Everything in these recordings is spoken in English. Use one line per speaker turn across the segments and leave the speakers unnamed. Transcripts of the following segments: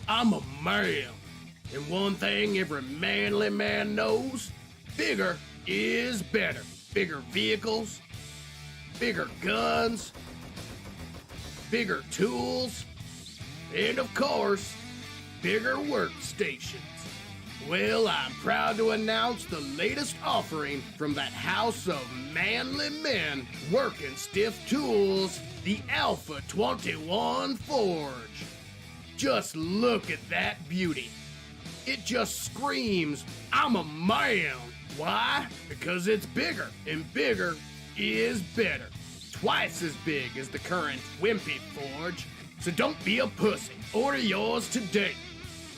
I'm a man, and one thing every manly man knows, bigger is better. Bigger vehicles, bigger guns, bigger tools, and of course, bigger workstations. Well, I'm proud to announce the latest offering from that house of manly men working stiff tools, the A21 Forge. Just look at that beauty. It just screams, I'm a man. Why? Because it's bigger, and bigger is better. Twice as big as the current Wimpy Forge. So don't be a pussy. Order yours today.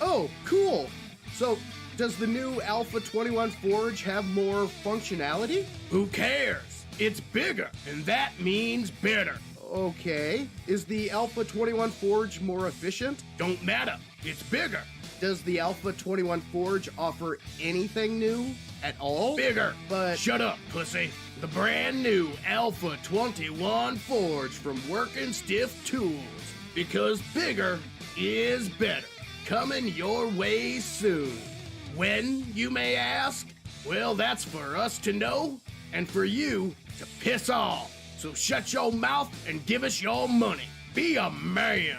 Oh, cool. So, does the new Alpha 21 Forge have more functionality?
Who cares? It's bigger, and that means better.
Okay. Is the Alpha 21 Forge more efficient?
Don't matter. It's bigger.
Does the Alpha 21 Forge offer anything new at all?
Bigger.
But
shut up, pussy. The brand new Alpha 21 Forge from Working Stiff Tools. Because bigger is better. Coming your way soon. When, you may ask? Well, that's for us to know, and for you to piss off. So shut your mouth and give us your money. Be a man.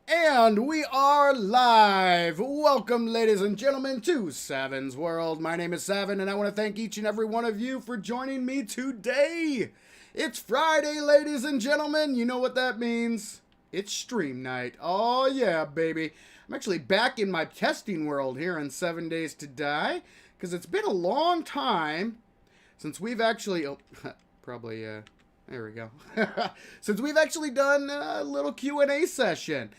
And we are live. Welcome, ladies and gentlemen, to Savin's World. My name is Savin, and I want to thank each and every one of you for joining me today. It's Friday, ladies and gentlemen. You know what that means. It's stream night. Oh, yeah, baby. I'm actually back in my testing world here on 7 Days to Die, because it's been a long time since we've actually... Oh, probably, there we go. Since we've actually done a little Q&A session.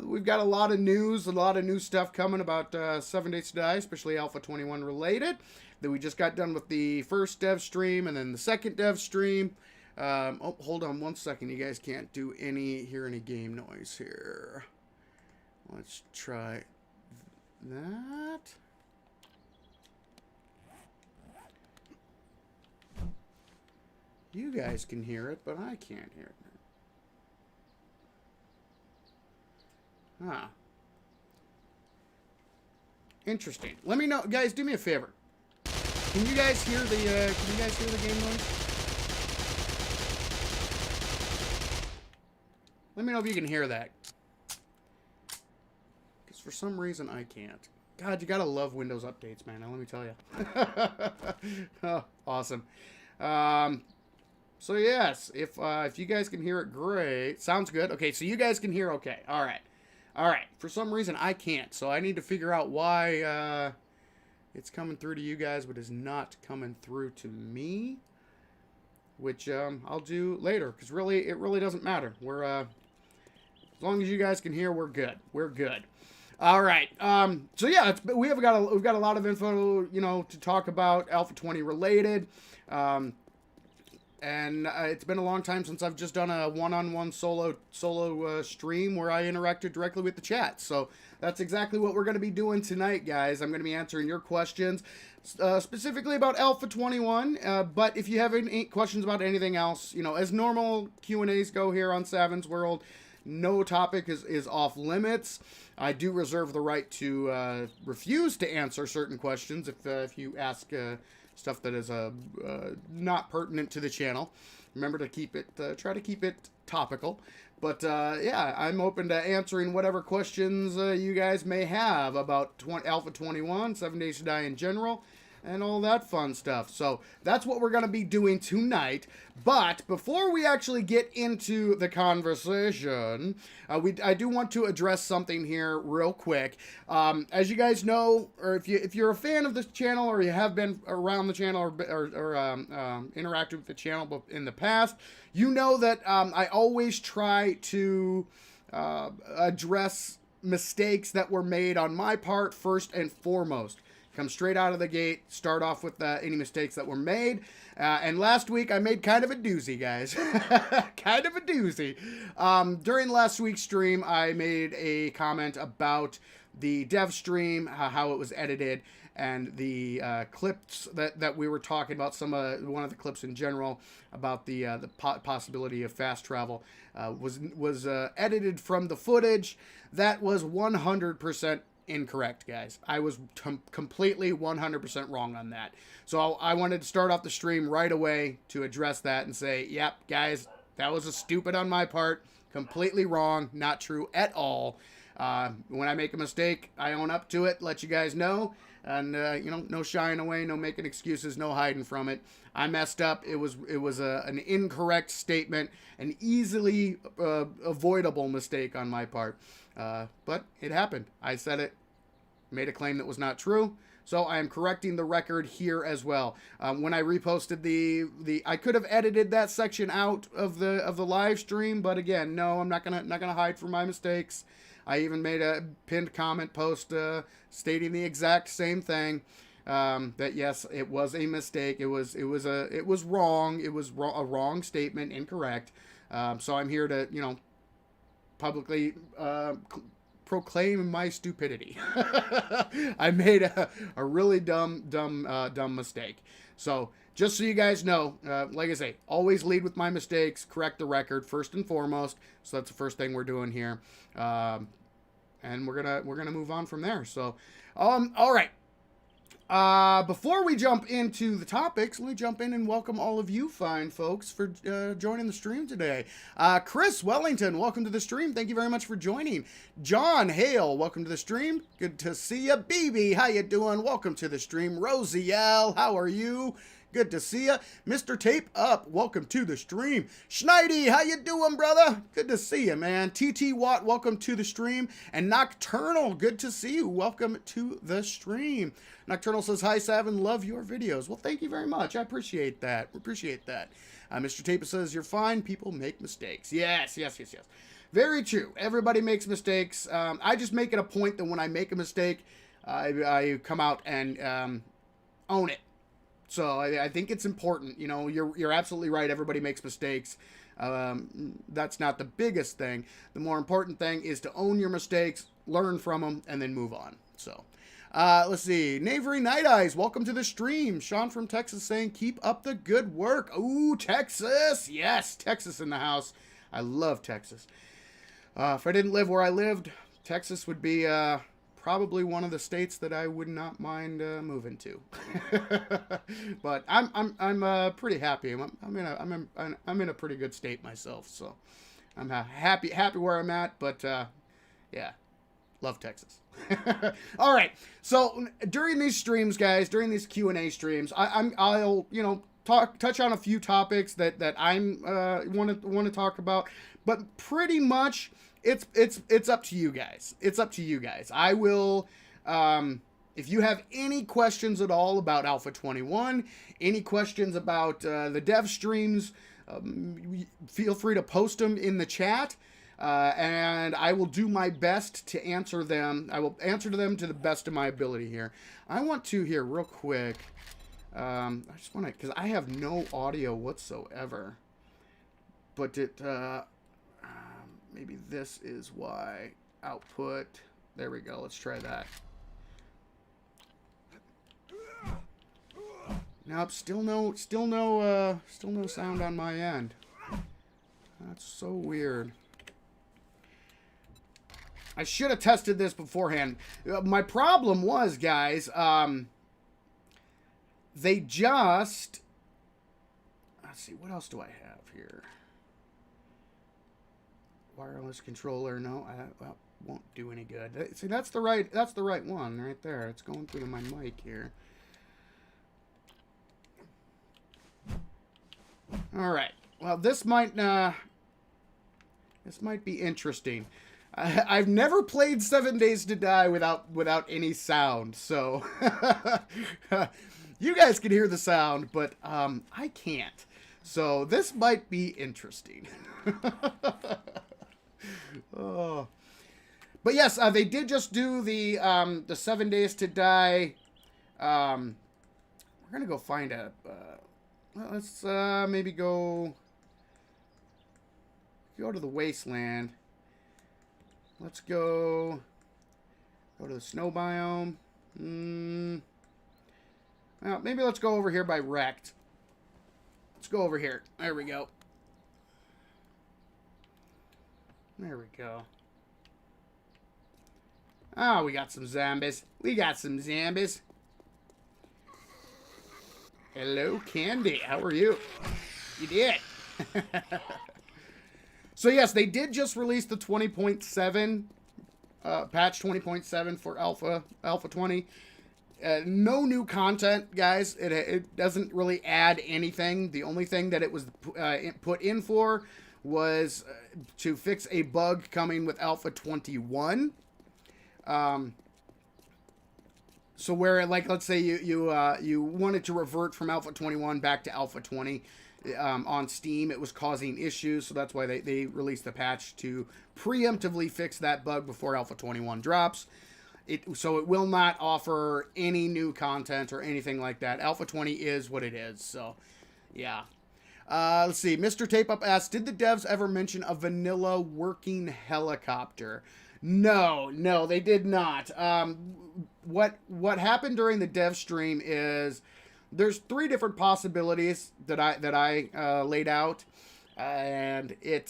We've got a lot of news, a lot of new stuff coming about 7 Days to Die, especially Alpha 21 related. That we just got done with the first dev stream and then the second dev stream. Oh, hold on one second. You guys can't hear any game noise here. Let's try that. You guys can hear it, but I can't hear it. Huh. Interesting. Let me know, guys. Do me a favor. Can you guys hear the game noise? Let me know if you can hear that. Because for some reason I can't. God, you gotta love Windows updates, man. Now let me tell you. Oh, awesome. So yes, if you guys can hear it, great. Sounds good. Okay, so you guys can hear okay. All right. All right. For some reason I can't, so I need to figure out why it's coming through to you guys, but is not coming through to me. Which I'll do later, because really, it really doesn't matter. We're as long as you guys can hear, we're good. We're good. All right. So yeah, we've got a lot of info, you know, to talk about Alpha 20 related. And it's been a long time since I've just done a one-on-one solo stream where I interacted directly with the chat. So that's exactly what we're going to be doing tonight, guys. I'm going to be answering your questions, specifically about Alpha 21. But if you have any questions about anything else, you know, as normal Q&As go here on Savin's World, no topic is off limits. I do reserve the right to refuse to answer certain questions if you ask stuff that is not pertinent to the channel. Remember to keep it, try to keep it topical. But yeah, I'm open to answering whatever questions you guys may have about Alpha 21, 7 Days to Die in general, and all that fun stuff. So that's what we're going to be doing tonight. But before we actually get into the conversation, I do want to address something here real quick. As you guys know, or if you're a fan of this channel, or you have been around the channel, or interacted with the channel in the past, you know that I always try to address mistakes that were made on my part first and foremost. Come straight out of the gate, start off with any mistakes that were made. And last week, I made kind of a doozy, guys. Kind of a doozy. During last week's stream, I made a comment about the dev stream, how it was edited, and the clips that we were talking about, one of the clips in general, about the possibility of fast travel, was edited from the footage. That was 100% incorrect, guys. I was completely 100% wrong on that. So I wanted to start off the stream right away to address that and say, yep, guys, that was a stupid on my part. Completely wrong. Not true at all. When I make a mistake, I own up to it, let you guys know. And, you know, no shying away, no making excuses, no hiding from it. I messed up. It was an incorrect statement, an easily avoidable mistake on my part. But it happened. I said it, made a claim that was not true. So I am correcting the record here as well. When I reposted I could have edited that section out of the live stream, but again, no, I'm not gonna hide from my mistakes. I even made a pinned comment post stating the exact same thing. That yes, it was a mistake. It was wrong. It was a wrong statement, incorrect. So I'm here to, you know, publicly proclaim my stupidity. I made a really dumb mistake. So just so you guys know, like I say, always lead with my mistakes, correct the record first and foremost. So that's the first thing we're doing here, and we're gonna move on from there. So, all right. Before we jump into the topics, let me jump in and welcome all of you fine folks for joining the stream today. Chris Wellington, welcome to the stream. Thank you very much for joining. John Hale, welcome to the stream. Good to see you. BB, how you doing? Welcome to the stream. Rosie L, how are you? Good to see you. Mr. Tape Up, welcome to the stream. Schneidi, how you doing, brother? Good to see you, man. TT Watt, welcome to the stream. And Nocturnal, good to see you. Welcome to the stream. Nocturnal says, hi, Savin, love your videos. Well, thank you very much. I appreciate that. Appreciate that. Mr. Tape says, you're fine. People make mistakes. Yes. Very true. Everybody makes mistakes. I just make it a point that when I make a mistake, I come out and own it. So I think it's important. You know, you're absolutely right. Everybody makes mistakes. That's not the biggest thing. The more important thing is to own your mistakes, learn from them, and then move on. So let's see. Knavery Night Eyes, welcome to the stream. Sean from Texas saying, keep up the good work. Ooh, Texas. Yes, Texas in the house. I love Texas. If I didn't live where I lived, Texas would be probably one of the states that I would not mind moving to. But I'm pretty happy. I'm in a pretty good state myself, so I'm happy where I'm at. But yeah, love Texas. All right. So during these streams, guys, during these Q&A streams, I'll you know touch on a few topics that I'm want to talk about, but pretty much. It's up to you guys. It's up to you guys. I will, if you have any questions at all about Alpha 21, any questions about the dev streams, feel free to post them in the chat, and I will do my best to answer them. I will answer them to the best of my ability here. I want to here real quick. I just want to, because I have no audio whatsoever, but it. Maybe this is why. Output. There we go. Let's try that. Nope. Still no sound on my end. That's so weird. I should have tested this beforehand. My problem was, guys, they just... Let's see, what else do I have here? Wireless controller, no, well, won't do any good. See, that's the right one right there. It's going through my mic here. All right. Well, this might be interesting. I've never played 7 Days to Die without any sound, so you guys can hear the sound, but I can't. So this might be interesting. Oh. But yes, they did just do the 7 Days to Die. We're gonna go find a. Well, let's maybe go to the wasteland. Let's go to the snow biome. Well, maybe let's go over here by Wrecked. Let's go over here. There we go. There we go. Oh, we got some zombies. We got some zombies. Hello, Candy. How are you? You did. So, yes, they did just release the 20.7, patch 20.7 for Alpha 20. No new content, guys. It doesn't really add anything. The only thing that it was put in for was to fix a bug coming with Alpha 21. So where, like, let's say you wanted to revert from Alpha 21 back to Alpha 20 on Steam, it was causing issues, so that's why they released the patch to preemptively fix that bug before Alpha 21 drops. So it will not offer any new content or anything like that. Alpha 20 is what it is, so yeah. Let's see. Mr. Tape Up asks, did the devs ever mention a vanilla working helicopter? No, they did not. What happened during the dev stream is there's 3 different possibilities that I laid out, and it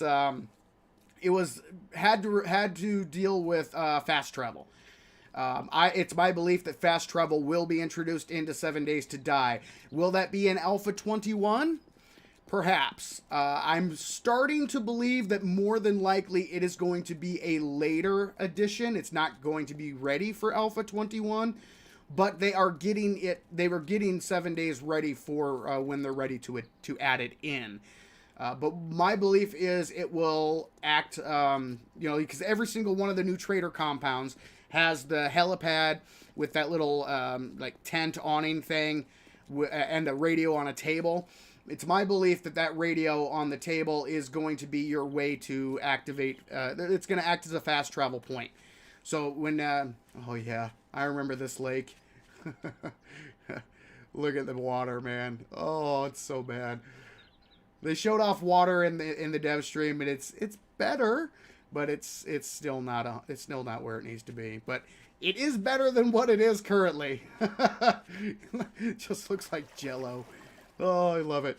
had to deal with fast travel. It's my belief that fast travel will be introduced into 7 Days to Die. Will that be in Alpha 21? Perhaps. I'm starting to believe that more than likely it is going to be a later edition. It's not going to be ready for Alpha 21, but they are getting it. They were getting 7 Days ready for when they're ready to add it in. But my belief is it will act, because every single one of the new trader compounds has the helipad with that little tent awning thing and a radio on a table. It's my belief that radio on the table is going to be your way to activate. It's going to act as a fast travel point. So when, oh yeah, I remember this lake. Look at the water, man. Oh, it's so bad. They showed off water in the dev stream, and it's better, but it's still not where it needs to be. But it is better than what it is currently. It just looks like Jello. Oh, I love it.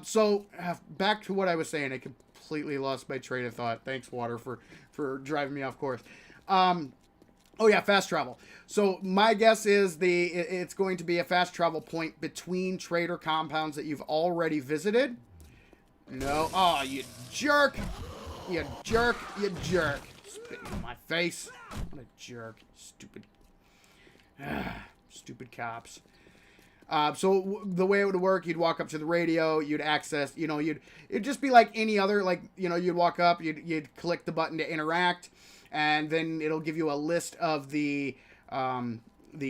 So back to what I was saying. I completely lost my train of thought. Thanks, Water, for driving me off course. Oh yeah, fast travel. So my guess is it's going to be a fast travel point between trader compounds that you've already visited. No. Oh, you jerk. You jerk. You jerk. Spitting in my face. What a jerk. Stupid cops. So the way it would work, you'd walk up to the radio, you'd access, it'd just be like any other, you'd walk up, you'd click the button to interact, and then it'll give you a list of the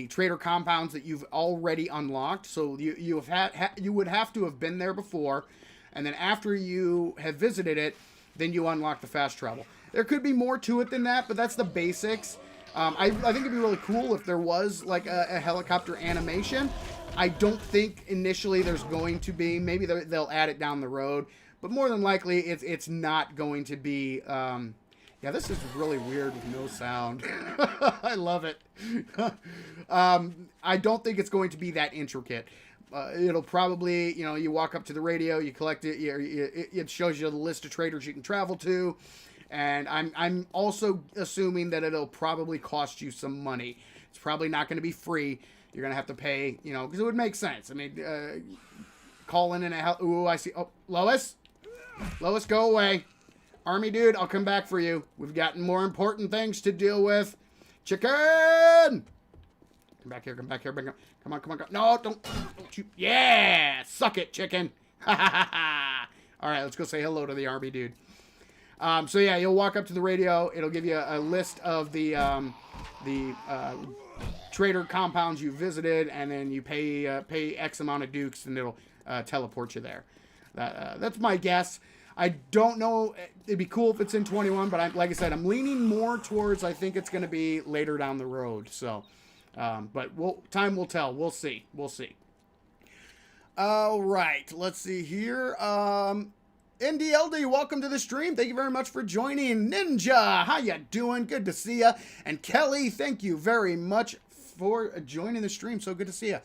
trader compounds that you've already unlocked. So you would have to have been there before, and then after you have visited it, then you unlock the fast travel. There could be more to it than that, but that's the basics. I think it'd be really cool if there was like a helicopter animation. I don't think initially there's going to be. Maybe they'll add it down the road, but more than likely it's not going to be. Yeah, this is really weird with no sound. I love it. I don't think it's going to be that intricate. It'll probably, you walk up to the radio, you collect it, it shows you the list of traders you can travel to, and I'm also assuming that it'll probably cost you some money. It's probably not going to be free, you're going to have to pay, you know, because it would make sense. I mean, calling in a ooh, I see. Oh, Lois, go away. Army dude, I'll come back for you. We've got more important things to deal with. Chicken! Come back here, come back here. Come on. No, don't you. Yeah! Suck it, chicken. All right, let's go say hello to the army dude. So yeah, you'll walk up to the radio. It'll give you a list of the trader compounds you visited, and then you pay X amount of dukes, and it'll teleport you there. That's my guess. I don't know. It'd be cool if it's in 21, but like I said, I'm leaning more towards I think it's going to be later down the road. So, but time will tell. We'll see. All right. Let's see here. NDLD, welcome to the stream. Thank you very much for joining. Ninja, how you doing? Good to see you. And Kelly, thank you very much for joining the stream. So good to see you.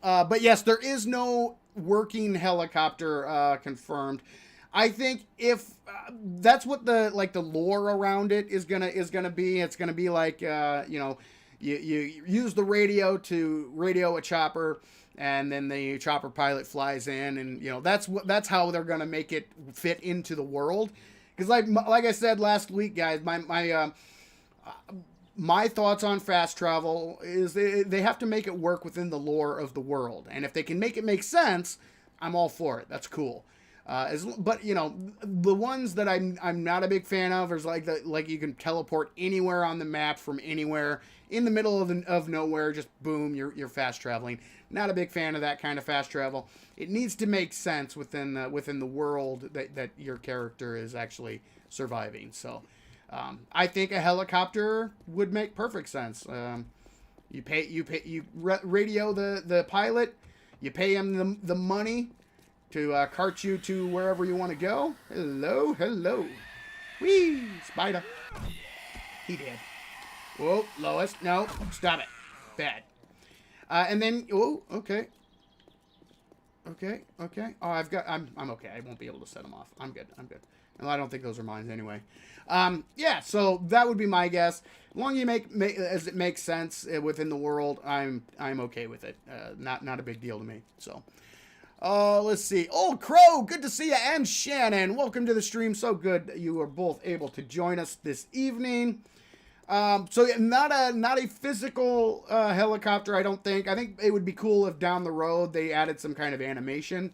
But yes, there is no working helicopter confirmed. I think if that's what the lore around it is gonna be. It's gonna be like you use the radio to radio a chopper, and then the chopper pilot flies in, and that's how they're gonna make it fit into the world. Because like I said last week, guys, my thoughts on fast travel is they have to make it work within the lore of the world, and if they can make it make sense, I'm all for it. That's cool. But the ones that I'm not a big fan of is like you can teleport anywhere on the map from anywhere in the middle of nowhere. Just boom, you're fast traveling. Not a big fan of that kind of fast travel. It needs to make sense within the world that your character is actually surviving. So I think a helicopter would make perfect sense. You radio the pilot. You pay him the money to cart you to wherever you want to go. Hello. Whee! Spider. He did. Whoa, Lois. No, stop it. Bad. And then, oh, okay. Oh, I'm okay. I won't be able to set them off. I'm good. Well, I don't think those are mine anyway. Yeah, so that would be my guess. As long as it makes sense within the world, I'm okay with it. Not a big deal to me. So, let's see. Old Crow, good to see you, and Shannon, welcome to the stream. So good that you are both able to join us this evening. So not a physical helicopter, I don't think. I think it would be cool if down the road they added some kind of animation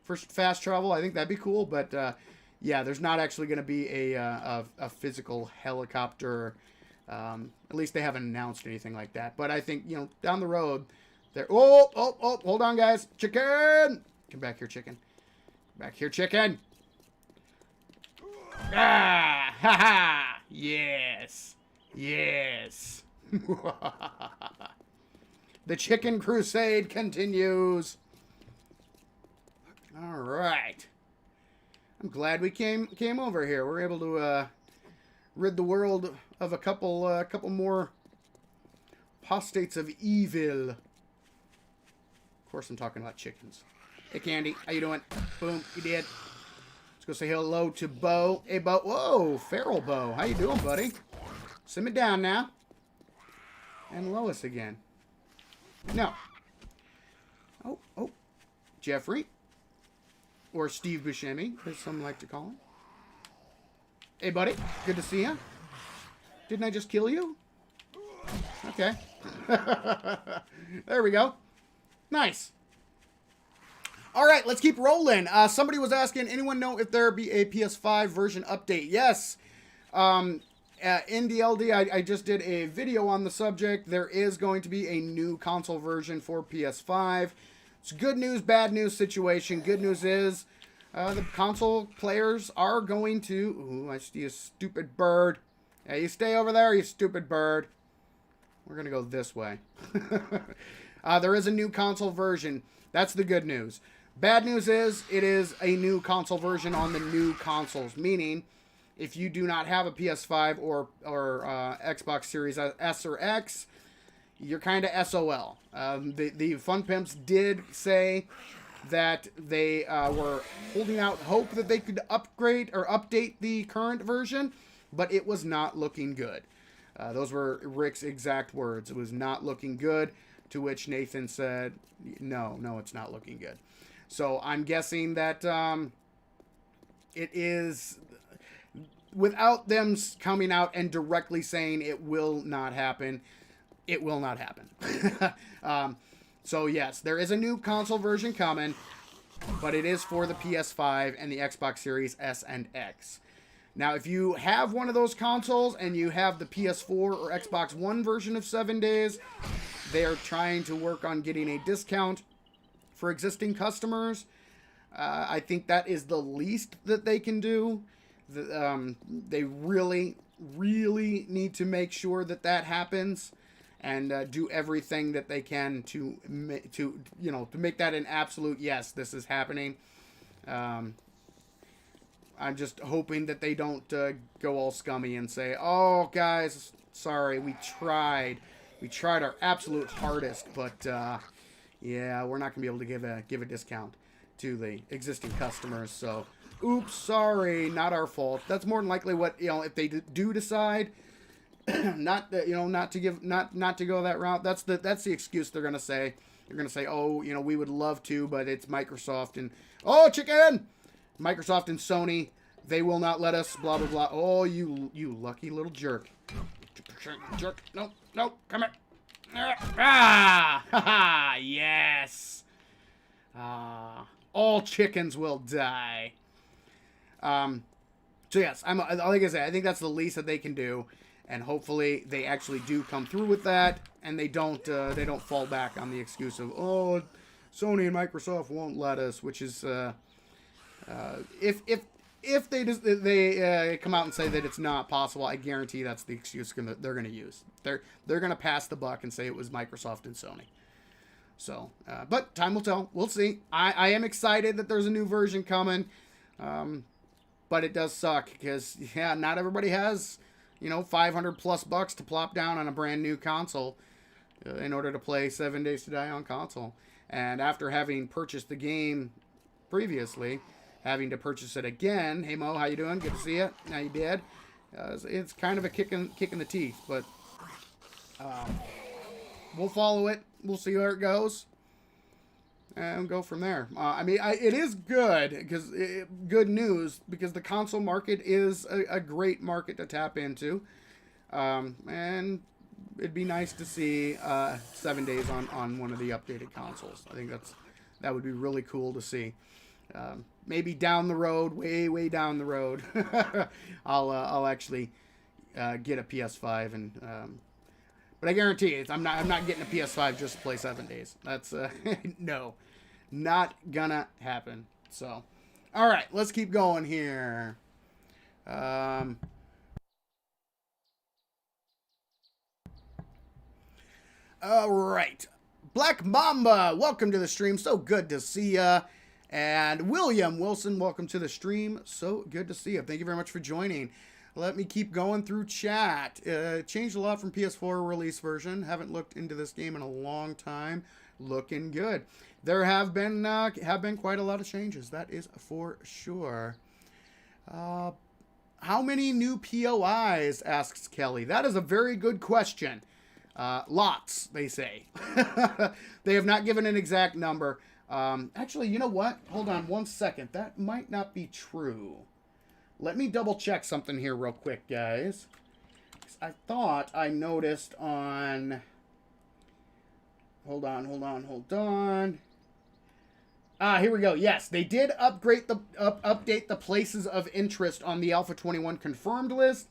for fast travel. I think that'd be cool, but yeah, there's not actually going to be a physical helicopter. At least they haven't announced anything like that. But I think down the road, there. Oh, hold on, guys. Chicken, come back here, chicken. Back here, chicken. Ah, ha ha. Yes. The Chicken Crusade continues. All right. I'm glad we came over here. We're able to rid the world of a couple more apostates of evil. Of course, I'm talking about chickens. Hey, Candy, how you doing? Boom, you did. Let's go say hello to Bo. Hey, Bo. Whoa, feral Bo. How you doing, buddy? Simmer down now. And Lois again. No. Oh. Jeffrey. Or Steve Buscemi, as some like to call him. Hey, buddy. Good to see you. Didn't I just kill you? Okay. There we go. Nice. All right, let's keep rolling. Somebody was asking, anyone know if there be a PS5 version update? Yes. NDLD, I just did a video on the subject. There is going to be a new console version for PS5. It's a good news, bad news situation. Good news is the console players are going to... Ooh, I see a stupid bird. Yeah, you stay over there, you stupid bird. We're going to go this way. There is a new console version. That's the good news. Bad news is it is a new console version on the new consoles, meaning if you do not have a PS5 or Xbox Series S or X, you're kind of SOL. The Fun Pimps did say that they were holding out hope that they could upgrade or update the current version, but it was not looking good. Those were Rick's exact words. It was not looking good To which Nathan said, no, it's not looking good. So I'm guessing that it is, without them coming out and directly saying it will not happen, it will not happen. So yes, there is a new console version coming, but it is for the PS5 and the Xbox Series S and X. Now, if you have one of those consoles and you have the PS4 or Xbox One version of 7 days, they are trying to work on getting a discount for existing customers. I think that is the least that they can do. They really, really need to make sure that that happens, and do everything that they can to make that an absolute yes. This is happening. I'm just hoping that they don't go all scummy and say, "Oh, guys, sorry, we tried our absolute hardest, but yeah, we're not gonna be able to give a discount to the existing customers. So, oops, sorry, not our fault." That's more than likely what, if they do decide not to go that route. That's the excuse they're gonna say. They're gonna say, "Oh, we would love to, but it's Microsoft and Microsoft and Sony. They will not let us. Blah blah blah." Oh, you lucky little jerk. Jerk. No, come here. Ah, yes. All chickens will die. So yes, like I said, I think that's the least that they can do, and hopefully they actually do come through with that, and they don't fall back on the excuse of, "Oh, Sony and Microsoft won't let us," which is if they come out and say that it's not possible, I guarantee that's the excuse they're going to use. They're going to pass the buck and say it was Microsoft and Sony. So, but time will tell. We'll see. I am excited that there's a new version coming, but it does suck because not everybody has $500+ to plop down on a brand new console in order to play 7 Days to Die on console. And after having purchased the game previously, having to purchase it again. Hey Mo, how you doing? Good to see you. How you did? It's kind of a kick in the teeth, but we'll follow it. We'll see where it goes, and go from there. It is good good news because the console market is a great market to tap into, and it'd be nice to see 7 days on one of the updated consoles. I think that would be really cool to see. Maybe down the road, way down the road, I'll actually get a PS5, and but I guarantee you, I'm not getting a PS5 just to play 7 days. That's no, not gonna happen. So, all right, let's keep going here. All right, Black Mamba, welcome to the stream. So good to see ya. And William Wilson, welcome to the stream. So good to see you. Thank you very much for joining. Let me keep going through chat. Changed a lot from PS4 release version. Haven't looked into this game in a long time. Looking good. There have been quite a lot of changes. That is for sure. How many new POIs? Asks Kelly. That is a very good question. Lots, they say. They have not given an exact number. Actually, you know what? Hold on one second. That might not be true. Let me double check something here real quick, guys. I thought I noticed on... Hold on. Ah, here we go. Yes, they did update the places of interest on the Alpha 21 confirmed list.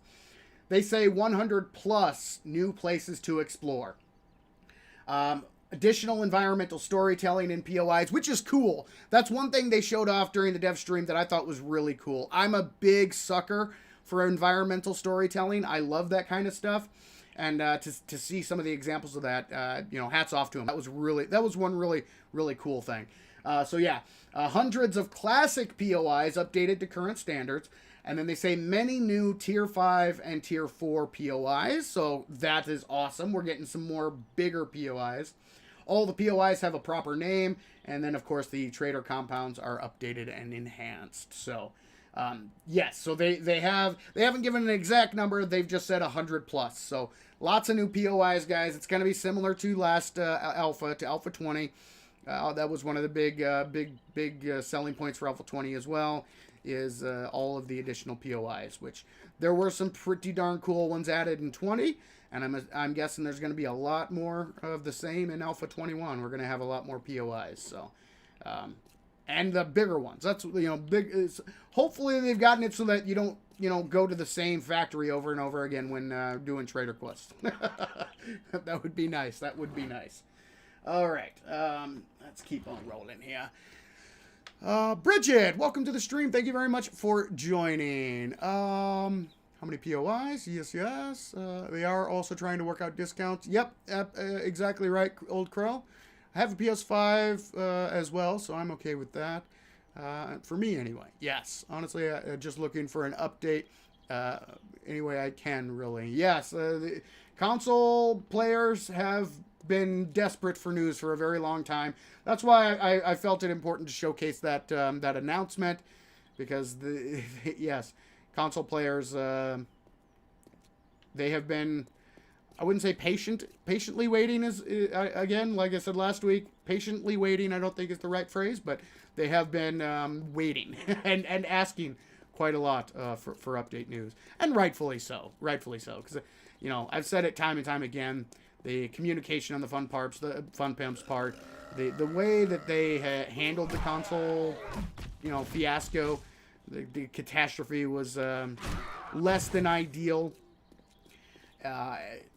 They say 100 plus new places to explore. Additional environmental storytelling in POIs, which is cool. That's one thing they showed off during the dev stream that I thought was really cool. I'm a big sucker for environmental storytelling. I love that kind of stuff. And to see some of the examples of that, hats off to them. That was one really cool thing. So yeah, hundreds of classic POIs updated to current standards. And then they say many new Tier 5 and Tier 4 POIs. So that is awesome. We're getting some more bigger POIs. All the POIs have a proper name. And then, of course, the trader compounds are updated and enhanced. So Yes, so they haven't given an exact number. They've just said 100 plus. So lots of new POIs, guys. It's going to be similar to last Alpha, to Alpha 20. That was one of the big selling points for Alpha 20 as well, is all of the additional POIs, which there were some pretty darn cool ones added in 20, and I'm guessing there's going to be a lot more of the same in Alpha 21. We're going to have a lot more POIs, so and the bigger ones. That's, big. Hopefully they've gotten it so that you don't go to the same factory over and over again when doing Trader Quest. That would be nice. That would be nice. All right, let's keep on rolling here. Bridget, welcome to the stream. Thank you very much for joining. How many POIs? Yes. They are also trying to work out discounts. Yep, exactly right, Old Crow. I have a PS5 as well, so I'm okay with that. For me, anyway. Yes, honestly, just looking for an update any way I can, really. Yes, the console players have been desperate for news for a very long time. That's why I felt it important to showcase that that announcement, because yes, console players, they have been, I wouldn't say patiently waiting is, again, like I said last week, patiently waiting I don't think is the right phrase, but they have been waiting and asking quite a lot for update news, and rightfully so, because I've said it time and time again. The communication on the Fun Pimps part, the way that they handled the console, fiasco, the catastrophe was less than ideal.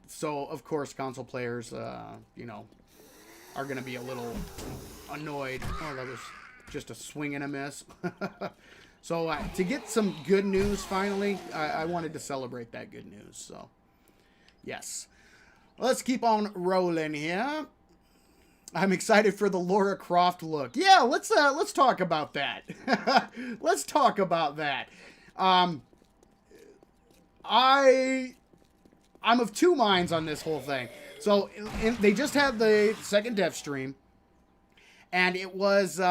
So of course, console players, are going to be a little annoyed. Oh, that was just a swing and a miss. So to get some good news finally, I wanted to celebrate that good news. So yes. Let's keep on rolling here. I'm excited for the Lara Croft look. Yeah, let's talk about that. Let's talk about that. I'm of two minds on this whole thing. So they just had the second dev stream, and it was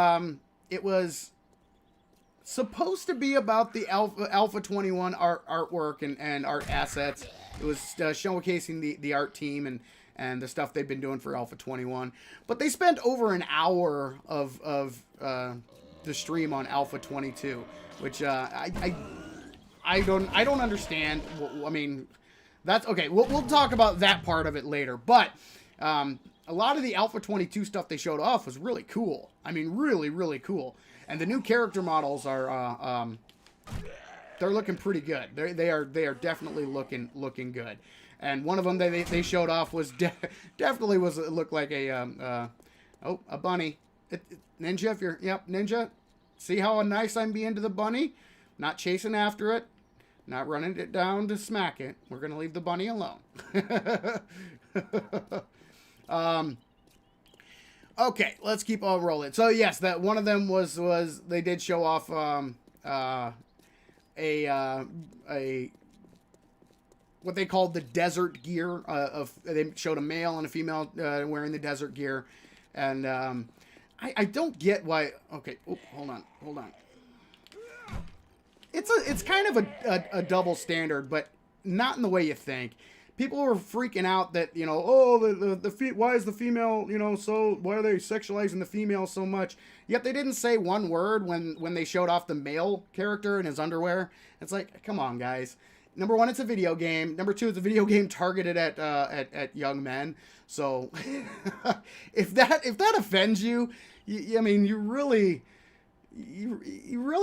supposed to be about the Alpha 21 artwork and art assets. It was showcasing the art team and the stuff they've been doing for Alpha 21. But they spent over an hour of the stream on Alpha 22, which I don't understand. I mean, that's okay. We'll talk about that part of it later. But a lot of the Alpha 22 stuff they showed off was really cool. I mean, really, really cool. And the new character models are they're looking pretty good. They are definitely looking good. And one of them they showed off was definitely looked like a bunny. Ninja, Ninja. See how nice I'm being to the bunny? Not chasing after it, not running it down to smack it. We're gonna leave the bunny alone. Okay, let's keep on rolling. So yes, that one of them was they did show off a what they called the desert gear. They showed a male and a female wearing the desert gear, and I don't get why. Okay, hold on. It's kind of a double standard, but not in the way you think. People were freaking out that, why is the female, why are they sexualizing the female so much? Yet they didn't say one word when they showed off the male character in his underwear. It's like, come on, guys. Number one, it's a video game. Number two, it's a video game targeted at young men. So if that offends you, you really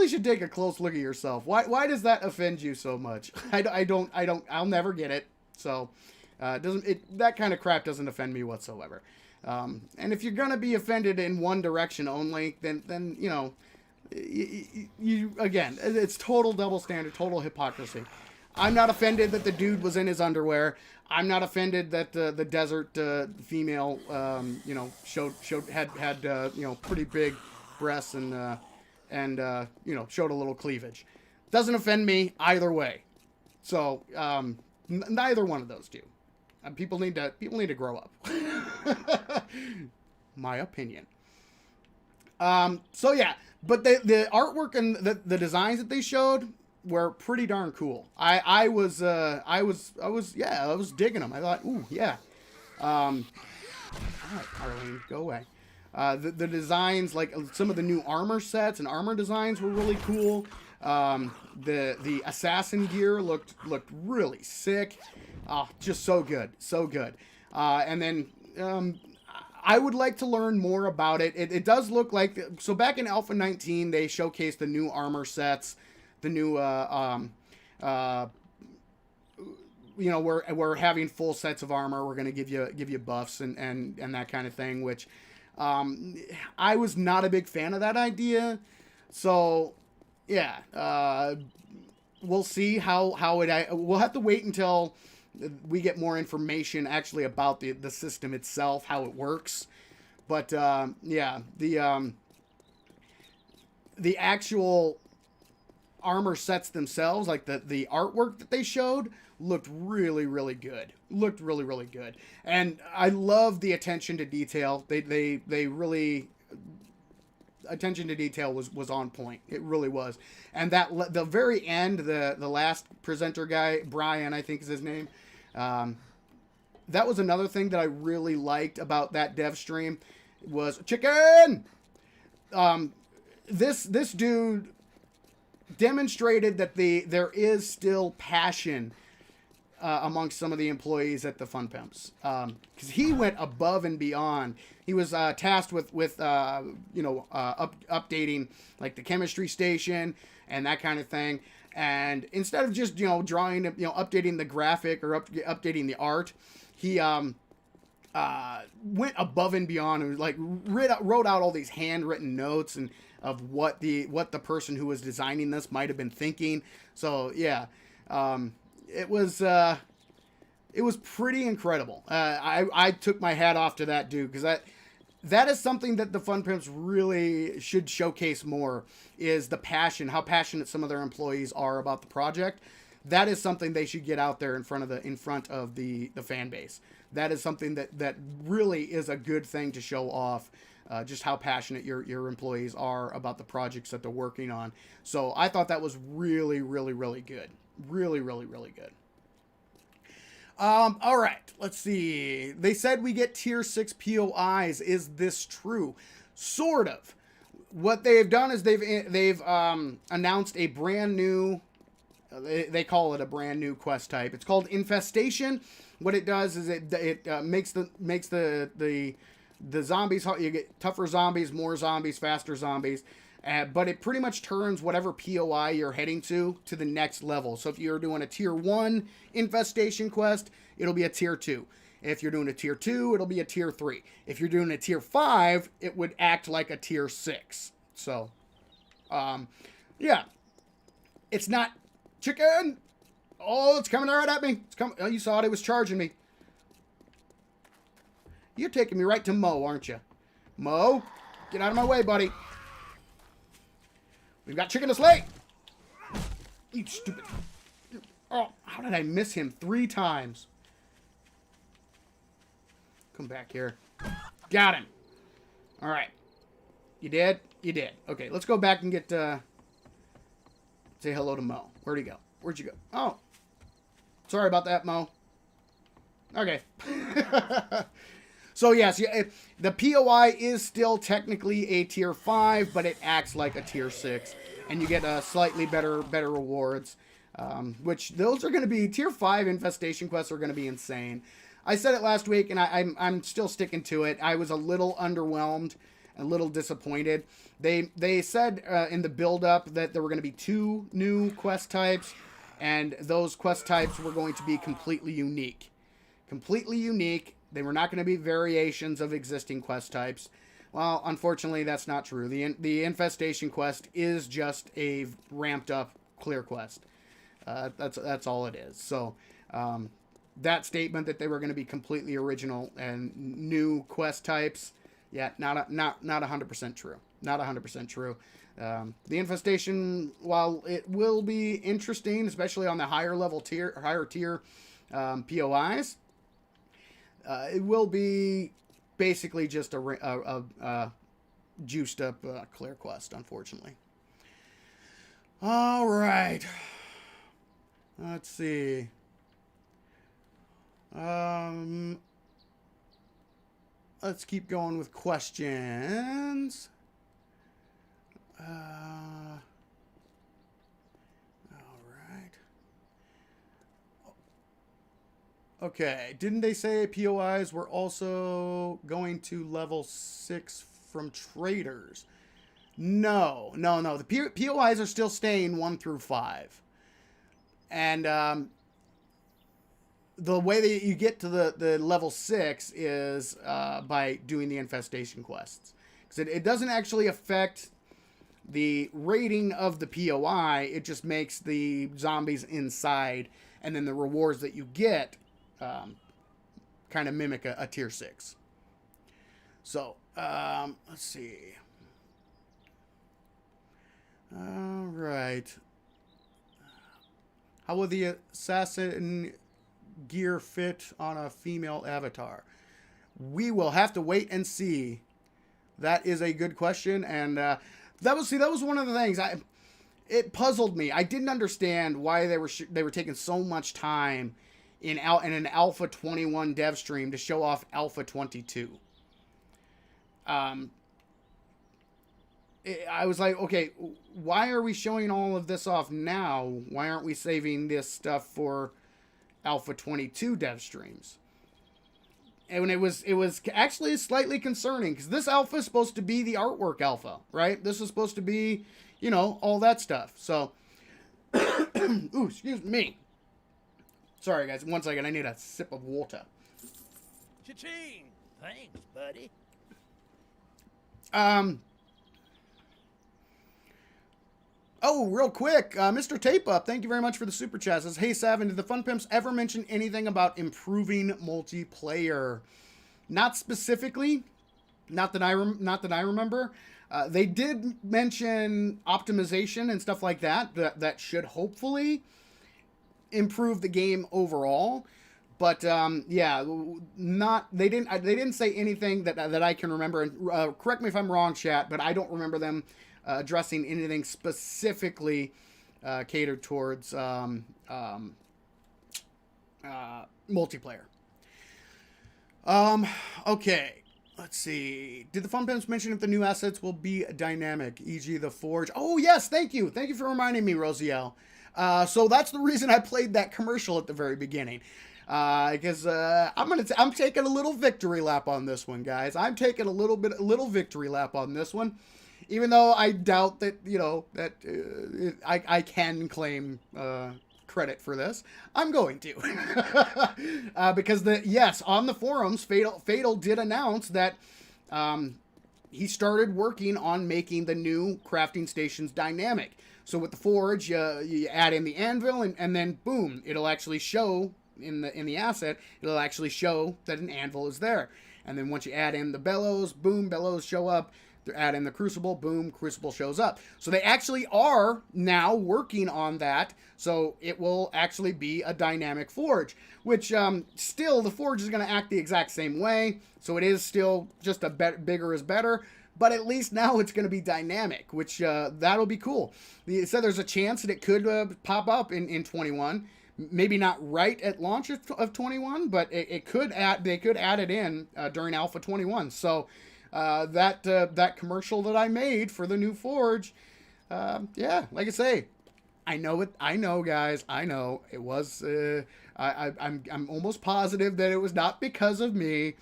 should take a close look at yourself. Why does that offend you so much? I'll never get it. So, that kind of crap doesn't offend me whatsoever. And if you're gonna be offended in one direction only, then you again, it's total double standard, total hypocrisy. I'm not offended that the dude was in his underwear. I'm not offended that the desert female, had pretty big breasts and showed a little cleavage. Doesn't offend me either way. So, neither one of those do. People need to grow up. My opinion. So yeah, but the artwork and the designs that they showed were pretty darn cool. I was digging them. I thought, ooh, yeah. All right, Arlene, go away. The designs, like some of the new armor sets and armor designs, were really cool. The assassin gear looked really sick. Oh, just so good, so good. And then I would like to learn more about it. It does look like, so back in Alpha 19 they showcased the new armor sets, the new we're having full sets of armor. We're going to give you buffs and that kind of thing, which I was not a big fan of that idea. So yeah, we'll see how it. We'll have to wait until we get more information actually about the system itself, how it works. But yeah, the actual armor sets themselves, like the artwork that they showed, looked really good. Looked really good. And I love the attention to detail. They really, attention to detail was on point. It really was. And that the very end, the last presenter guy, Brian, I think is his name. That was another thing that I really liked about that dev stream was chicken. This dude demonstrated that there is still passion amongst some of the employees at the Fun Pimps, because he went above and beyond. He was tasked with updating like the chemistry station and that kind of thing. And instead of just drawing, updating the graphic or updating the art, he went above and beyond and like wrote out all these handwritten notes and of what the person who was designing this might have been thinking. So yeah, it was pretty incredible. I took my hat off to that dude, because that is something that the Fun Pimps really should showcase more, is the passion, how passionate some of their employees are about the project. That is something they should get out there in front of the fan base. That is something that really is a good thing to show off, just how passionate your employees are about the projects that they're working on. So I thought that was really good. Really good. All right, let's see. They said we get tier 6 POIs. Is this true? Sort of. What they've done is they've announced a brand new, they call it a brand new quest type. It's called Infestation. What it does is it makes the zombies, you get tougher zombies, more zombies, faster zombies. But it pretty much turns whatever POI you're heading to the next level. So if you're doing a tier 1 infestation quest, it'll be a tier 2. If you're doing a tier 2, it'll be a tier 3. If you're doing a tier 5, it would act like a tier 6. So, yeah. It's not chicken. Oh, it's coming right at me. It's coming. Oh, you saw it. It was charging me. You're taking me right to Mo, aren't you? Mo, get out of my way, buddy. We've got chicken to slay. You stupid. Oh, how did I miss him 3 times? Come back here. Got him. All right. You did? You did. Okay, let's go back and get, say hello to Mo. Where'd he go? Where'd you go? Oh. Sorry about that, Mo. Okay. So yes, the POI is still technically a tier 5, but it acts like a tier 6, and you get slightly better rewards. Which those are going to be tier 5 infestation quests are going to be insane. I said it last week, and I'm still sticking to it. I was a little underwhelmed, a little disappointed. They said in the build up that there were going to be 2 new quest types, and those quest types were going to be completely unique. Completely unique. They were not going to be variations of existing quest types. Well, unfortunately, that's not true. The infestation quest is just a ramped up clear quest. That's all it is. So that statement that they were going to be completely original and new quest types, yeah, not 100% true. Not 100% true. The infestation, while it will be interesting, especially on the higher tier POIs. It will be basically just juiced up Clear Quest, unfortunately. All right. Let's see. Let's keep going with questions. All right. Okay. Didn't they say POIs were also going to level 6 from traders? No. The POIs are still staying 1 through 5. And the way that you get to the level 6 is by doing the infestation quests. Because it doesn't actually affect the rating of the POI. It just makes the zombies inside, and then the rewards that you get kind of mimic a tier 6. So, let's see. All right. How will the assassin gear fit on a female avatar? We will have to wait and see. That is a good question, and that was one of the things it puzzled me. I didn't understand why they were taking so much time in an Alpha 21 dev stream to show off Alpha 22. I was like, okay, why are we showing all of this off now? Why aren't we saving this stuff for Alpha 22 dev streams? And it was actually slightly concerning, because this alpha is supposed to be the artwork alpha, right? This is supposed to be, all that stuff. So, ooh, excuse me. Sorry, guys. 1 second. I need a sip of water.
Cha-ching! Thanks, buddy.
Oh, real quick, Mr. Tape Up, thank you very much for the super chat. Says, hey, Savin, did the Fun Pimps ever mention anything about improving multiplayer? Not specifically, not that I remember. They did mention optimization and stuff like that. That should hopefully improve the game overall. But yeah, they didn't say anything that I can remember. And correct me if I'm wrong, chat, but I don't remember them addressing anything specifically catered towards multiplayer. Okay, let's see. Did the Fun Pimps mention if the new assets will be dynamic, e.g. the Forge? Oh, yes, thank you. Thank you for reminding me, Rosiel. So that's the reason I played that commercial at the very beginning. Because I'm taking a little victory lap on this one, guys. I'm taking a little victory lap on this one. Even though I doubt that, I can claim credit for this, I'm going to. Because on the forums, Fatal did announce that he started working on making the new crafting stations dynamic. So with the Forge, you add in the anvil, and then boom, it'll actually show in the asset. It'll actually show that an anvil is there. And then once you add in the bellows, boom, bellows show up. Add in the crucible, boom, crucible shows up. So they actually are now working on that. So it will actually be a dynamic forge, which still the forge is going to act the exact same way. So it is still just bigger is better. But at least now it's going to be dynamic, which that'll be cool. They said there's a chance that it could pop up in 21. Maybe not right at launch of 21, but they could add it in during Alpha 21. So that commercial that I made for the new Forge, yeah, like I say, I know it. I know, guys. I know it was. I'm almost positive that it was not because of me,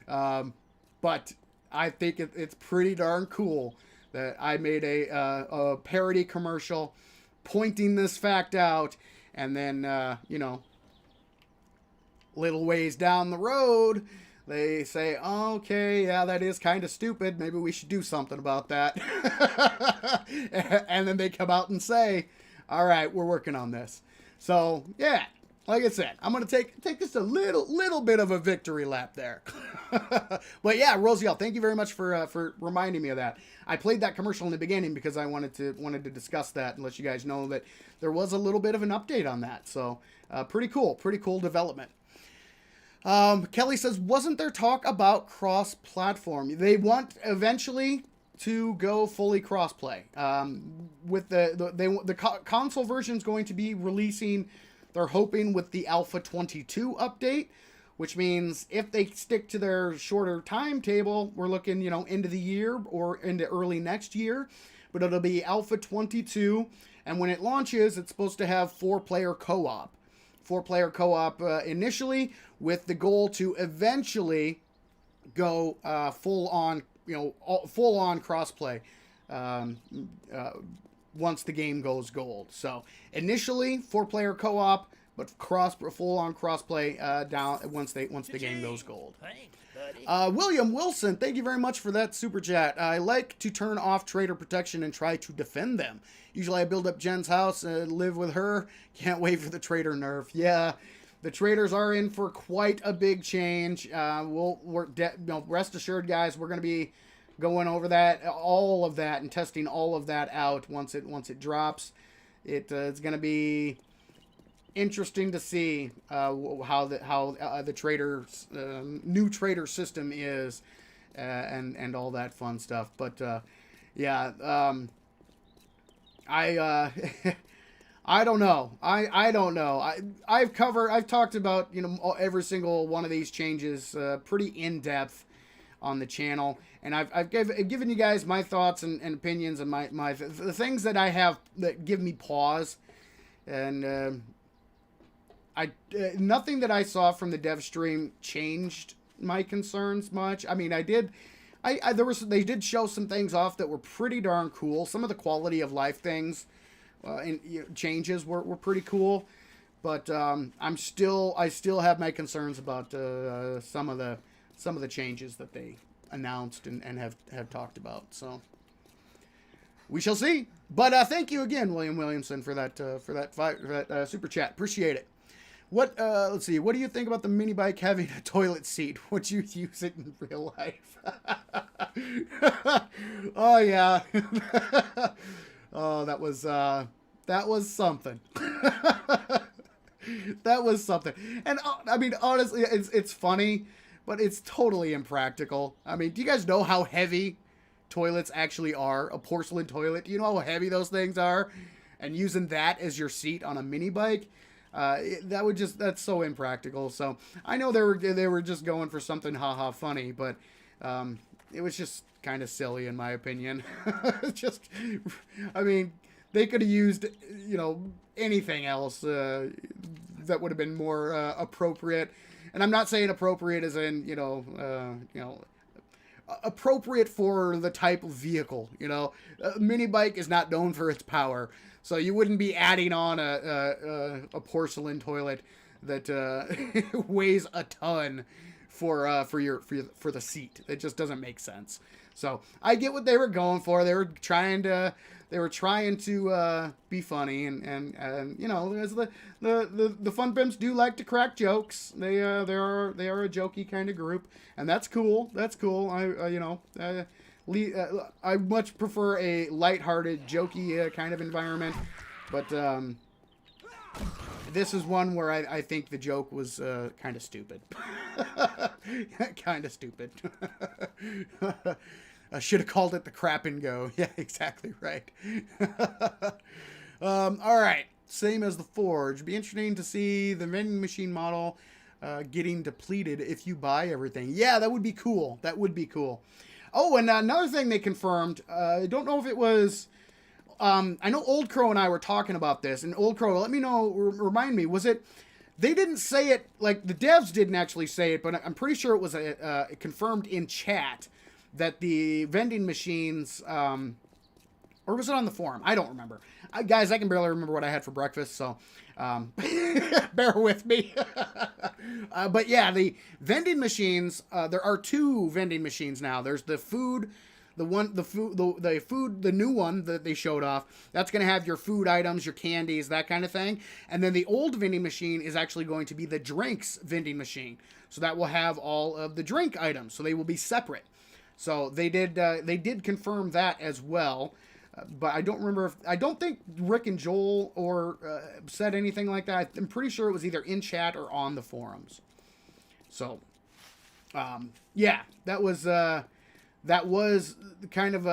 but I think it's pretty darn cool that I made a parody commercial pointing this fact out, and then little ways down the road, they say, oh, okay, yeah, that is kind of stupid. Maybe we should do something about that. And then they come out and say, all right, we're working on this. So, yeah, like I said, I'm going to take just a little bit of a victory lap there. But yeah, Rosiel, thank you very much for reminding me of that. I played that commercial in the beginning because I wanted to discuss that and let you guys know that there was a little bit of an update on that. So, pretty cool development. Kelly says, wasn't there talk about cross-platform? They want eventually to go fully crossplay. With the console version is going to be releasing, they're hoping, with the Alpha 22 update, which means if they stick to their shorter timetable, we're looking, into the year or into early next year. But it'll be Alpha 22, and when it launches, it's supposed to have 4-player co-op. 4-player co-op initially, with the goal to eventually go full on crossplay once the game goes gold. So initially 4-player co-op, but full on crossplay down once the game goes gold.
Thanks, buddy.
William Wilson, thank you very much for that super chat. I like to turn off trader protection and try to defend them. Usually I build up Jen's house and live with her. Can't wait for the trader nerf. Yeah, the traders are in for quite a big change. Rest assured, guys, we're going to be going over all of that, and testing all of that out once it drops. It's going to be interesting to see how the traders new trader system is, and all that fun stuff. But I don't know. I don't know. I've talked about every single one of these changes pretty in depth on the channel, and I've given you guys my thoughts and opinions, and the things that I have that give me pause, and nothing that I saw from the dev stream changed my concerns much. I mean, they did show some things off that were pretty darn cool. Some of the quality of life things and changes were pretty cool, but I still have my concerns about some of the changes that they announced and have talked about. So we shall see. But thank you again, William Williamson, for that super chat. Appreciate it. Let's see. What do you think about the mini bike having a toilet seat? Would you use it in real life? Oh yeah. Oh, that was something. That was something. And I mean, honestly, it's funny, but it's totally impractical. I mean, do you guys know how heavy toilets actually are? A porcelain toilet. Do you know how heavy those things are? And using that as your seat on a mini bike, that's so impractical. So I know they were just going for something funny, but it was just kind of silly in my opinion. I mean, they could have used anything else that would have been more appropriate. And I'm not saying appropriate as in appropriate for the type of vehicle. A mini bike is not known for its power. So you wouldn't be adding on a porcelain toilet that weighs a ton for the seat. It just doesn't make sense. So I get what they were going for. They were trying to be funny, and as the fun pimps do like to crack jokes. They are a jokey kind of group, and that's cool. That's cool. I much prefer a lighthearted, jokey kind of environment, but this is one where I think the joke was kind of stupid. Kind of stupid. I should have called it the crap and go. Yeah, exactly right. All right, same as the Forge. Be interesting to see the vending machine model getting depleted if you buy everything. Yeah, that would be cool. That would be cool. Oh, and another thing they confirmed, I don't know if it was, I know Old Crow and I were talking about this, and Old Crow, let me know, remind me, was it, they didn't say it, like, the devs didn't actually say it, but I'm pretty sure it was confirmed in chat that the vending machines, or was it on the forum? I don't remember. Guys, I can barely remember what I had for breakfast, so bear with me. But yeah, the vending machines, there are 2 vending machines now. There's the food, the new one that they showed off. That's going to have your food items, your candies, that kind of thing. And then the old vending machine is actually going to be the drinks vending machine. So that will have all of the drink items. So they will be separate. So they did confirm that as well. But I don't think Rick and Joel said anything like that. I'm pretty sure it was either in chat or on the forums. So, yeah, that was that was kind of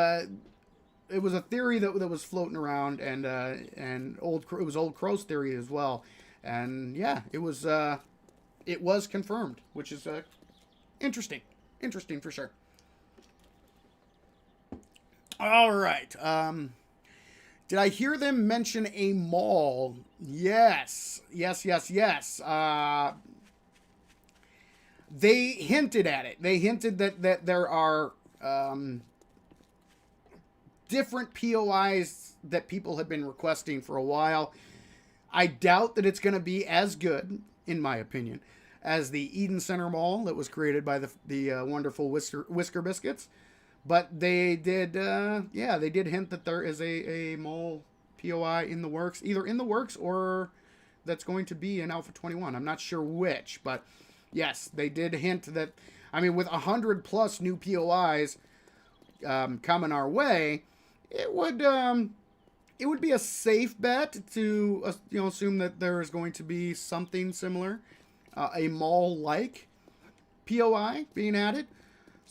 it was a theory that was floating around, and it was Old Crow's theory as well, and yeah, it was confirmed, which is interesting for sure. All right. Did I hear them mention a mall? Yes. They hinted at it. They hinted that there are different POIs that people have been requesting for a while. I doubt that it's going to be as good, in my opinion, as the Eden Center Mall that was created by the wonderful Whisker Biscuits. But they did, they did hint that there is a mall POI in the works, either in the works or that's going to be in Alpha 21. I'm not sure which, but yes, they did hint that. I mean, with 100+ new POIs coming our way, it would be a safe bet to assume that there is going to be something similar, a mall-like POI being added.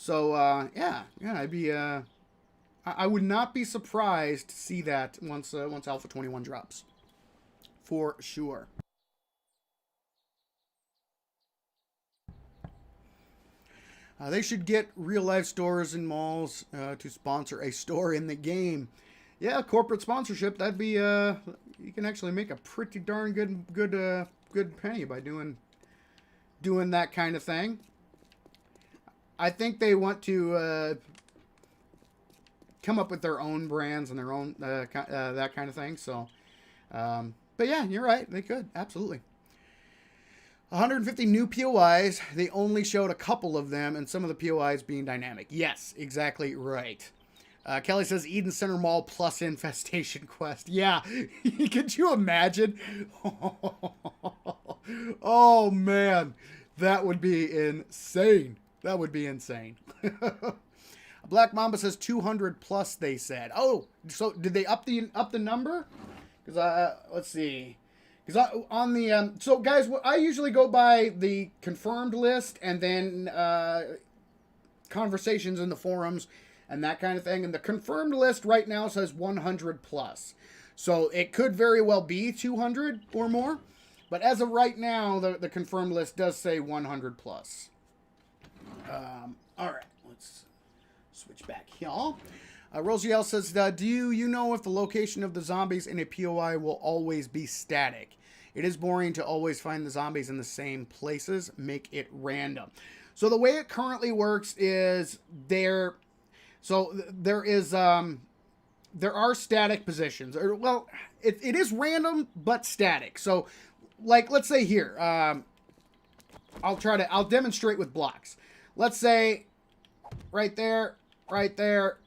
So I'd be I would not be surprised to see that once Alpha 21 drops, for sure. They should get real life stores and malls to sponsor a store in the game. Yeah, corporate sponsorship. That'd be you can actually make a pretty darn good penny by doing that kind of thing. I think they want to come up with their own brands and their own that kind of thing. So, but yeah, you're right. They could absolutely. 150 new POIs. They only showed a couple of them, and some of the POIs being dynamic. Yes, exactly right. Kelly says Eden Center Mall plus Infestation Quest. Yeah, could you imagine? Oh man, that would be insane. That would be insane. Black Mamba says 200+. They said. Oh, so did they up the number? Because let's see. Because on the so guys, I usually go by the confirmed list and then conversations in the forums and that kind of thing. And the confirmed list right now says 100+. So it could very well be 200 or more. But as of right now, the confirmed list does say 100+. All right, let's switch back here. Rosiel says, do you know if the location of the zombies in a POI will always be static? It is boring to always find the zombies in the same places. Make it random. So the way it currently works is there are static positions. Well, it is random, but static. So, like, let's say here, I'll demonstrate with blocks. Let's say right there, right there,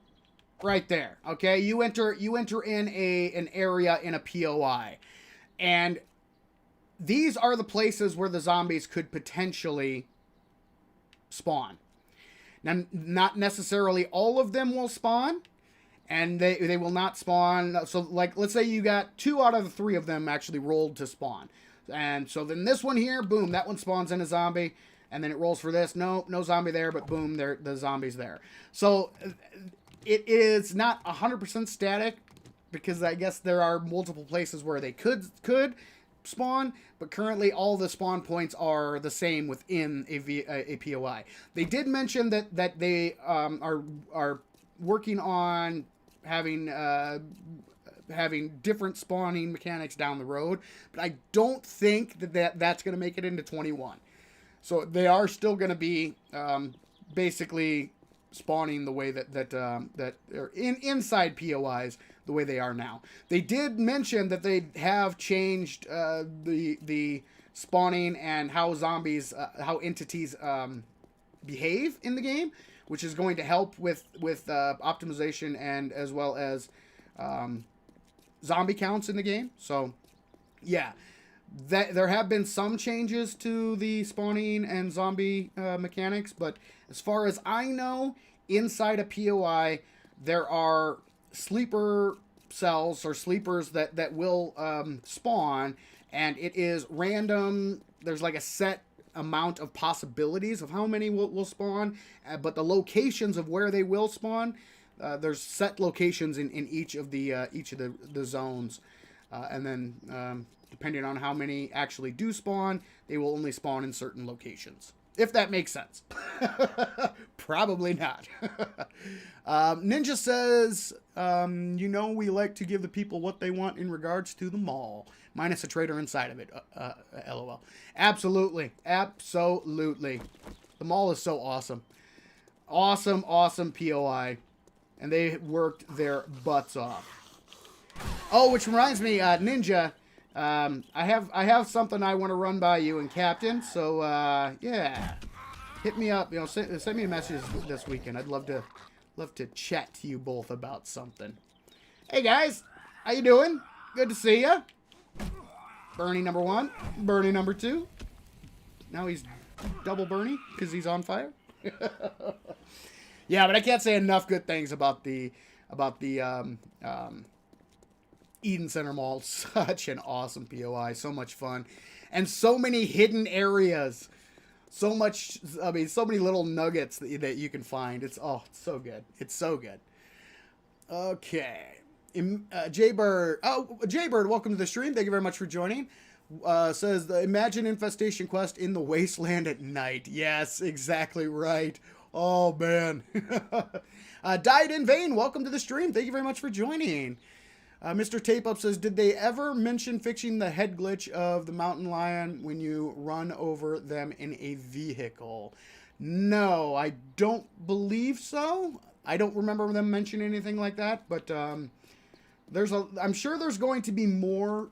right there. Okay, you enter in an area in a POI, and these are the places where the zombies could potentially spawn. Now, not necessarily all of them will spawn, and they will not spawn. So, like, let's say you got 2 out of the 3 of them actually rolled to spawn. And so then this one here, boom, that one spawns in a zombie. And then it rolls for this. No zombie there, but boom, the zombie's there. So it is not 100% static, because I guess there are multiple places where they could spawn, but currently all the spawn points are the same within a POI. They did mention that they are working on having different spawning mechanics down the road, but I don't think that's going to make it into 21. So they are still going to be basically spawning the way that are inside POIs the way they are now. They did mention that they have changed the spawning and how zombies, how entities behave in the game, which is going to help with optimization and as well as zombie counts in the game. So yeah. There have been some changes to the spawning and zombie mechanics, but as far as I know, inside a POI, there are sleeper cells or sleepers that will spawn, and it is random. There's like a set amount of possibilities of how many will spawn, but the locations of where they will spawn, there's set locations in each of the zones, and then depending on how many actually do spawn, they will only spawn in certain locations. If that makes sense. Probably not. Ninja says, we like to give the people what they want in regards to the mall. Minus a trader inside of it. LOL. Absolutely. Absolutely. The mall is so awesome. Awesome POI. And they worked their butts off. Oh, which reminds me, Ninja... I have something I want to run by you and Captain. So yeah, hit me up. Send me a message this weekend. I'd love to chat to you both about something. Hey guys, how you doing? Good to see ya. Bernie number 1, Bernie number 2. Now he's double Bernie because he's on fire. Yeah, but I can't say enough good things about the Eden Center Mall. Such an awesome POI. So much fun. And so many hidden areas. So many little nuggets that you can find. It's so good. It's so good. Okay. Jaybird. Oh, Jaybird, welcome to the stream. Thank you very much for joining. Says, the Imagine Infestation quest in the wasteland at night. Yes, exactly right. Oh, man. Died in Vain, welcome to the stream. Thank you very much for joining. Mr. Tape Up says, did they ever mention fixing the head glitch of the mountain lion when you run over them in a vehicle? No, I don't believe so. I don't remember them mentioning anything like that, but I'm sure there's going to be more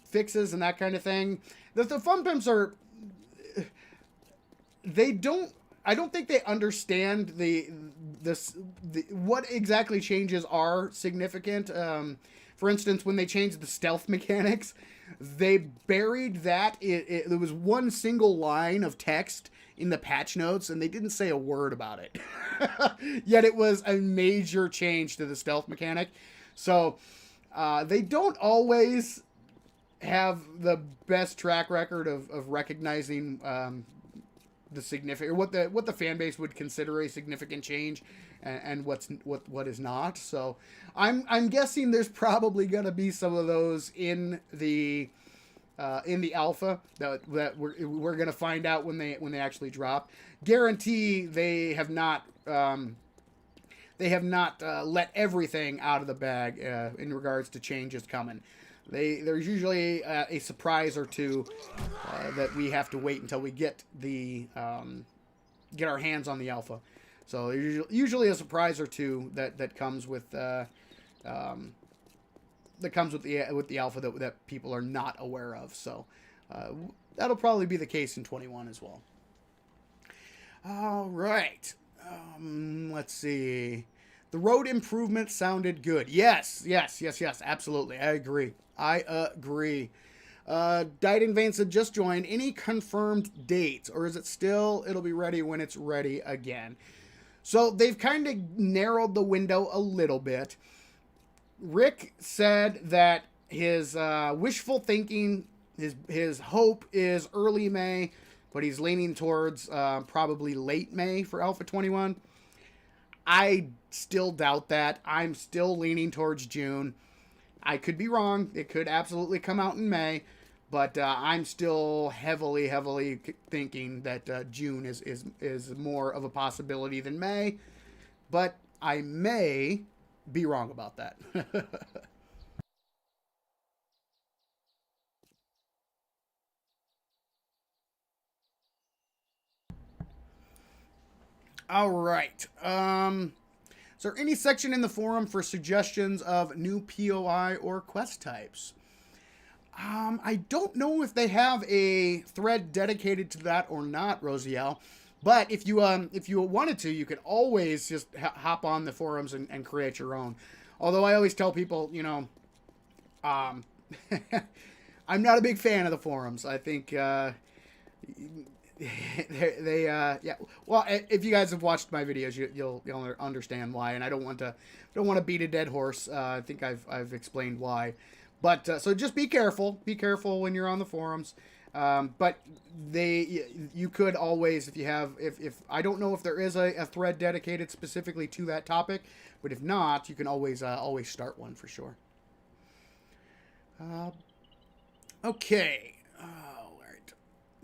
fixes and that kind of thing. The Fun Pimps are... I don't think they understand what exactly changes are significant. For instance, when they changed the stealth mechanics, they buried that. There was one single line of text in the patch notes, and they didn't say a word about it. Yet it was a major change to the stealth mechanic. So they don't always have the best track record of recognizing the significant, or what the fan base would consider a significant change, and what is not. So I'm guessing there's probably going to be some of those in the alpha that we're going to find out when they actually drop. Guarantee they have not let everything out of the bag in regards to changes coming. There's usually a surprise or two that we have to wait until we get our hands on the alpha. So there's usually a surprise or two that comes with the alpha that people are not aware of. So that'll probably be the case in 21 as well. All right. Let's see. The road improvement sounded good. Yes, absolutely. I agree. Died in Vain said, just joined. Any confirmed dates, or is it still, it'll be ready when it's ready again? So they've kind of narrowed the window a little bit. Rick said that his wishful thinking, his hope is early May, but he's leaning towards probably late May for Alpha 21. I still doubt that. I'm still leaning towards June. I could be wrong. It could absolutely come out in May, but I'm still heavily thinking that June is more of a possibility than May, but I may be wrong about that. All right. Is there any section in the forum for suggestions of new POI or quest types? I don't know if they have a thread dedicated to that or not, Rosiel. But if you wanted to, you could always just hop on the forums and create your own. Although I always tell people, I'm not a big fan of the forums. I think yeah. Well, if you guys have watched my videos, you'll understand why. And I don't want to beat a dead horse. I think I've explained why. But so just be careful. Be careful when you're on the forums. But you could always, if you have, if I don't know if there is a thread dedicated specifically to that topic, but if not, you can always start one for sure. Okay. All right.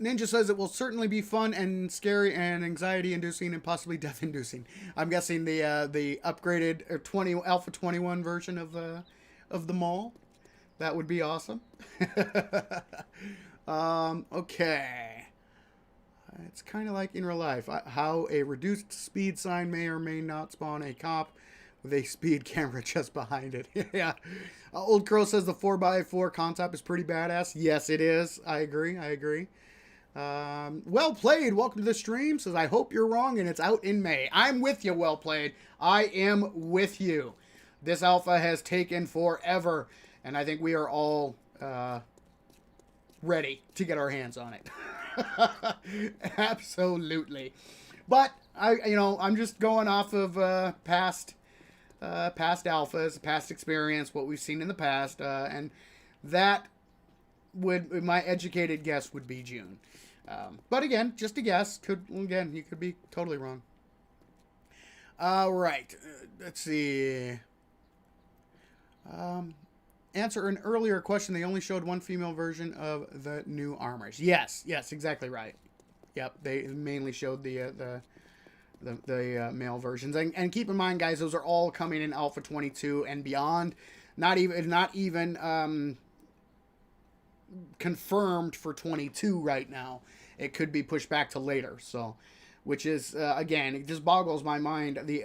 Ninja says it will certainly be fun and scary and anxiety-inducing and possibly death-inducing. I'm guessing the upgraded Alpha 21 version of the mall. That would be awesome. Okay. It's kind of like in real life. How a reduced speed sign may or may not spawn a cop with a speed camera just behind it. Yeah. Old Crow says the 4x4 concept is pretty badass. Yes, it is. I agree. Well played. Welcome to the stream. Says, I hope you're wrong and it's out in May. I'm with you, well played. I am with you. This alpha has taken forever, and I think we are all ready to get our hands on it. Absolutely. But I'm just going off of past alphas, past experience, what we've seen in the past, and that would, my educated guess would be June. But again, just a guess. You could be totally wrong. All right. Let's see. Answer an earlier question. They only showed one female version of the new armors. Yes, exactly right. Yep, they mainly showed the male versions. And keep in mind, guys, those are all coming in Alpha 22 and beyond. Not even confirmed for 22 right now. It could be pushed back to later. So, which is again, it just boggles my mind. The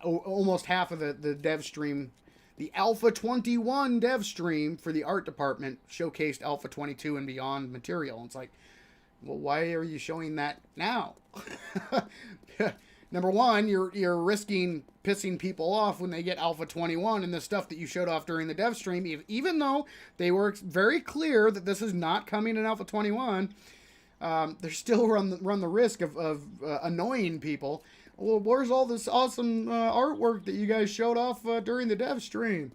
almost half of the dev stream. The Alpha 21 dev stream for the art department showcased Alpha 22 and beyond material. And it's like, well, why are you showing that now? Number one, you're risking pissing people off when they get Alpha 21 and the stuff that you showed off during the dev stream, even though they were very clear that this is not coming in Alpha 21. They still run the risk of annoying people. Well, where's all this awesome artwork that you guys showed off during the dev stream?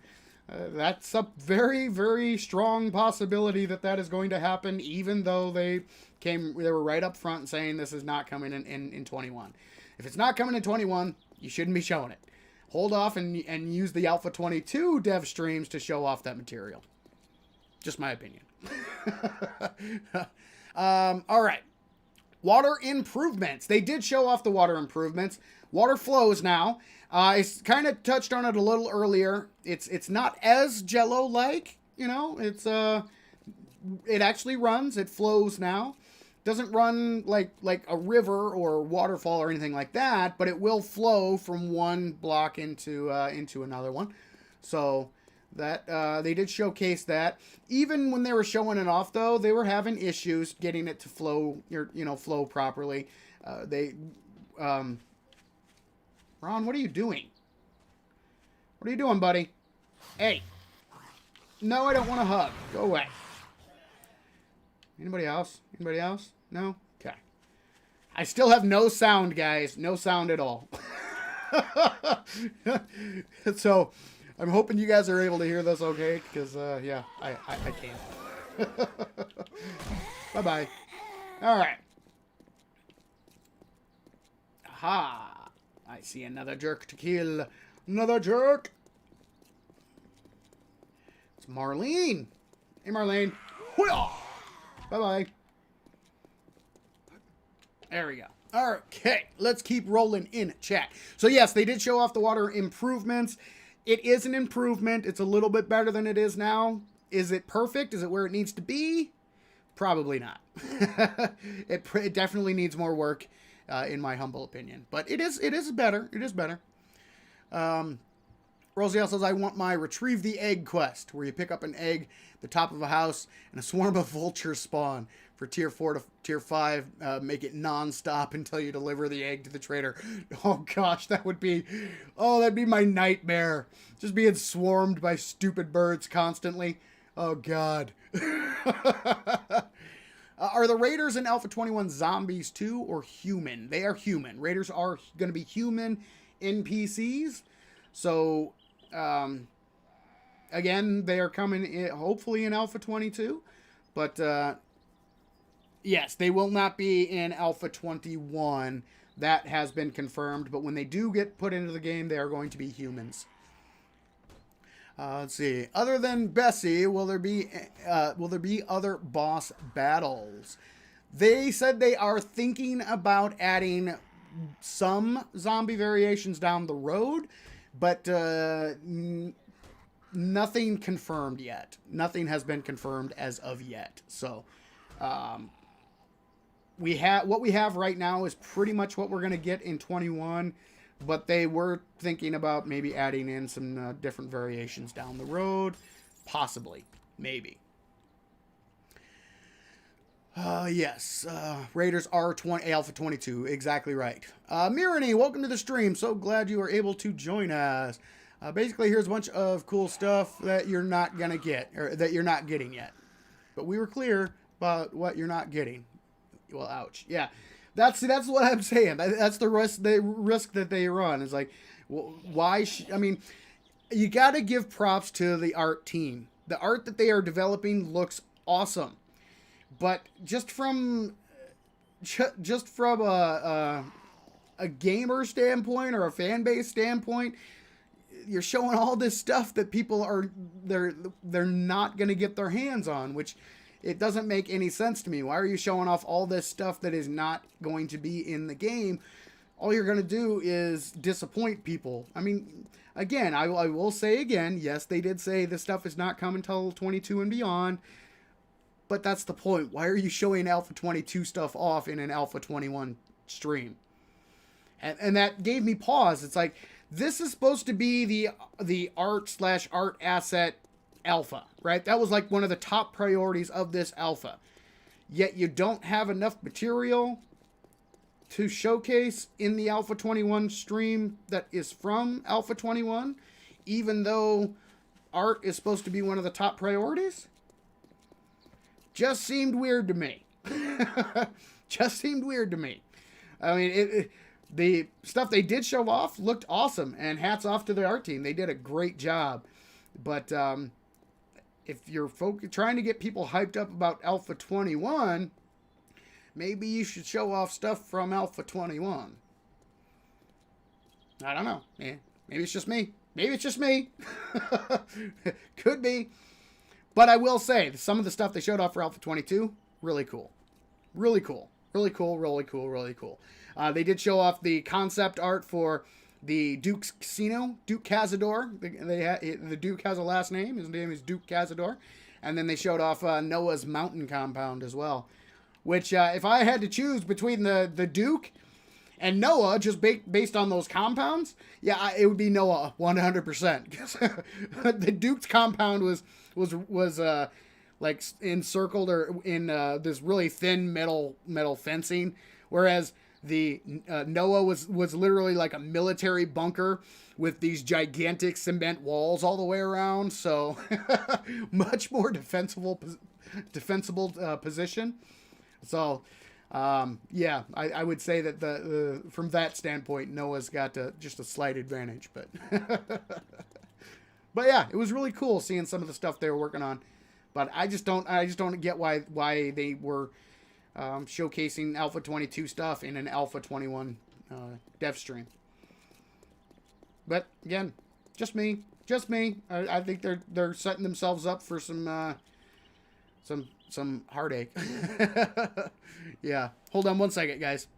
That's a very, very strong possibility that is going to happen, even though they were right up front saying this is not coming in 21. If it's not coming in 21, you shouldn't be showing it. Hold off and use the Alpha 22 dev streams to show off that material. Just my opinion. All right. Water improvements. They did show off the water improvements. Water flows now. I kind of touched on it a little earlier. It's not as Jello-like, it actually runs. It flows now. Doesn't run like a river or waterfall or anything like that, but it will flow from one block into another one. So that they did showcase that. Even when they were showing it off, though, they were having issues getting it to flow, flow properly. Ron, what are you doing? What are you doing, buddy? Hey. No, I don't want to hug. Go away. Anybody else? No? Okay. I still have no sound, guys. No sound at all. So, I'm hoping you guys are able to hear this okay, because, yeah, I can't. Bye-bye. All right. Aha. I see another jerk to kill. Another jerk. It's Marlene. Hey, Marlene. Bye-bye. There we go. Okay, let's keep rolling in chat. So, yes, they did show off the water improvements. It is an improvement. It's a little bit better than it is now. Is it perfect? Is it where it needs to be? Probably not. It definitely needs more work, in my humble opinion. But it is better. It is better. Rosie says, I want my retrieve the egg quest, where you pick up an egg at the top of a house and a swarm of vultures spawn. For tier 4 to tier 5, make it non-stop until you deliver the egg to the trader. Oh gosh, that'd be my nightmare. Just being swarmed by stupid birds constantly. Oh god. Are the raiders in Alpha 21 zombies too, or human? They are human. Raiders are going to be human NPCs. So, again, they are coming in, hopefully in Alpha 22. But Yes, they will not be in Alpha 21. That has been confirmed. But when they do get put into the game, they are going to be humans. Let's see. Other than Bessie, will there be other boss battles? They said they are thinking about adding some zombie variations down the road, but nothing confirmed yet. Nothing has been confirmed as of yet. So, what we have right now is pretty much what we're going to get in 21, but they were thinking about maybe adding in some different variations down the road, possibly, maybe. Yes, Raiders R20 Alpha 22, exactly right. Mirani, welcome to the stream. So glad you were able to join us. Basically, here's a bunch of cool stuff that you're not gonna get, or that you're not getting yet. But we were clear about what you're not getting. Well, ouch. Yeah, that's what I'm saying. That's the risk that they run. Is like, why? I mean, you got to give props to the art team. The art that they are developing looks awesome. But just from a gamer standpoint or a fan base standpoint, you're showing all this stuff that people they're not going to get their hands on, which it doesn't make any sense to me. Why are you showing off all this stuff that is not going to be in the game? All you're going to do is disappoint people. I mean, again, I will say again, yes, they did say this stuff is not coming until 22 and beyond. But that's the point. Why are you showing Alpha 22 stuff off in an Alpha 21 stream? And that gave me pause. It's like, this is supposed to be the art asset alpha, right? That was like one of the top priorities of this alpha. Yet you don't have enough material to showcase in the Alpha 21 stream that is from Alpha 21, even though art is supposed to be one of the top priorities. Just seemed weird to me. Just seemed weird to me. I mean, the stuff they did show off looked awesome, and hats off to the art team. They did a great job. But if you're trying to get people hyped up about Alpha 21, maybe you should show off stuff from Alpha 21. I don't know. Maybe it's just me. Maybe it's just me. Could be. But I will say, some of the stuff they showed off for Alpha 22, really cool. Really cool. Really cool, really cool, really cool. They did show off the concept art for the Duke's Casino, Duke Cazador. The Duke has a last name. His name is Duke Cazador. And then they showed off Noah's mountain compound as well. Which, if I had to choose between the Duke and Noah, just based on those compounds, yeah, it would be Noah 100%. The Duke's compound was like encircled or in this really thin metal fencing, whereas the Noah was literally like a military bunker with these gigantic cement walls all the way around. So much more defensible position. So yeah, I would say that the from that standpoint, Noah's got just a slight advantage, but but yeah, it was really cool seeing some of the stuff they were working on. But I just don't get why they were showcasing Alpha 22 stuff in an Alpha 21 dev stream. But again, just me. I think they're setting themselves up for some heartache. Yeah. Hold on one second, guys.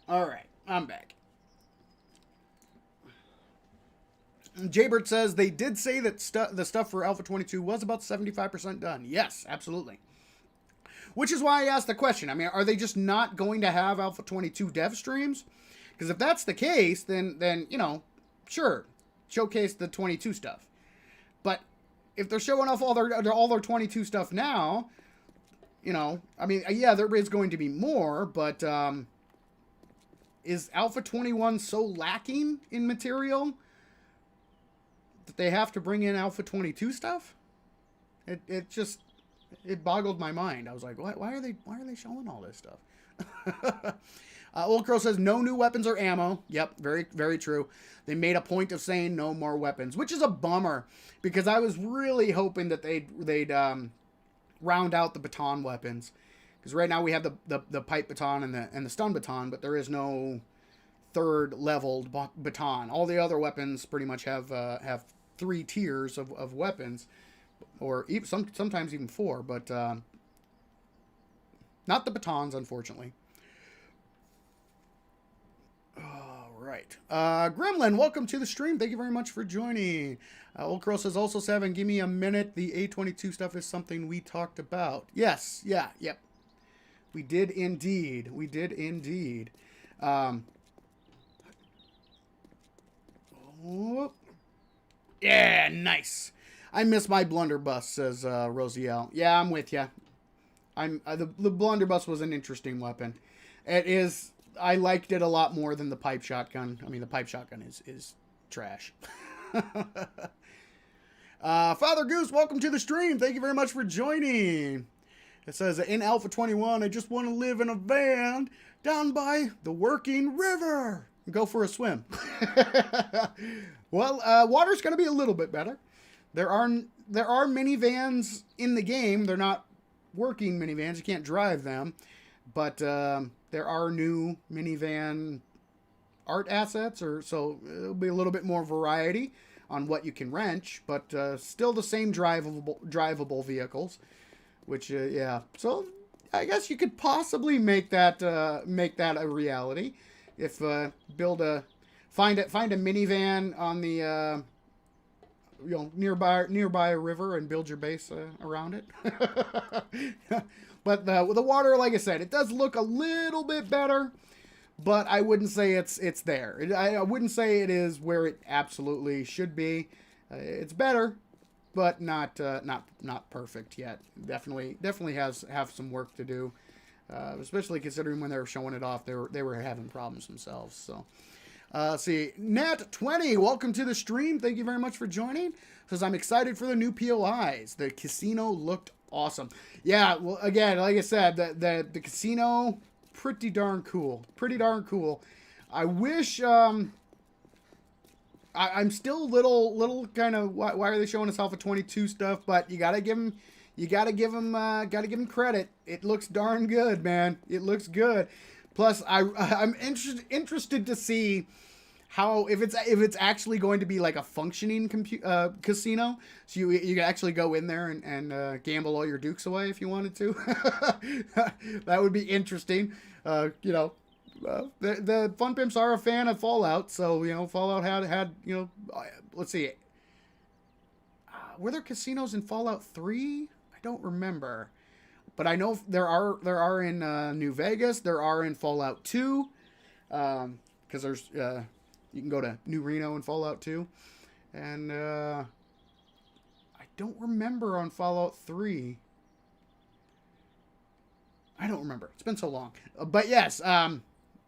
All right, I'm back. Jaybird says they did say that the stuff for Alpha 22 was about 75% done. Yes, absolutely. Which is why I asked the question. I mean, are they just not going to have Alpha 22 dev streams? Because if that's the case, then you know, sure, showcase the 22 stuff. But if they're showing off all their 22 stuff now, you know, I mean, yeah, there is going to be more, but is Alpha 21 so lacking in material that they have to bring in Alpha 22 stuff? It just boggled my mind. I was like, why are they showing all this stuff? Old Crow says no new weapons or ammo. Yep, very, very true. They made a point of saying no more weapons, which is a bummer because I was really hoping that they'd round out the baton weapons. Because right now we have the pipe baton and the stun baton, but there is no third leveled baton. All the other weapons pretty much have 3 tiers of weapons, or even sometimes even 4, but not the batons, unfortunately. All right. Gremlin, welcome to the stream. Thank you very much for joining. Old Crow says, also, Seven, give me a minute. The A22 stuff is something we talked about. Yes. Yeah. Yep. We did indeed. We did indeed. Yeah, nice. I miss my blunderbuss, says Rosiel. Yeah, I'm with you. The blunderbuss was an interesting weapon. It is. I liked it a lot more than the pipe shotgun. I mean, the pipe shotgun is trash. Father Goose, welcome to the stream. Thank you very much for joining. It says, in Alpha 21, I just want to live in a van down by the working river and go for a swim. Well, water's going to be a little bit better. There are minivans in the game. They're not working minivans. You can't drive them. But there are new minivan art assets, so it'll be a little bit more variety on what you can wrench, but still the same drivable vehicles. Which, yeah. So I guess you could possibly make that a reality if find a minivan on the nearby a river and build your base around it. But with the water, like I said, it does look a little bit better, but I wouldn't say it's there. I wouldn't say it is where it absolutely should be. It's better, but not perfect yet. Definitely have some work to do, especially considering when they were showing it off, they were having problems themselves. So, see, Nat20, welcome to the stream. Thank you very much for joining. Says I'm excited for the new POIs. The casino looked awesome. Yeah, well, again, like I said, the casino, pretty darn cool. I wish. I'm still a little kind of why are they showing us Alpha 22 stuff? But you gotta give them credit. It looks darn good, man. It looks good. Plus, I'm interested to see how if it's actually going to be like a functioning casino, so you can actually go in there and gamble all your dukes away if you wanted to. That would be interesting. The Fun Pimps are a fan of Fallout, so Fallout had let's see, were there casinos in Fallout 3? I don't remember, but I know there are in New Vegas. There are in Fallout 2, because there's you can go to New Reno in Fallout 2, and I don't remember on Fallout 3. I don't remember. It's been so long, but yes.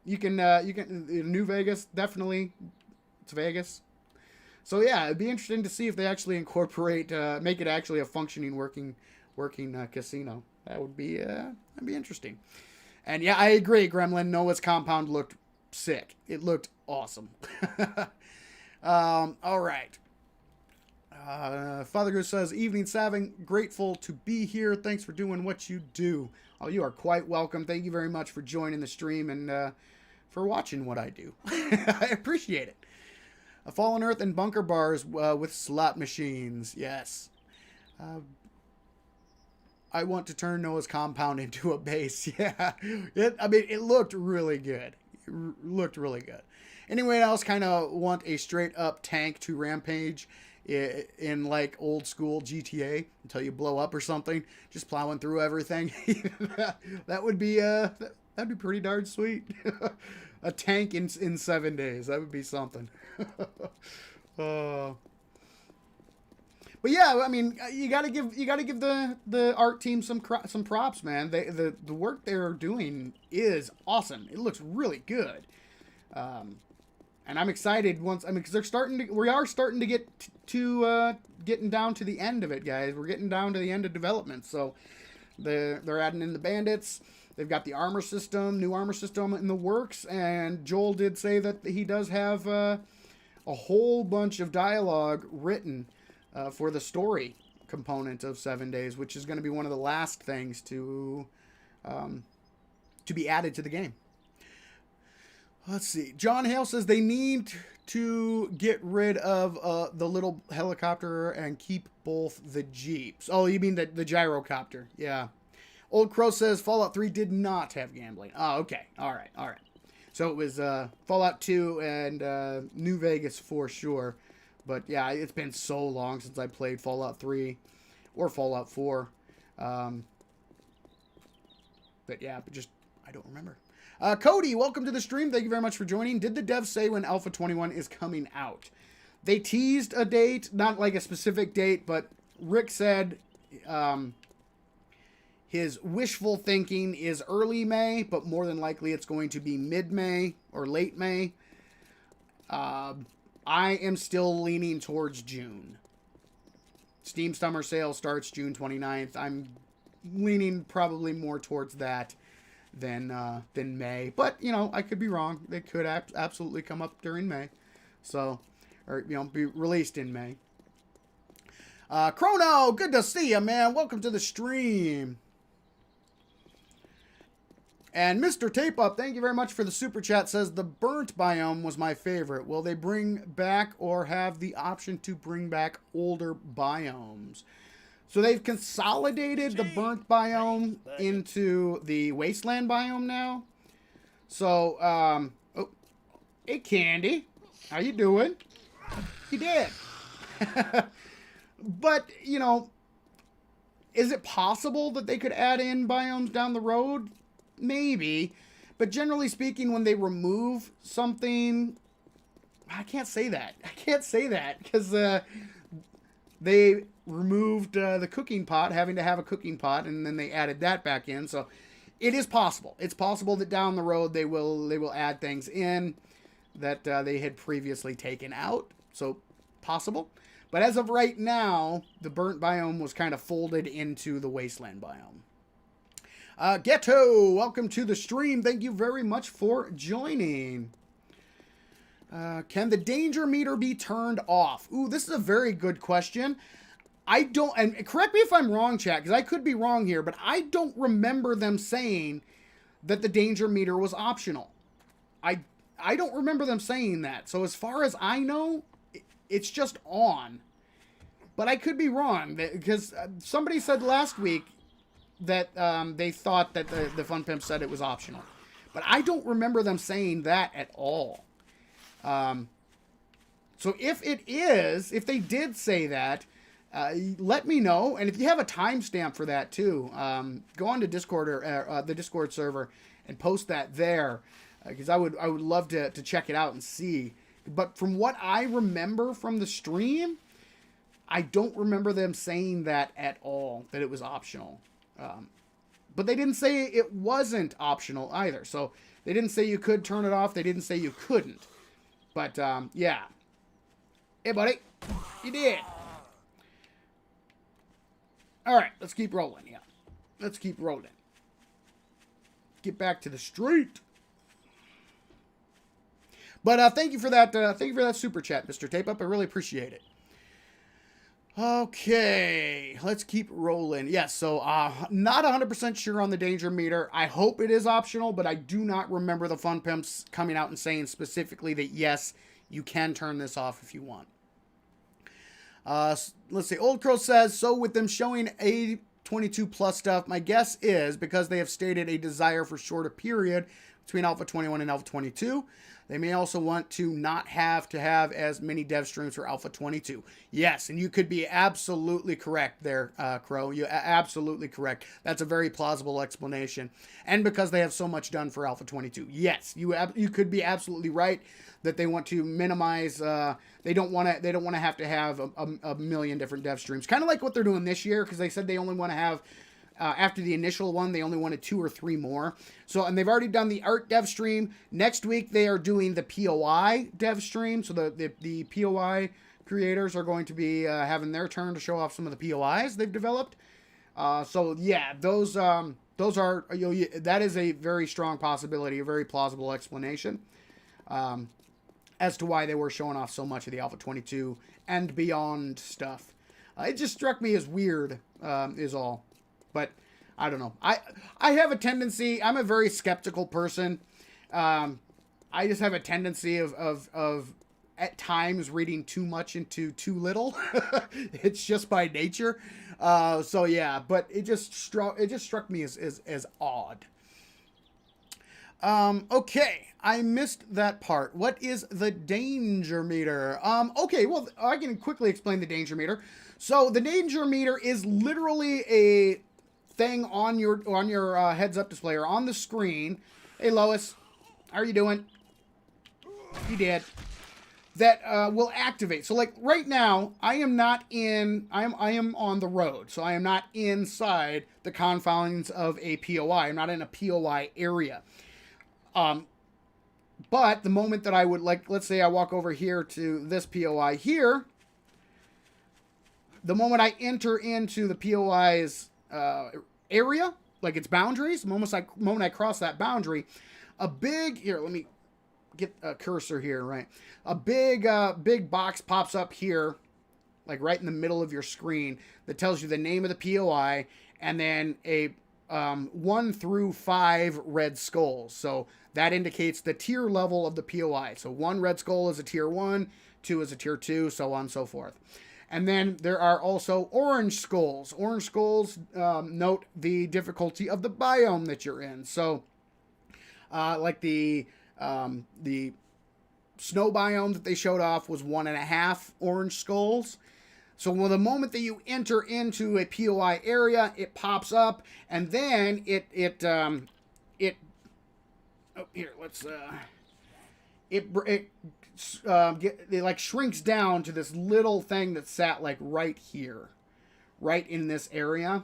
You can New Vegas, definitely. It's Vegas. So yeah, it'd be interesting to see if they actually incorporate, make it actually a functioning, working casino. That'd be interesting. And yeah, I agree, Gremlin. Noah's compound looked sick. It looked awesome. All right. Father Goose says, evening, Savin. Grateful to be here. Thanks for doing what you do. Oh, you are quite welcome. Thank you very much for joining the stream and for watching what I do. I appreciate it. A Fallen Earth and bunker bars with slot machines. Yes. I want to turn Noah's compound into a base. Yeah. It looked really good. Anyone else kind of want a straight up tank to rampage in like old school GTA until you blow up or something, just plowing through everything? That would be that'd be pretty darn sweet. A tank in 7 days. That would be something. But yeah, I mean, you gotta give the art team some props, man. The work they're doing is awesome. It looks really good. And I'm excited because we are starting to get to getting down to the end of it, guys. We're getting down to the end of development. So they're adding in the bandits. They've got the armor system, new armor system in the works, and Joel did say that he does have a whole bunch of dialogue written for the story component of 7 Days, which is going to be one of the last things to be added to the game. Let's see. John Hale says they need to get rid of the little helicopter and keep both the Jeeps. Oh, you mean the gyrocopter? Yeah. Old Crow says Fallout 3 did not have gambling. Oh, okay. All right. So it was Fallout 2 and New Vegas for sure. But yeah, it's been so long since I played Fallout 3 or Fallout 4. But yeah, I don't remember. Cody, welcome to the stream. Thank you very much for joining. Did the devs say when Alpha 21 is coming out? They teased a date, not like a specific date, but Rick said his wishful thinking is early May, but more than likely it's going to be mid-May or late May. I am still leaning towards June. Steam Summer Sale starts June 29th. I'm leaning probably more towards that than May. But, you know, I could be wrong. They could absolutely come up during May. So, or, you know, be released in May. Chrono, good to see you, man. Welcome to the stream. And Mr. Tape Up, thank you very much for the super chat, says the burnt biome was my favorite. Will they bring back or have the option to bring back older biomes? So they've consolidated the burnt biome into the wasteland biome now. So, oh, hey Candy, how you doing? You did. But, you know, is it possible that they could add in biomes down the road? Maybe. But generally speaking, when they remove something, I can't say that. Because they removed the cooking pot, having to have a cooking pot, and then they added that back in. So it is possible. It's possible that down the road they will add things in that they had previously taken out. So possible. But as of right now, the burnt biome was kind of folded into the wasteland biome. Ghetto, welcome to the stream. Thank you very much for joining. Can the danger meter be turned off? Ooh, this is a very good question. I don't, and correct me if I'm wrong, chat, because I could be wrong here, but I don't remember them saying that the danger meter was optional. I don't remember them saying that. So as far as I know, it's just on. But I could be wrong, because somebody said last week that they thought that the Fun Pimp said it was optional. But I don't remember them saying that at all. So if it is, if they did say that, let me know. And if you have a timestamp for that too, go on to Discord or the Discord server and post that there, because I would love to check it out and see. But from what I remember from the stream, I don't remember them saying that at all, that it was optional. But they didn't say it wasn't optional either. So they didn't say you could turn it off. They didn't say you couldn't. But, yeah. Hey, buddy. You did. All right. Let's keep rolling. Yeah. Let's keep rolling. Get back to the street. But thank you for that. Thank you for that super chat, Mr. Tape Up. I really appreciate it. Okay, let's keep rolling. Yes, so not 100% sure on the danger meter. I hope it is optional, but I do not remember the Fun Pimps coming out and saying specifically that, yes, you can turn this off if you want. Let's see. Old Crow says, so with them showing A22 plus stuff, my guess is because they have stated a desire for shorter period between Alpha 21 and Alpha 22, they may also want to not have to have as many dev streams for Alpha 22. Yes, and you could be absolutely correct there, Crow. You're absolutely correct. That's a very plausible explanation. And because they have so much done for Alpha 22. Yes, you could be absolutely right that they want to minimize. They don't want to have a million different dev streams. Kind of like what they're doing this year, because they said they only want to have. After the initial one, they only wanted 2 or 3 more. So, and they've already done the art dev stream. Next week, they are doing the POI dev stream. So the POI creators are going to be having their turn to show off some of the POIs they've developed. So yeah, those those are, that is a very strong possibility, a very plausible explanation as to why they were showing off so much of the Alpha 22 and beyond stuff. It just struck me as weird, is all. But I don't know. I have a tendency, I'm a very skeptical person. I just have a tendency of at times reading too much into too little. It's just by nature. So yeah, but it just struck me as odd. Okay, I missed that part. What is the danger meter? Okay, well, I can quickly explain the danger meter. So the danger meter is literally a thing on your heads-up display or on the screen. Hey, Lois, how are you doing? You did. That will activate. So like right now, I am not in. I am on the road, so I am not inside the confines of a POI. I'm not in a POI area. But the moment that I would let's say I walk over here to this POI here, the moment I enter into the POI's area, like its boundaries, the moment I cross that boundary, here, let me get a cursor here, right? A big box pops up here, like right in the middle of your screen, that tells you the name of the POI and then a 1 through 5 red skulls. So that indicates the tier level of the POI. So 1 red skull is a tier 1, 2 is a tier 2, so on and so forth. And then there are also orange skulls. Orange skulls note the difficulty of the biome that you're in. So like the snow biome that they showed off was 1.5 orange skulls. So the moment that you enter into a POI area, it pops up, and then it like shrinks down to this little thing that sat like right here, right in this area.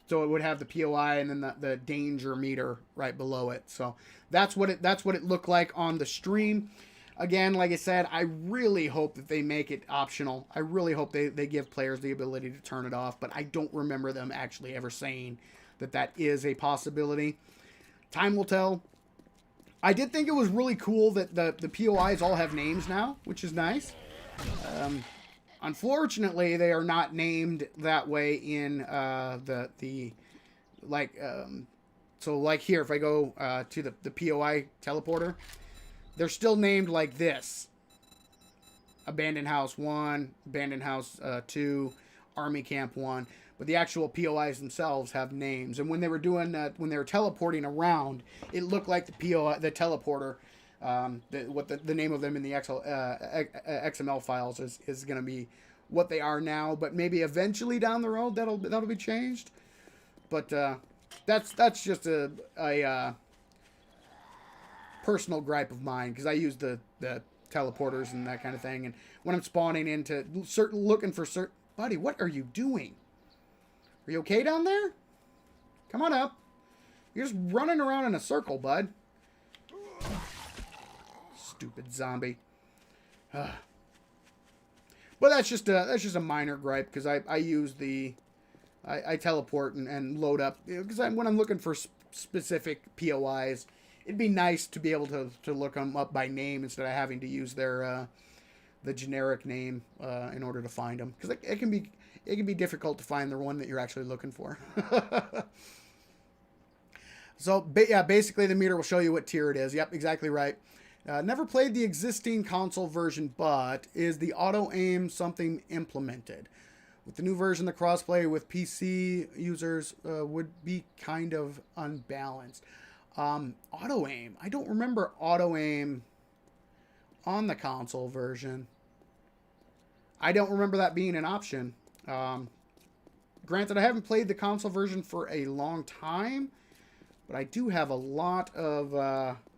So it would have the POI and then the danger meter right below it. So that's what it looked like on the stream. Again, like I said, I really hope that they make it optional. I really hope they give players the ability to turn it off, but I don't remember them actually ever saying that is a possibility. Time will tell. I did think it was really cool that the POIs all have names now, which is nice. Unfortunately, they are not named that way in so like here, if I go to the POI teleporter, they're still named like this: Abandoned House 1, Abandoned House 2, Army Camp 1. But the actual POIs themselves have names. And when they were doing when they were teleporting around, it looked like the teleporter. The name of them in the XML files is going to be what they are now. But maybe eventually down the road that'll be changed. But that's just a personal gripe of mine, because I use the teleporters and that kind of thing. And when I'm spawning into looking for certain, buddy, what are you doing? Are you okay down there? Come on up. You're just running around in a circle, bud. Stupid zombie. But that's just a minor gripe, because I use I teleport and load up, because when I'm looking for specific POIs, it'd be nice to be able to look them up by name instead of having to use their the generic name in order to find them, because it can be difficult to find the one that you're actually looking for. So yeah, basically the meter will show you what tier it is. Yep, exactly right. Never played the existing console version, but is the auto aim something implemented? With the new version, the crossplay with PC users would be kind of unbalanced. Auto aim. I don't remember auto aim on the console version. I don't remember that being an option. Granted, I haven't played the console version for a long time, but I do have a lot of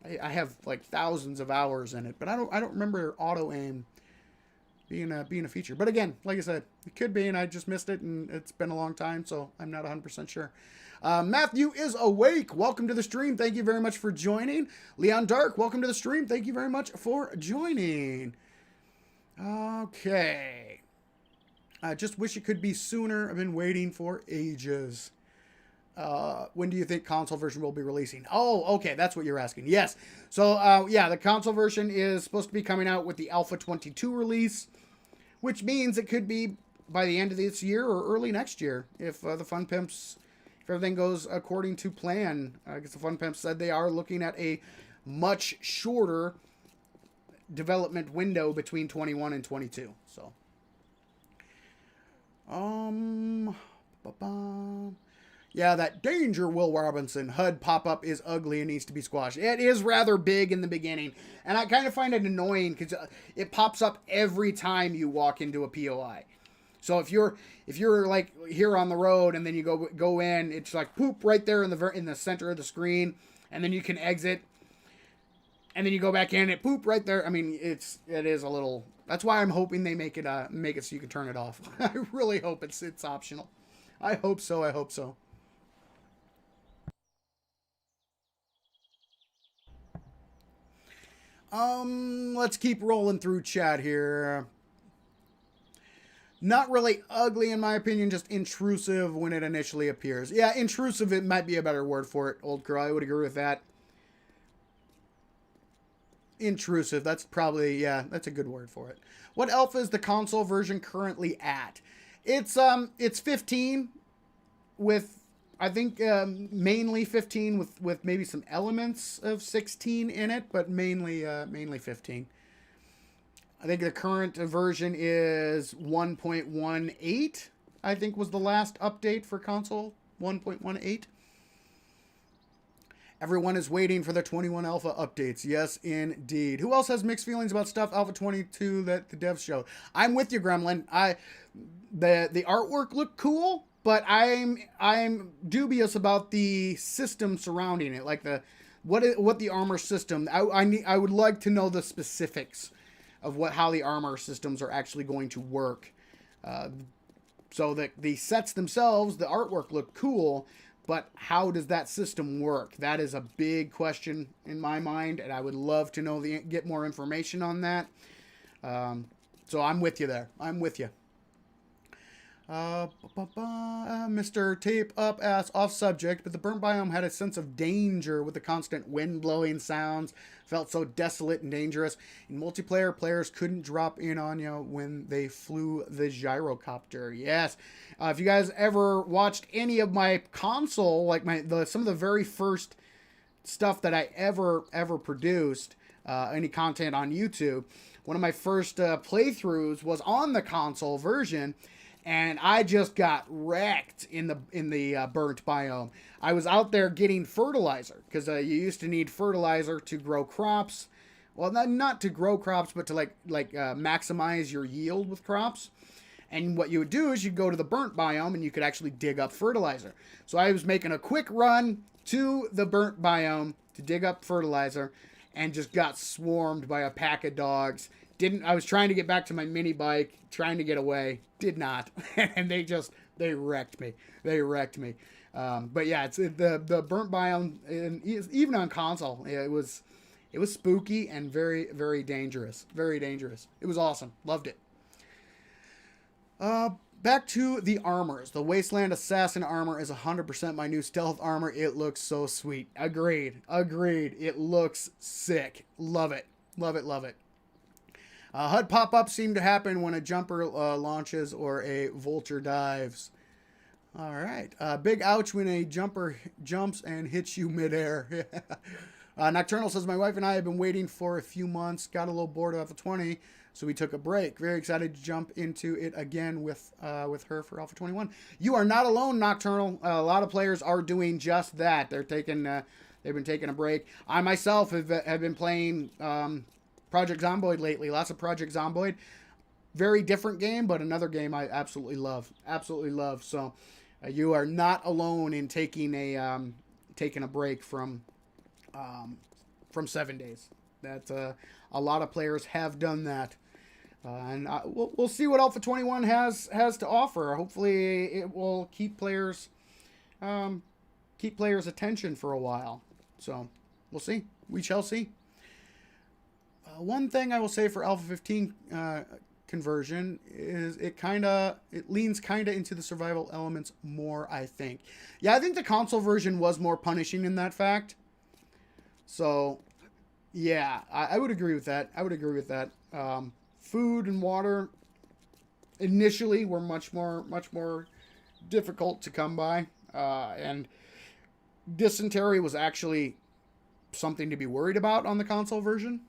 I have like thousands of hours in it, but I don't remember auto aim being a feature. But again, like I said, it could be, and I just missed it, and it's been a long time, so I'm not 100% sure. Matthew is awake. Welcome to the stream. Thank you very much for joining. Leon Dark, welcome to the stream. Thank you very much for joining. Okay. I just wish it could be sooner. I've been waiting for ages. When do you think console version will be releasing? Oh, okay, that's what you're asking. Yes. So, yeah, the console version is supposed to be coming out with the Alpha 22 release, which means it could be by the end of this year or early next year if the Fun Pimps, if everything goes according to plan. I guess the Fun Pimps said they are looking at a much shorter development window between 21 and 22. So, yeah, that danger, Will Robinson. HUD pop-up is ugly and needs to be squashed. It is rather big in the beginning, and I kind of find it annoying because it pops up every time you walk into a POI. So if you're like here on the road and then you go in, it's like poop right there in the center of the screen, and then you can exit, and then you go back in, it poop right there. I mean, it is a little. That's why I'm hoping they make it so you can turn it off. I really hope it's optional. I hope so. Let's keep rolling through chat here. Not really ugly in my opinion, just intrusive when it initially appears. Yeah, intrusive, it might be a better word for it, Old Crow. I would agree with that. Intrusive, that's probably, yeah, that's a good word for it. What alpha is the console version currently at? It's 15 with, I think, mainly 15 with maybe some elements of 16 in it, but mainly 15. I think the current version is 1.18, I think was the last update for console, 1.18. Everyone is waiting for the 21 alpha updates. Yes, indeed. Who else has mixed feelings about stuff Alpha 22 that the devs showed? I'm with you, Gremlin. The artwork looked cool, but I'm dubious about the system surrounding it, like what the armor system. I would like to know the specifics of how the armor systems are actually going to work. So that the sets themselves, the artwork look cool, but how does that system work? That is a big question in my mind, and I would love to get more information on that. So I'm with you there. I'm with you. Mr. Tape Up asks, off subject, but the burnt biome had a sense of danger with the constant wind blowing sounds. Felt so desolate and dangerous. In multiplayer, players couldn't drop in on you when they flew the gyrocopter. Yes. If you guys ever watched any of my console, like some of the very first stuff that I ever produced, any content on YouTube, one of my first playthroughs was on the console version. And I just got wrecked in the burnt biome. I was out there getting fertilizer because you used to need fertilizer to grow crops. Well, not to grow crops, but to like maximize your yield with crops. And what you would do is you'd go to the burnt biome and you could actually dig up fertilizer. So I was making a quick run to the burnt biome to dig up fertilizer and just got swarmed by a pack of dogs. I was trying to get back to my mini bike, trying to get away, did not, and they wrecked me. But yeah, it's the burnt biome, and even on console, it was spooky and very, very dangerous. Very dangerous. It was awesome. Loved it. Back to the armors. The Wasteland Assassin armor is 100% my new stealth armor. It looks so sweet. Agreed. It looks sick. Love it. HUD pop-ups seem to happen when a jumper launches or a vulture dives. All right. Big ouch when a jumper jumps and hits you midair. Nocturnal says, my wife and I have been waiting for a few months. Got a little bored of Alpha 20, so we took a break. Very excited to jump into it again with her for Alpha 21. You are not alone, Nocturnal. A lot of players are doing just that. They've been taking a break. I myself have been playing Project Zomboid lately. Lots of Project Zomboid. Very different game, but another game I absolutely love. So you are not alone in taking a break from 7 days. That a lot of players have done that, and we'll see what Alpha 21 has to offer. Hopefully, it will keep players' attention for a while. So we'll see. We shall see. One thing I will say for Alpha 15 conversion is it leans kind of into the survival elements more, I think. Yeah, I think the console version was more punishing in that fact. So, yeah, I would agree with that. Food and water initially were much more difficult to come by, and dysentery was actually something to be worried about on the console version.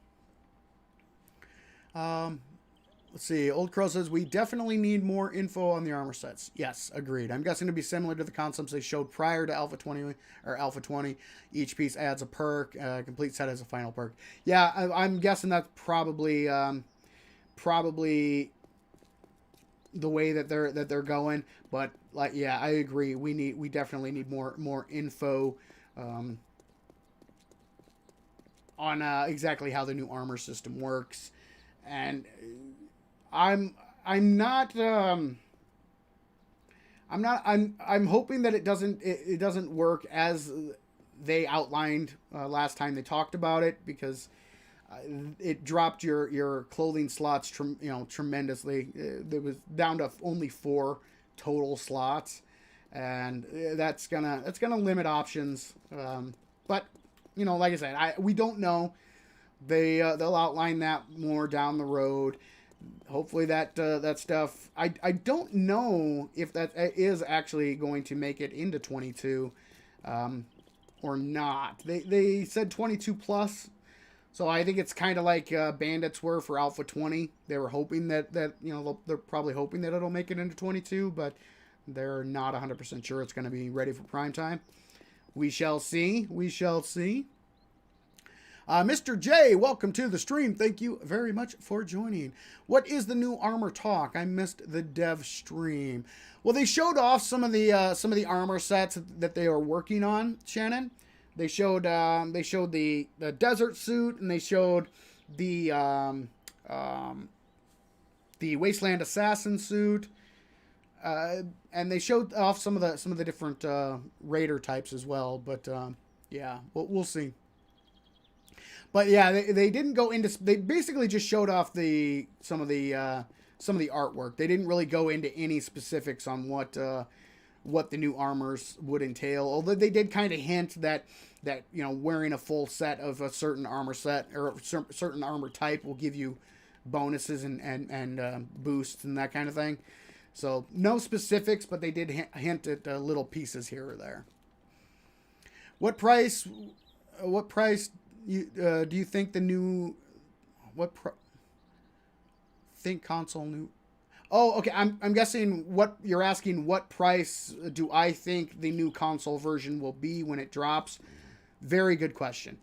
Let's see. Old Crow says, we definitely need more info on the armor sets. Yes, agreed. I'm guessing to be similar to the concepts they showed prior to Alpha 20 or Alpha 20. Each piece adds a perk. Complete set has a final perk. Yeah, I'm guessing that's probably the way that they're going. But like, yeah, I agree. We definitely need more info on exactly how the new armor system works. And I'm hoping that it doesn't work as they outlined last time they talked about it, because it dropped your clothing slots tremendously. There was down to only 4 total slots, and that's gonna limit options. But like I said, we don't know. They'll outline that more down the road. Hopefully that stuff. I don't know if that is actually going to make it into 22 or not. They said 22 plus, so I think it's kind of like Bandits were for Alpha 20. They were hoping that they're probably hoping that it'll make it into 22, but they're not 100% sure it's going to be ready for prime time. We shall see. Mr. J, welcome to the stream. Thank you very much for joining. What is the new armor talk? I missed the dev stream. Well, they showed off some of the armor sets that they are working on, Shannon. They showed the desert suit, and they showed the Wasteland Assassin suit, and they showed off some of the different raider types as well. But yeah, we'll see. But yeah, they didn't go into. They basically just showed off some of the artwork. They didn't really go into any specifics on what the new armors would entail. Although they did kind of hint that wearing a full set of a certain armor set or a certain armor type will give you bonuses and boosts and that kind of thing. So no specifics, but they did hint at little pieces here or there. What price? Do you think the new think console new? Oh, okay. I'm guessing what you're asking. What price do I think the new console version will be when it drops? Very good question.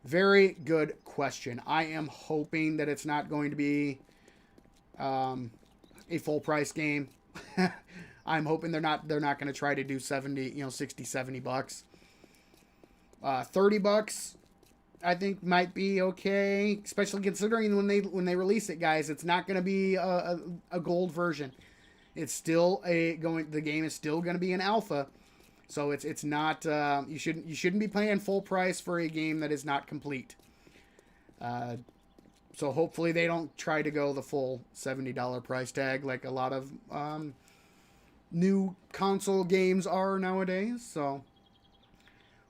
Very good question. I am hoping that it's not going to be a full price game. I'm hoping they're not going to try to do 60, 70 bucks. $30. I think might be okay, especially considering when they release it, guys. It's not going to be a gold version. It's still the game is still going to be an alpha, so it's not. You shouldn't be paying full price for a game that is not complete. So hopefully they don't try to go the full $70 price tag like a lot of new console games are nowadays. So.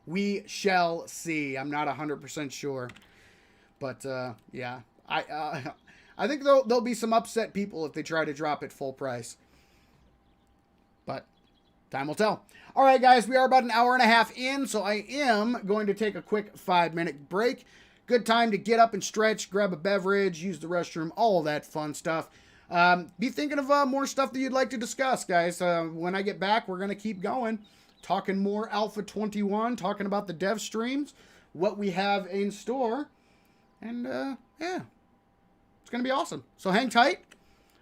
We shall see. I'm not 100% sure, but yeah, I think there'll be some upset people if they try to drop it full price. But time will tell. All right, guys, we are about an hour and a half in, so I am going to take a quick 5-minute break. Good time to get up and stretch, grab a beverage, use the restroom, all of that fun stuff. Be thinking of more stuff that you'd like to discuss, guys. When I get back, we're gonna keep going. Talking more Alpha 21, talking about the dev streams, what we have in store, and yeah, it's going to be awesome. So hang tight.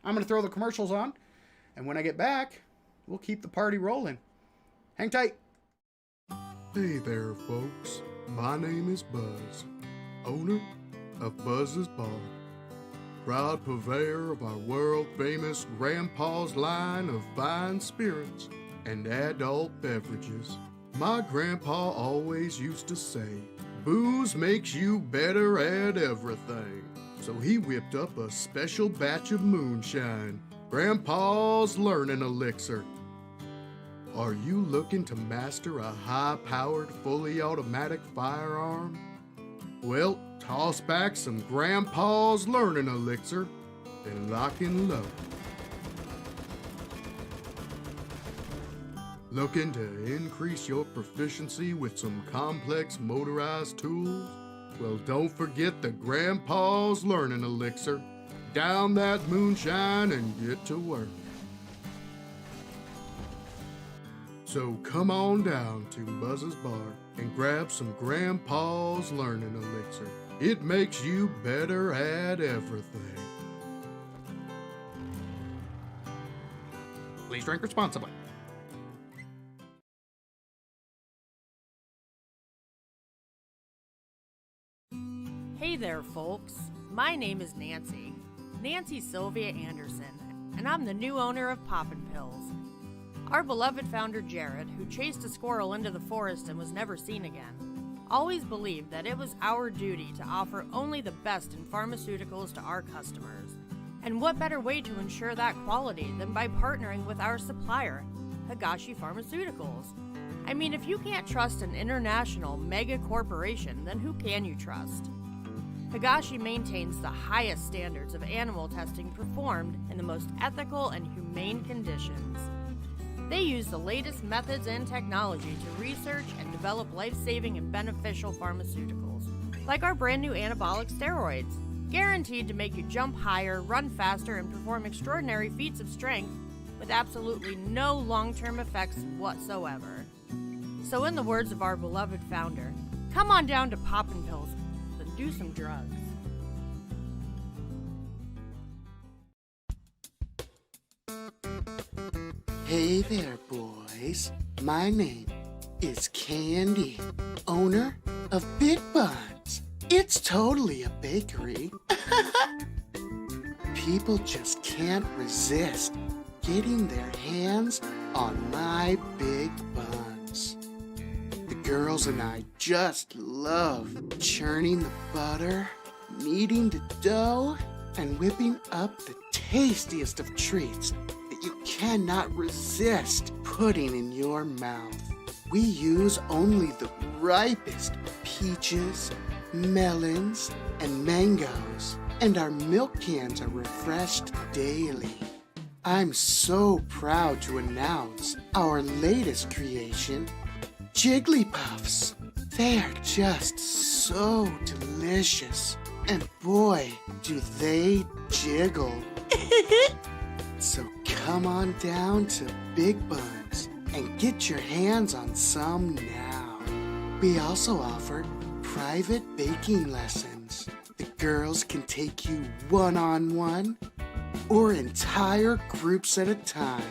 I'm going to throw the commercials on, and when I get back, we'll keep the party rolling. Hang tight.
Hey there, folks. My name is Buzz, owner of Buzz's Bar, proud purveyor of our world-famous Grandpa's line of fine spirits and adult beverages. My grandpa always used to say, booze makes you better at everything. So he whipped up a special batch of moonshine, Grandpa's Learning Elixir. Are you looking to master a high-powered, fully automatic firearm? Well, toss back some Grandpa's Learning Elixir and lock and load. Looking to increase your proficiency with some complex motorized tools? Well, don't forget the Grandpa's Learning Elixir. Down that moonshine and get to work. So come on down to Buzz's Bar and grab some Grandpa's Learning Elixir. It makes you better at everything.
Please drink responsibly.
Hey there, folks. My name is Nancy Sylvia Anderson, and I'm the new owner of Poppin' Pills. Our beloved founder Jared, who chased a squirrel into the forest and was never seen again, always believed that it was our duty to offer only the best in pharmaceuticals to our customers. And what better way to ensure that quality than by partnering with our supplier, Higashi Pharmaceuticals? I mean, if you can't trust an international mega corporation, then who can you trust? Higashi maintains the highest standards of animal testing performed in the most ethical and humane conditions. They use the latest methods and technology to research and develop life-saving and beneficial pharmaceuticals, like our brand new anabolic steroids, guaranteed to make you jump higher, run faster, and perform extraordinary feats of strength with absolutely no long-term effects whatsoever. So in the words of our beloved founder, come on down to Poppin' Pills and do some drugs.
Hey there, boys. My name is Candy, owner of Big Buns. It's totally a bakery. People just can't resist getting their hands on my Big Buns. The girls and I just love churning the butter, kneading the dough, and whipping up the tastiest of treats that you cannot resist putting in your mouth. We use only the ripest peaches, melons, and mangoes, and our milk cans are refreshed daily. I'm so proud to announce our latest creation, Jigglypuffs. They are just so delicious, and boy, do they jiggle. So come on down to Big Buns and get your hands on some now. We also offer private baking lessons. The girls can take you one-on-one or entire groups at a time.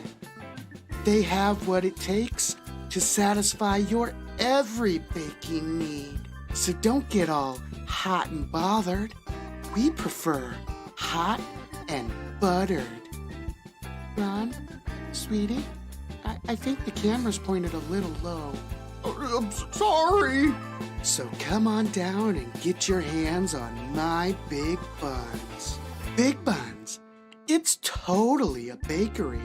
They have what it takes to satisfy your every baking need. So don't get all hot and bothered. We prefer hot and buttered. Ron, sweetie, I think the camera's pointed a little low.
I'm sorry.
So come on down and get your hands on my Big Buns. Big Buns, it's totally a bakery.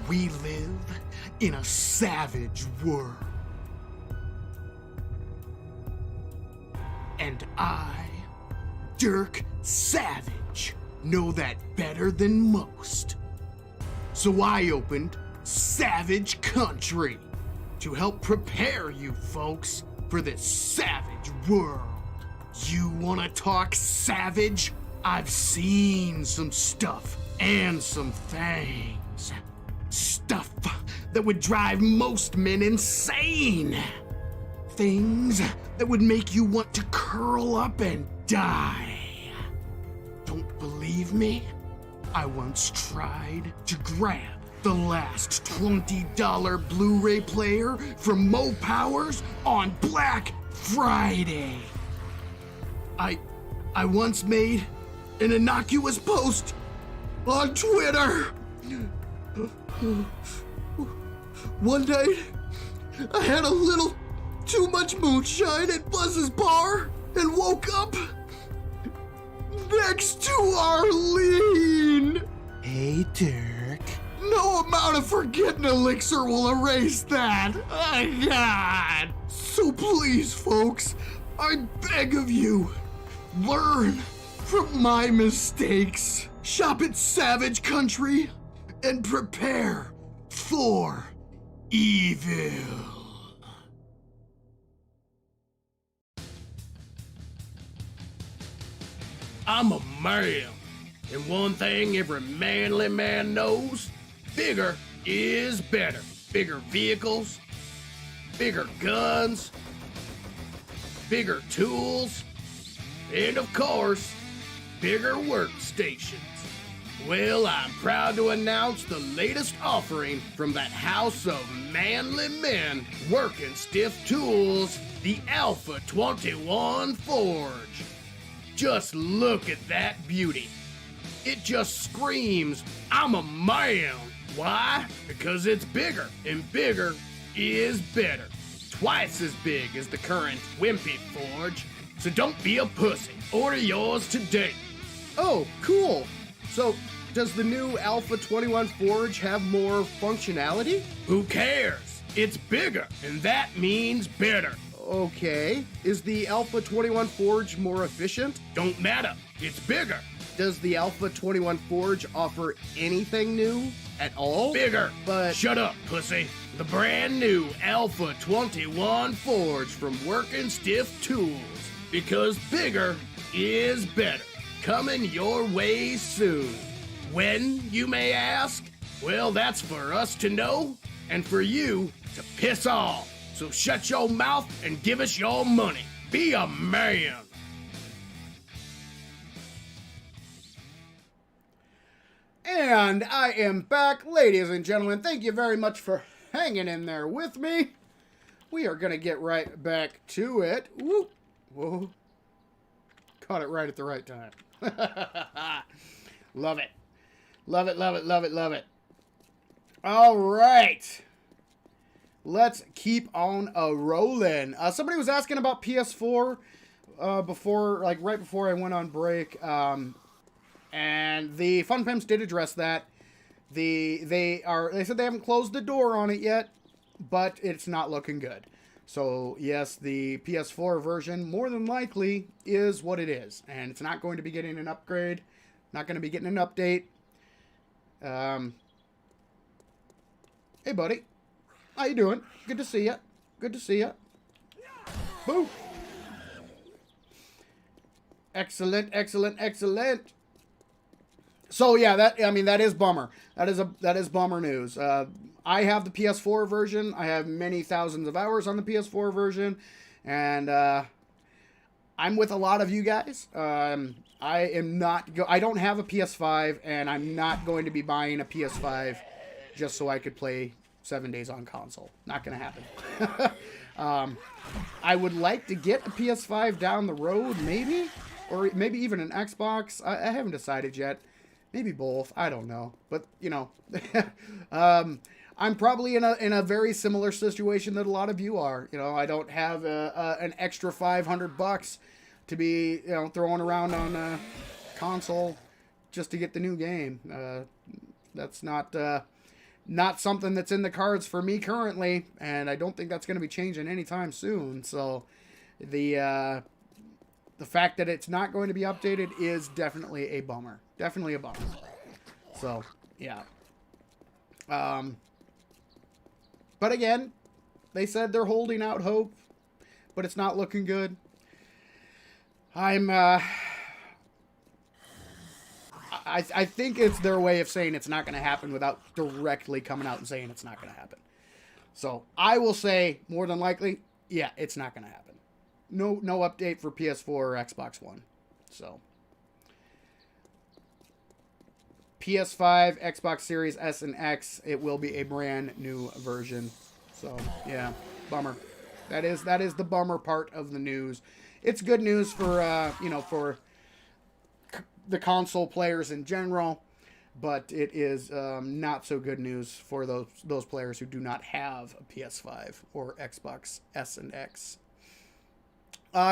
We live in a savage world. And I, Dirk Savage, know that better than most. So I opened Savage Country to help prepare you folks for this savage world. You wanna talk savage? I've seen some stuff and some things. Stuff that would drive most men insane. Things that would make you want to curl up and die. Don't believe me? I once tried to grab the last $20 Blu-ray player from Mo Powers on Black Friday. I once made an innocuous post on Twitter
One night, I had a little too much moonshine at Buzz's bar and woke up next to Arlene.
Hey, Dirk.
No amount of forgetting elixir will erase that. Oh, God. So please, folks, I beg of you, learn from my mistakes. Shop at Savage Country and prepare for evil.
I'm a man, and one thing every manly man knows, bigger is better. Bigger vehicles, bigger guns, bigger tools, and of course, bigger workstations. Well, I'm proud to announce the latest offering from that house of manly men working stiff tools, the Alpha 21 Forge. Just look at that beauty. It just screams, I'm a man. Why? Because it's bigger, and bigger is better. Twice as big as the current Wimpy Forge. So don't be a pussy. Order yours today.
Oh, cool. So, does the new Alpha 21 Forge have more functionality?
Who cares? It's bigger, and that means better.
Okay. Is the Alpha 21 Forge more efficient?
Don't matter. It's bigger.
Does the Alpha 21 Forge offer anything new at all?
Bigger.
But
Shut up, pussy. The brand new Alpha 21 Forge from Working Stiff Tools. Because bigger is better. Coming your way soon. When, you may ask? Well, that's for us to know, and for you to piss off. So shut your mouth and give us your money. Be a man.
And I am back, ladies and gentlemen. Thank you very much for hanging in there with me. We are going to get right back to it. Woo. Whoa. Caught it right at the right time. Love it. Love it, love it, love it, love it. All right. Let's keep on rolling. Somebody was asking about PS4 before, like right before I went on break. And the Fun Pimps did address that. They said they haven't closed the door on it yet, but it's not looking good. So yes, the PS4 version more than likely is what it is, and it's not going to be getting an upgrade, not going to be getting an update. Hey buddy, how you doing? Good to see you. Good to see you. Boo. Excellent, excellent, excellent. So yeah, that is bummer. That is bummer news. I have the PS4 version. I have many thousands of hours on the PS4 version, and I'm with a lot of you guys. I don't have a PS5, and I'm not going to be buying a PS5 just so I could play 7 days on console. Not gonna happen. I would like to get a PS5 down the road, maybe, or maybe even an Xbox. I haven't decided yet. Maybe both. I don't know. But, you know, I'm probably in a very similar situation that a lot of you are. You know, I don't have an extra $500 to be, you know, throwing around on a console just to get the new game. That's not something that's in the cards for me currently, and I don't think that's going to be changing anytime soon. So the fact that it's not going to be updated is definitely a bummer. Definitely a bummer. So, yeah. But again, they said they're holding out hope, but it's not looking good. I think it's their way of saying it's not going to happen without directly coming out and saying it's not going to happen. So, I will say, more than likely, yeah, it's not going to happen. No update for PS4 or Xbox One. So, PS5, Xbox Series S and X, it will be a brand new version. So, yeah, bummer. That is the bummer part of the news. It's good news for, for the console players in general, but it is not so good news for those players who do not have a PS5 or Xbox S and X.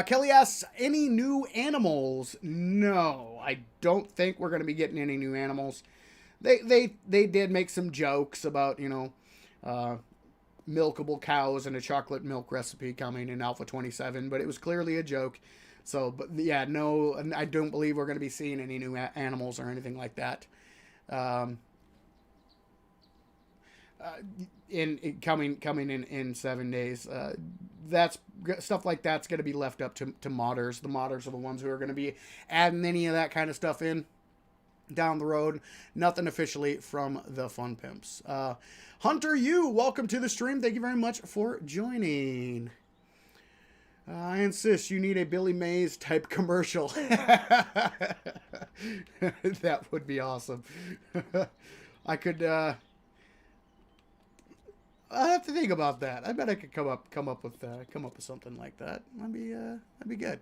Kelly asks, any new animals? No, I don't think we're going to be getting any new animals. They did make some jokes about, milkable cows and a chocolate milk recipe coming in Alpha 27, but it was clearly a joke. So, but yeah, no, I don't believe we're going to be seeing any new animals or anything like that. Coming in 7 days. That's stuff like that's going to be left up to modders. The modders are the ones who are going to be adding any of that kind of stuff in down the road. Nothing officially from the Fun Pimps. Hunter, welcome to the stream. Thank you very much for joining. I insist you need a Billy Mays type commercial. That would be awesome. I could I'll have to think about that. I bet I could come up with something like that. That'd be good.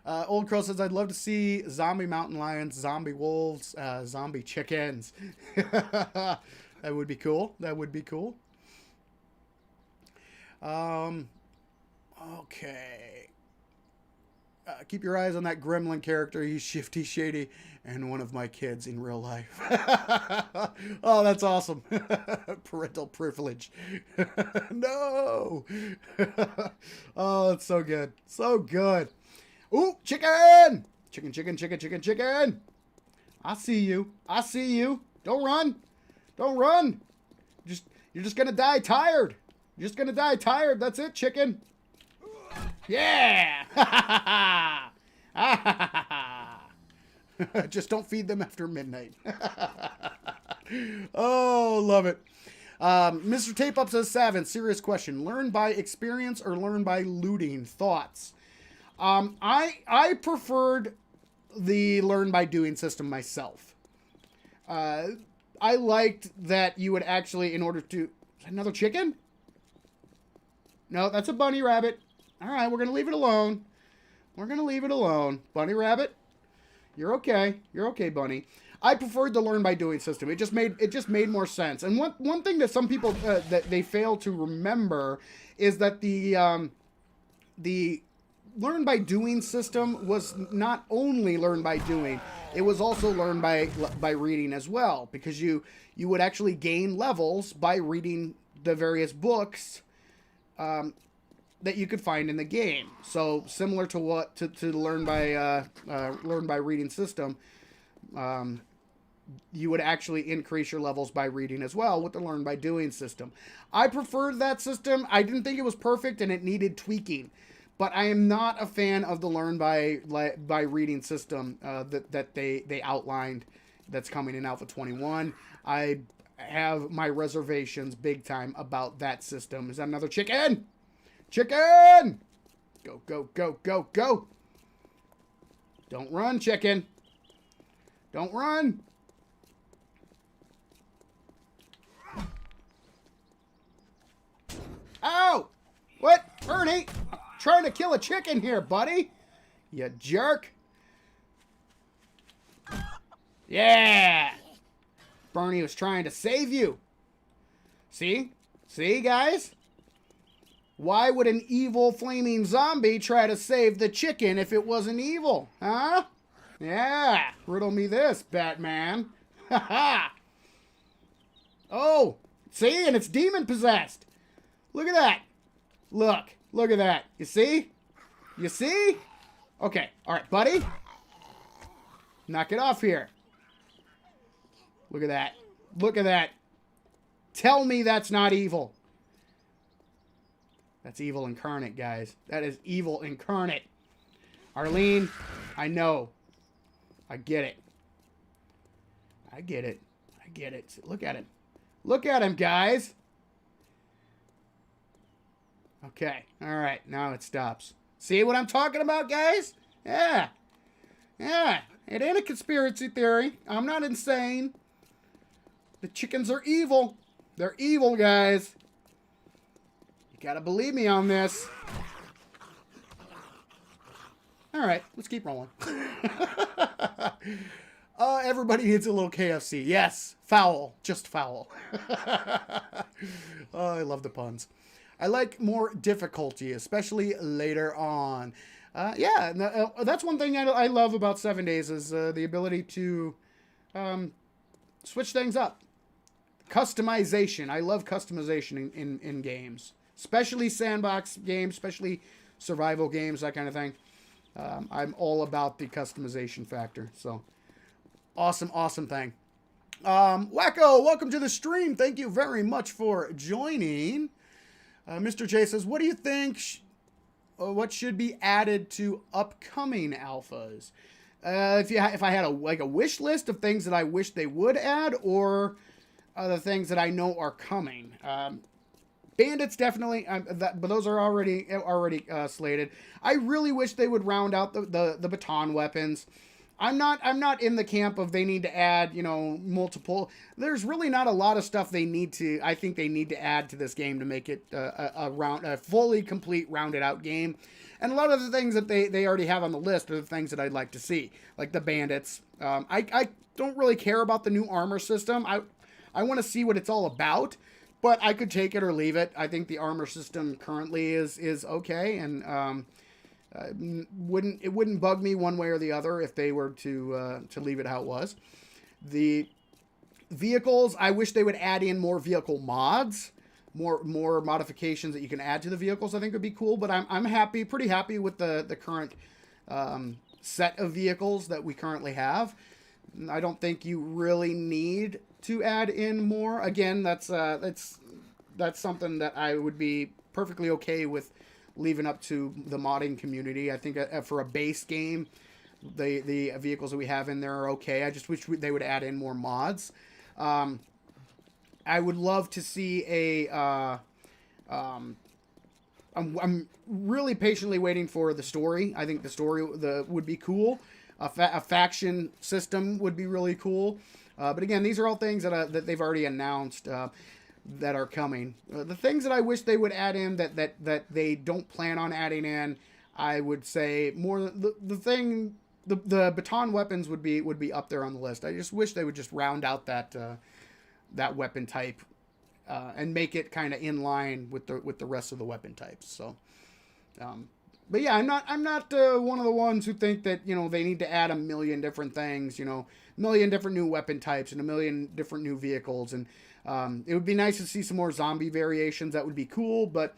Old Crow says, I'd love to see zombie mountain lions, zombie wolves, zombie chickens. That would be cool. That would be cool. Okay. Keep your eyes on that gremlin character. He's shifty, shady, and one of my kids in real life. Oh, that's awesome. Parental privilege. No. Oh, that's so good. So good. Ooh, chicken! Chicken, chicken, chicken, chicken, chicken. I see you. I see you. Don't run. Don't run. You're just gonna die tired. You're just gonna die tired. That's it, chicken. Yeah! Just don't feed them after midnight. Oh, love it. Mr. Tape Up says, Savin, serious question. Learn by experience or learn by looting? Thoughts? I preferred the learn by doing system myself. I liked that you would actually, in order to... Another chicken? No, that's a bunny rabbit. All right, we're going to leave it alone. We're going to leave it alone. Bunny rabbit, you're okay. You're okay, bunny. I preferred the learn by doing system. It just made more sense. And one thing that some people that they fail to remember is that the learn by doing system was not only learn by doing, it was also learn by reading as well, because you would actually gain levels by reading the various books that you could find in the game. So similar to what to learn by reading system, you would actually increase your levels by reading as well with the learn by doing system. I preferred that system. I didn't think it was perfect and it needed tweaking, but I am not a fan of the learn by reading system that they outlined that's coming in Alpha 21. I have my reservations big time about that system. Is that another chicken? Chicken! Go, go, go, go, go. Don't run, chicken. Don't run. Ow! What? Ernie! I'm trying to kill a chicken here, buddy. You jerk. Yeah! Bernie was trying to save you. See? See, guys? Why would an evil flaming zombie try to save the chicken if it wasn't evil? Huh? Yeah. Riddle me this, Batman. Ha ha. Oh, see? And it's demon possessed. Look at that. Look. Look at that. You see? You see? Okay. All right, buddy. Knock it off here. Look at that. Look at that. Tell me that's not evil. That's evil incarnate, guys. That is evil incarnate. Arlene, I know. I get it. I get it. I get it. Look at him. Look at him, guys. Okay. All right. Now it stops. See what I'm talking about, guys? Yeah. Yeah. It ain't a conspiracy theory. I'm not insane. The chickens are evil. They're evil, guys. Gotta believe me on this. All right, let's keep rolling. Everybody needs a little KFC. Yes, foul, just foul. Oh, I love the puns. I like more difficulty, especially later on. That's one thing I love about 7 Days is the ability to switch things up. Customization. I love customization in games, especially sandbox games, especially survival games, that kind of thing. I'm all about the customization factor. So awesome thing. Wacko, welcome to the stream. Thank you very much for joining. Mr. J says, what do you think what should be added to upcoming alphas? If I had a wish list of things that I wish they would add, or the things that I know are coming. Bandits definitely, but those are already slated. I really wish they would round out the baton weapons. I'm not in the camp of they need to add, multiple. There's really not a lot of stuff I think they need to add to this game to make it a fully complete rounded out game. And a lot of the things that they already have on the list are the things that I'd like to see, like the bandits. I don't really care about the new armor system. I want to see what it's all about, but I could take it or leave it. I think the armor system currently is okay, and it wouldn't bug me one way or the other if they were to leave it how it was. The vehicles, I wish they would add in more vehicle mods, more modifications that you can add to the vehicles. I think would be cool. But I'm pretty happy with the current set of vehicles that we currently have. I don't think you really need to add in more. Again, that's something that I would be perfectly okay with leaving up to the modding community. I think for a base game, the vehicles that we have in there are okay. I just wish they would add in more mods. I would love to see I'm really patiently waiting for the story. I think the story would be cool. A faction system would be really cool. But again, these are all things that they've already announced that are coming. The things that I wish they would add in that they don't plan on adding in, I would say more the baton weapons would be up there on the list. I just wish they would just round out that weapon type and make it kind of in line with the rest of the weapon types. So, but yeah, I'm not one of the ones who think that they need to add a million different things, a million different new weapon types and a million different new vehicles. And it would be nice to see some more zombie variations. That would be cool, but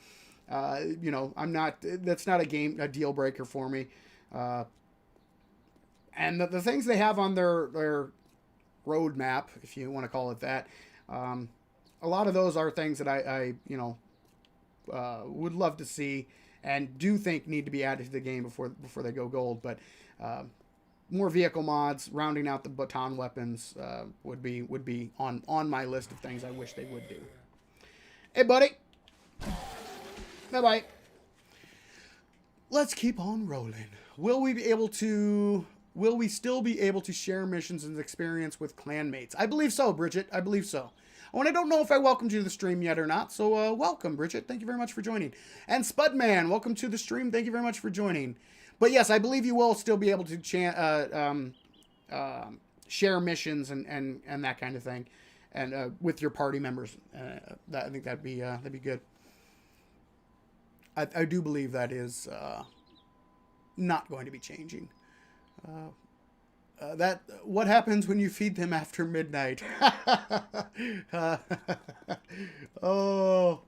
I'm not. That's not a deal breaker for me. And the things they have on their roadmap, if you want to call it that, a lot of those are things that I would love to see and do think need to be added to the game before they go gold. But more vehicle mods, rounding out the baton weapons would be on my list of things I wish they would do. Hey, buddy. Bye-bye. Let's keep on rolling. Will we still be able to share missions and experience with clanmates? I believe so, Bridget. I believe so. Oh, and I don't know if I welcomed you to the stream yet or not, so welcome, Bridget. Thank you very much for joining. And Spudman, welcome to the stream. Thank you very much for joining. But yes, I believe you will still be able to share missions and that kind of thing, and with your party members. I think that'd be good. I do believe that is not going to be changing. What happens when you feed them after midnight? Oh,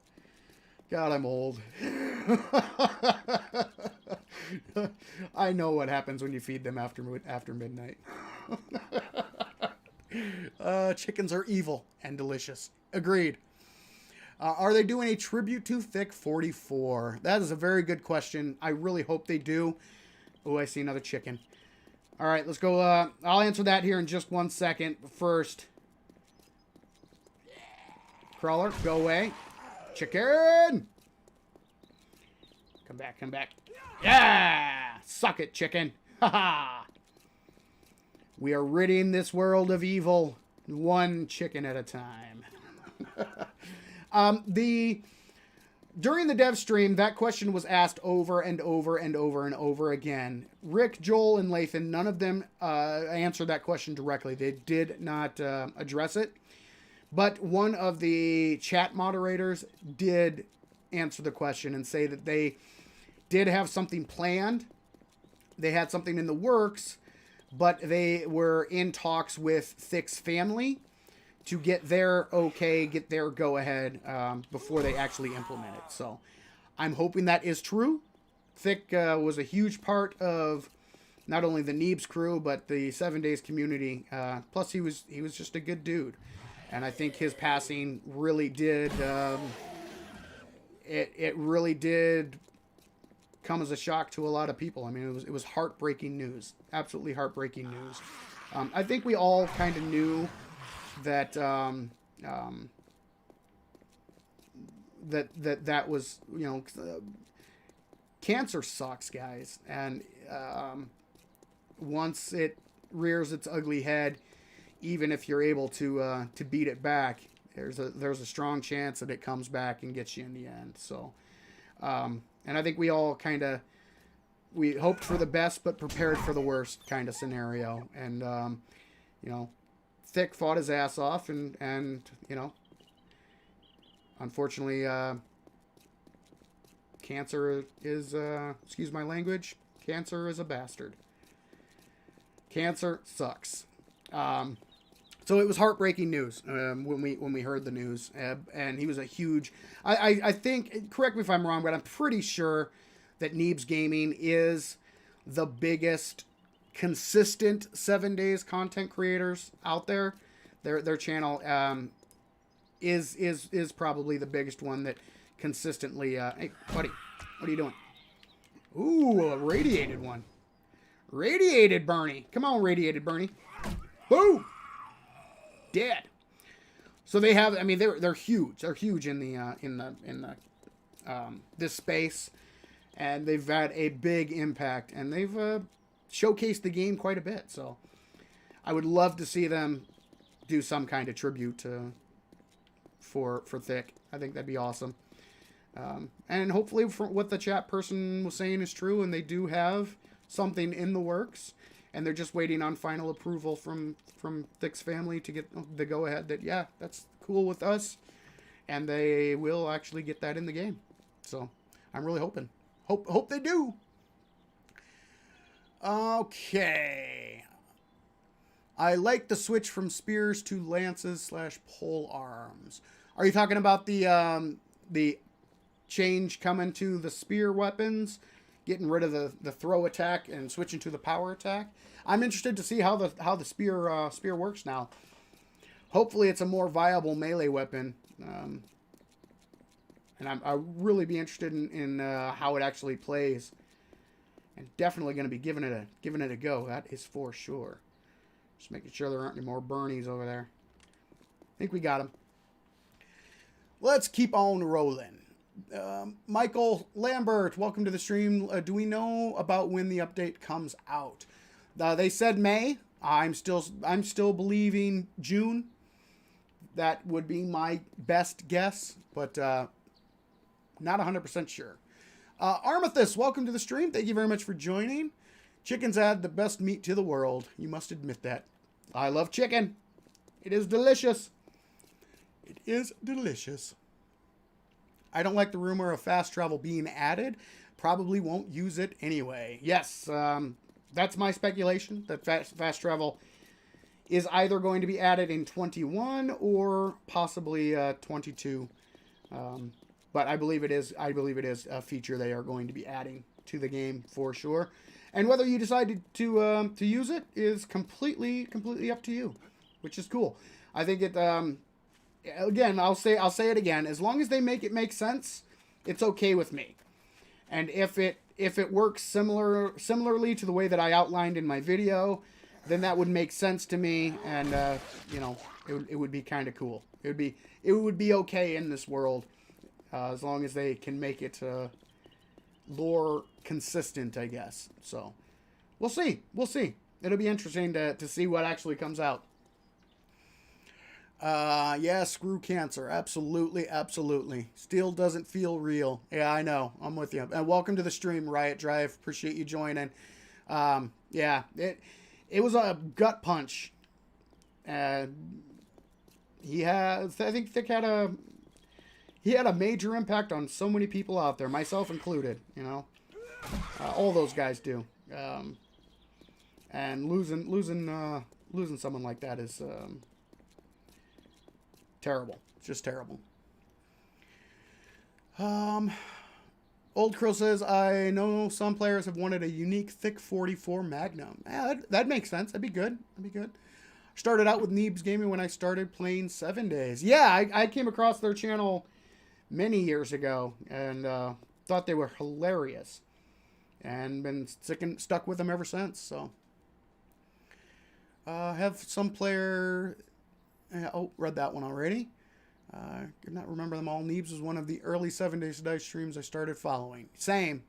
God, I'm old. I know what happens when you feed them after midnight. Chickens are evil and delicious. Agreed. Are they doing a tribute to Thick 44? That is a very good question. I really hope they do. Oh, I see another chicken. All right, let's go. I'll answer that here in just 1 second. First, crawler, go away. Chicken! Come back, come back. Yeah! Suck it, chicken. Ha-ha! We are ridding this world of evil one chicken at a time. during the dev stream, that question was asked over and over and over and over again. Rick, Joel, and Lathan, none of them answered that question directly. They did not address it. But one of the chat moderators did answer the question and say that they did have something planned. They had something in the works, but they were in talks with Thick's family to get their okay, get their go-ahead before they actually implement it. So I'm hoping that is true. Thick was a huge part of not only the Neebs crew, but the 7 Days community. Plus, he was just a good dude. And I think his passing really did... It really did come as a shock to a lot of people. I mean, it was heartbreaking news. Absolutely heartbreaking news. I think we all kind of knew that that was, you know, cancer sucks, guys, and once it rears its ugly head, even if you're able to beat it back, there's a strong chance that it comes back and gets you in the end. So, and I think we all we hoped for the best but prepared for the worst kind of scenario, and you know, Thick fought his ass off, and you know, unfortunately, cancer is, excuse my language, cancer is a bastard. Cancer sucks. So it was heartbreaking news when we heard the news, and he was a huge. I think, correct me if I'm wrong, but I'm pretty sure that Neebs Gaming is the biggest consistent 7 Days content creators out there. Their channel is probably the biggest one that consistently. Hey, buddy, what are you doing? Ooh, a radiated one. Radiated Bernie. Come on, radiated Bernie. Boom. Dead. So they have. I mean, they're huge. They're huge in the this space, and they've had a big impact, and they've showcased the game quite a bit. So I would love to see them do some kind of tribute for Thick. I think that'd be awesome. And hopefully, what the chat person was saying is true, and they do have something in the works, and they're just waiting on final approval from Thick's family to get the go-ahead that, yeah, that's cool with us, and they will actually get that in the game. So I'm really hoping. Hope they do. Okay. I like the switch from spears to lances / pole arms. Are you talking about the change coming to the spear weapons, getting rid of the throw attack and switching to the power attack? I'm interested to see how the spear works now. Hopefully, it's a more viable melee weapon, and I'll really be interested in how it actually plays. And definitely going to be giving it a go. That is for sure. Just making sure there aren't any more Bernies over there. I think we got them. Let's keep on rolling. Michael Lambert, welcome to the stream. Do we know about when the update comes out? They said May. I'm still believing June. That would be my best guess, but not 100% sure. Armithus, welcome to the stream. Thank you very much for joining. Chickens add the best meat to the world. You must admit that. I love chicken. It is delicious. It is delicious. I don't like the rumor of fast travel being added. Probably won't use it anyway. Yes, that's my speculation, that fast travel is either going to be added in 21 or possibly 22. But I believe it is a feature they are going to be adding to the game for sure. And whether you decide to use it is completely up to you, which is cool. I think it. Again, I'll say it again. As long as they make it make sense, it's okay with me. And if it works similarly to the way that I outlined in my video, then that would make sense to me, and you know, it would be kind of cool. It would be okay in this world, as long as they can make it lore consistent, I guess. So we'll see. It'll be interesting to see what actually comes out. Yeah, screw cancer. Absolutely, absolutely. Still doesn't feel real. Yeah, I know. I'm with you. And welcome to the stream, Riot Drive. Appreciate you joining. Yeah, it was a gut punch. I think Thick had a major impact on so many people out there, myself included. You know, all those guys do. And losing someone like that is terrible. It's just terrible. Old Crow says, I know some players have wanted a unique thick 44 Magnum. Yeah, that makes sense. That'd be good. Started out with Neebs Gaming when I started playing 7 Days. Yeah, I came across their channel many years ago and thought they were hilarious. And been stuck with them ever since. So, have some player... read that one already. Could not remember them all. Neebs was one of the early 7 Days to Die streams I started following. Same.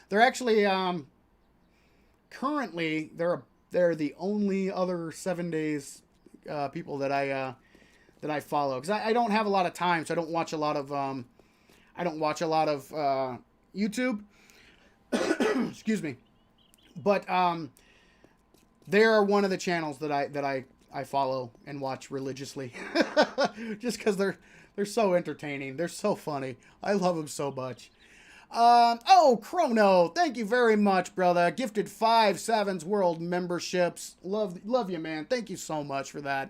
They're actually currently they're the only other 7 Days people that I follow, because I don't have a lot of time, so I don't watch a lot of YouTube. Excuse me, but they are one of the channels that I follow and watch religiously, just because they're so entertaining. They're so funny. I love them so much. Oh, Chrono, thank you very much, brother. Gifted 5 Savins World memberships. Love you, man. Thank you so much for that.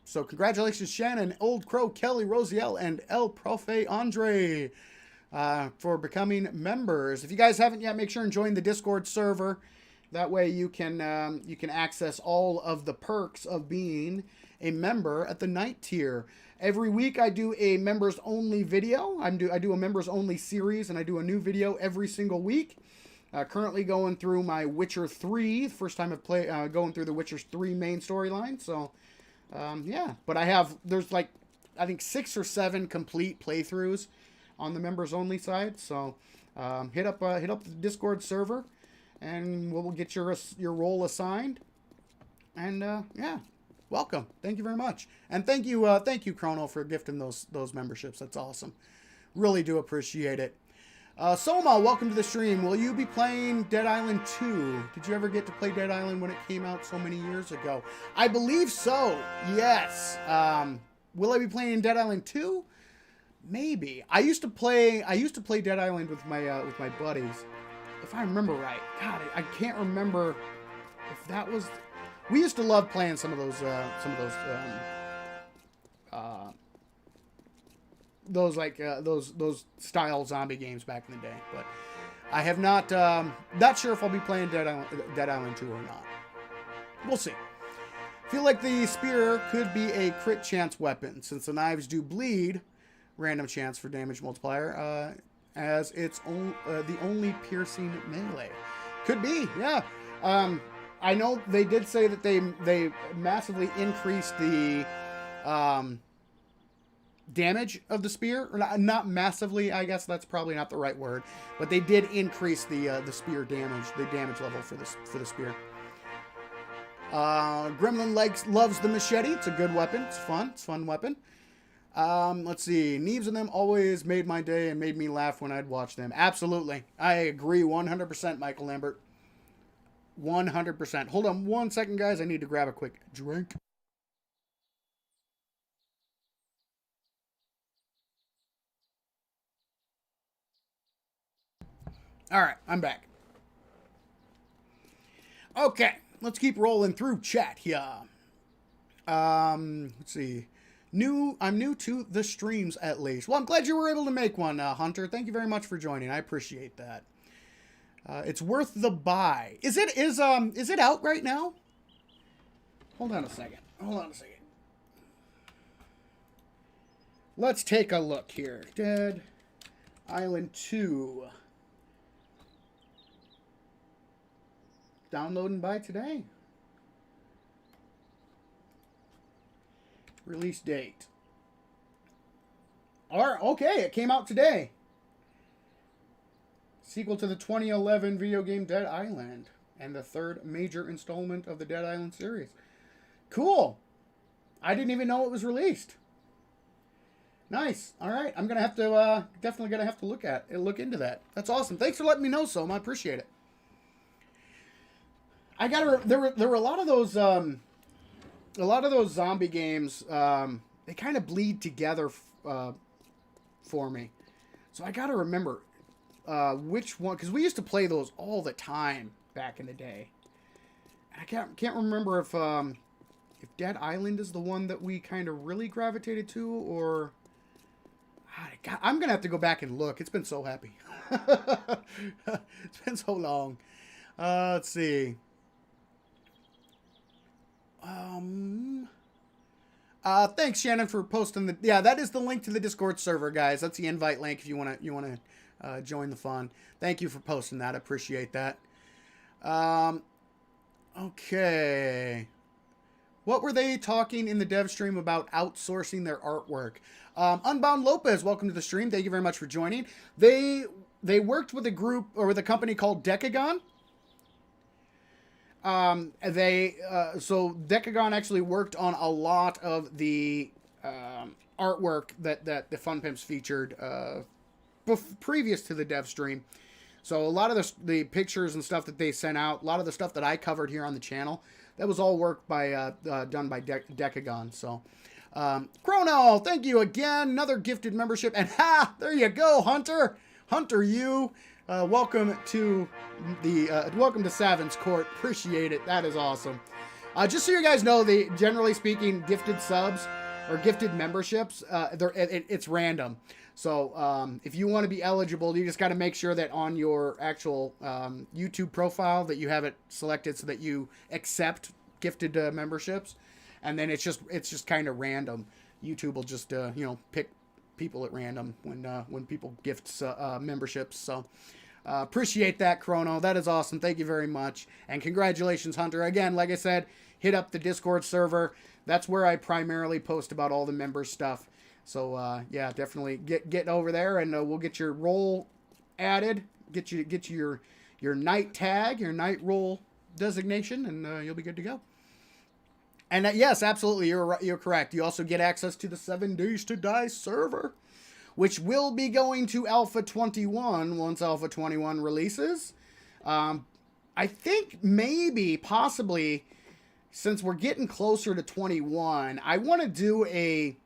So congratulations, Shannon, Old Crow, Kelly, Rosiel, and El Profe Andre for becoming members. If you guys haven't yet, make sure and join the Discord server. That way you can access all of the perks of being a member at the night tier. Every week I do a members only video. I do a members only series, and I do a new video every single week. Currently going through my Witcher 3. First time I've going through the Witcher 3 main storyline. So yeah, but there's like I think 6 or 7 complete playthroughs on the members only side. So hit up the Discord server, and we'll get your role assigned. And yeah, welcome. Thank you very much, and thank you, Chrono, for gifting those memberships. That's awesome. Really do appreciate it. Soma, welcome to the stream. Will you be playing Dead Island 2? Did you ever get to play Dead Island when it came out so many years ago? I believe so. Yes. Will I be playing Dead Island 2? Maybe. I used to play Dead Island with my buddies, if I remember right. God, I can't remember if that was. We used to love playing some of those style zombie games back in the day. But I have not sure if I'll be playing Dead Island 2 or not. We'll see. Feel like the spear could be a crit chance weapon, since the knives do bleed. Random chance for damage multiplier, as it's the only piercing melee. Could be, yeah. I know they did say that they massively increased the damage of the spear. Or not massively, I guess that's probably not the right word, but they did increase the spear damage, the damage level for the spear. Gremlin loves the machete. It's a good weapon. It's fun. It's a fun weapon. Let's see. Neebs and them always made my day and made me laugh when I'd watch them. Absolutely. I agree 100%, Michael Lambert. 100%. Hold on 1 second, guys. I need to grab a quick drink. All right, I'm back. Okay, let's keep rolling through chat here. Let's see. I'm new to the streams, at least. Well, I'm glad you were able to make one, Hunter. Thank you very much for joining. I appreciate that. It's worth the buy. Is it out right now? Hold on a second. Let's take a look here. Dead Island 2. Download and buy today. Release date. Okay, it came out today. Sequel to the 2011 video game Dead Island, and the third major installment of the Dead Island series. Cool. I didn't even know it was released. Nice. All right. I'm gonna have to definitely gonna have to look into that. That's awesome. Thanks for letting me know, Soma. I appreciate it. I got there were a lot of those zombie games. They kind of bleed together for me, so I gotta remember which one, because we used to play those all the time back in the day. I can't remember if Dead Island is the one that we kind of really gravitated to, or I'm gonna have to go back and look. It's been so happy. It's been so long. Let's see. Thanks, Shannon, for posting the. Yeah, that is the link to the Discord server, guys. That's the invite link if you wanna join the fun. Thank you for posting that. I appreciate that. Okay. What were they talking in the dev stream about outsourcing their artwork? Unbound Lopez, welcome to the stream. Thank you very much for joining. They worked with a group or with a company called Decagon. So Decagon actually worked on a lot of the artwork that the Fun Pimps featured previous to the dev stream. So a lot of the pictures and stuff that they sent out, a lot of the stuff that I covered here on the channel, that was all work by done by Decagon. So, Chrono, thank you again. Another gifted membership. And there you go, Hunter. Hunter, you. Welcome to Savin's Court. Appreciate it. That is awesome. Just so you guys know, generally speaking, gifted subs or gifted memberships, it's random. So if you want to be eligible, you just got to make sure that on your actual YouTube profile that you have it selected so that you accept gifted memberships, and then it's just kind of random. YouTube will just pick people at random when people gift memberships. So appreciate that, Chrono. That is awesome. Thank you very much, and congratulations, Hunter. Again, like I said, hit up the Discord server. That's where I primarily post about all the member stuff. So yeah, definitely get over there, and we'll get your role added. Get you your night tag, your night role designation, and you'll be good to go. And yes, absolutely, you're correct. You also get access to the 7 Days to Die server, which will be going to Alpha 21 once Alpha 21 releases. I think maybe, possibly, since we're getting closer to 21, I want to do a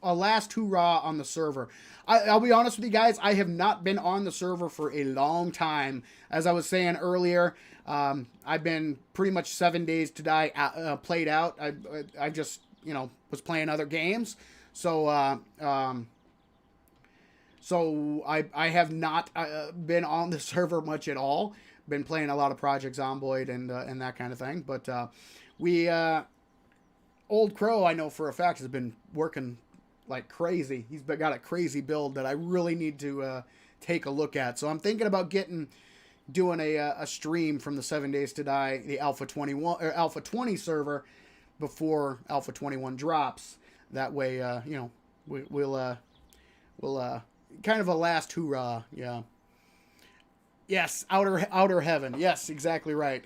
last hoorah on the server. I'll be honest with you guys, I have not been on the server for a long time. As I was saying earlier, I've been pretty much 7 Days to Die played out. I just, was playing other games. So, I have not been on the server much at all. Been playing a lot of Project Zomboid and that kind of thing. But Old Crow, I know for a fact, has been working like crazy. He's got a crazy build that I really need to take a look at. So I'm thinking about doing a stream from the 7 Days to Die, the Alpha 21 or Alpha 20 server before Alpha 21 drops. That way, we'll kind of a last hoorah. Yeah. Yes, outer heaven. Yes, exactly right.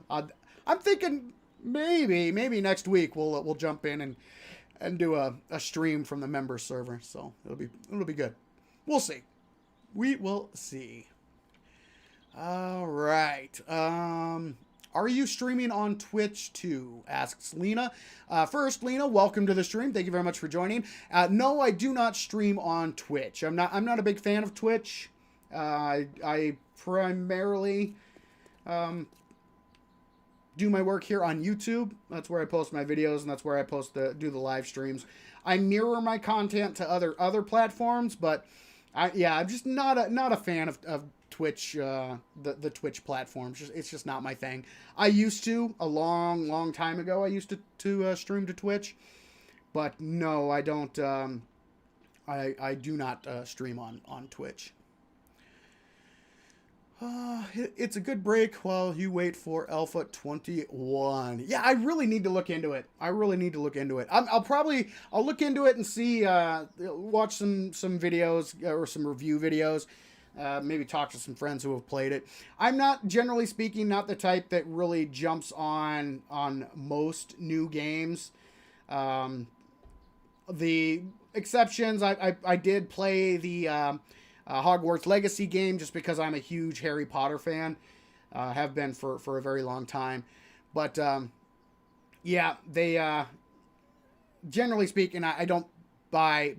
I'm thinking maybe next week we'll jump in and do a stream from the member server. So it'll be good. We'll see. We will see. All right. Are you streaming on Twitch too? Asks Lena. First, Lena, welcome to the stream. Thank you very much for joining. No, I do not stream on Twitch. I'm not a big fan of Twitch. I primarily do my work here on YouTube. That's where I post my videos, and that's where I do the live streams. I mirror my content to other platforms, but I'm just not a fan of Twitch, the Twitch platform. It's just not my thing. I used to a long time ago. I used to stream to Twitch, but no, I don't. I do not stream on Twitch. It's a good break while you wait for Alpha 21. Yeah, I really need to look into it. I'll look into it and see, watch some videos or some review videos. maybe talk to some friends who have played it. I'm not, generally speaking, not the type that really jumps on most new games. The exceptions, I did play the Hogwarts Legacy game just because I'm a huge Harry Potter fan. Have been for a very long time. But, yeah, they, generally speaking, I don't buy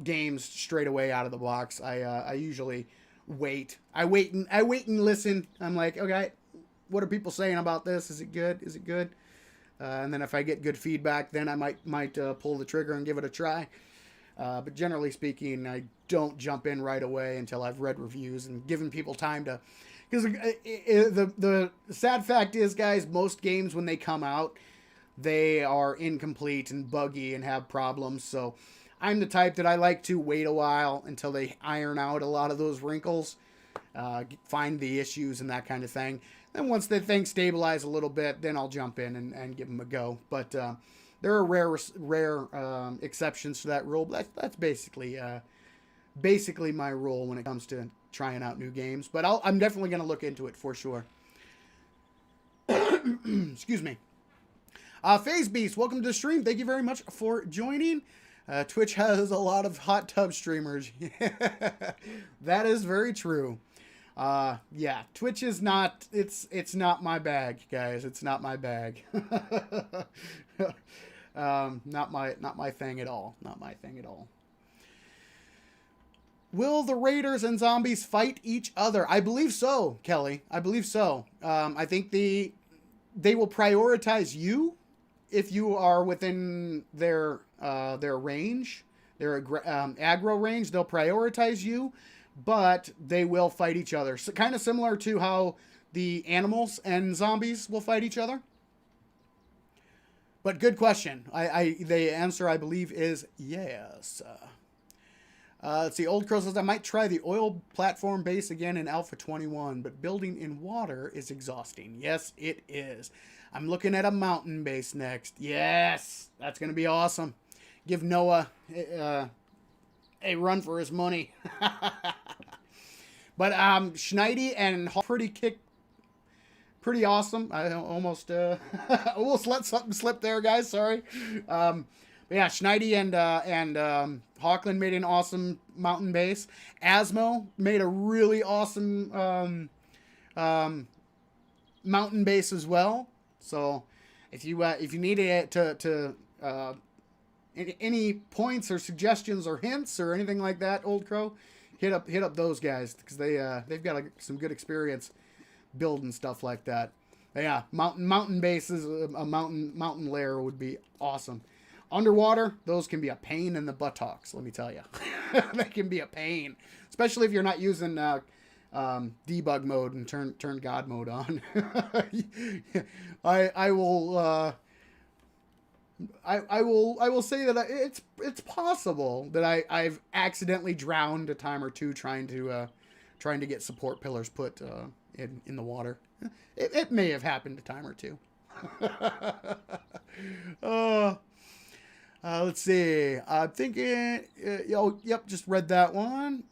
games straight away out of the box. I usually wait. I wait and listen. I'm like, okay, what are people saying about this? Is it good? Is it good? And then if I get good feedback, then I might pull the trigger and give it a try. But generally speaking, I don't jump in right away until I've read reviews and given people time to. Because the sad fact is, guys, most games when they come out, they are incomplete and buggy and have problems. So I'm the type that I like to wait a while until they iron out a lot of those wrinkles, find the issues and that kind of thing. Then once the things stabilize a little bit, then I'll jump in and give them a go. But there are rare exceptions to that rule. But that's basically my rule when it comes to trying out new games. But I'm definitely going to look into it for sure. Excuse me. FaZe Beast, welcome to the stream. Thank you very much for joining. Twitch has a lot of hot tub streamers. That is very true. Yeah, Twitch is not, it's not my bag, guys. It's not my bag. Not my thing at all. Not my thing at all. Will the raiders and zombies fight each other? I believe so, Kelly. I believe so. I think they will prioritize you if you are within their range, their aggro range. They'll prioritize you, but they will fight each other. So kind of similar to how the animals and zombies will fight each other. But good question. The answer, I believe, is yes. Let's see. Old Crow says, I might try the oil platform base again in Alpha 21, but building in water is exhausting. Yes, it is. I'm looking at a mountain base next. Yes, that's going to be awesome. Give Noah a run for his money. But Schneidi and Hall pretty awesome. I almost let something slip there, guys. Sorry. But yeah, Schneidi and Hawkland made an awesome mountain base. Asmo made a really awesome mountain base as well. So if you need any points or suggestions or hints or anything like that, Old Crow, hit up those guys because they've got some good experience building stuff like that. But yeah, mountain bases, a mountain lair would be awesome. Underwater, those can be a pain in the buttocks. Let me tell you, they can be a pain, especially if you're not using debug mode and turn God mode on. I will say that it's possible that I've accidentally drowned a time or two trying to get support pillars put in the water. It may have happened a time or two. Let's see. I'm thinking. Yep, just read that one.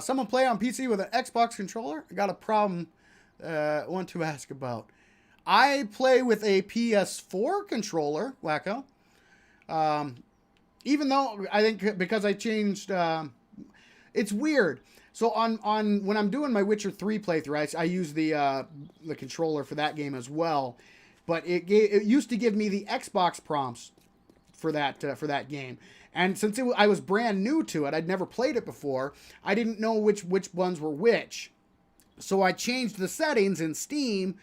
Someone play on PC with an Xbox controller? I got a problem. Want to ask about. I play with a PS4 controller, Wacko. Even though I think because I changed, it's weird. So on when I'm doing my Witcher 3 playthrough, I use the controller for that game as well. But it used to give me the Xbox prompts for that game. And since I was brand new to it, I'd never played it before. I didn't know which ones were which. So I changed the settings in Steam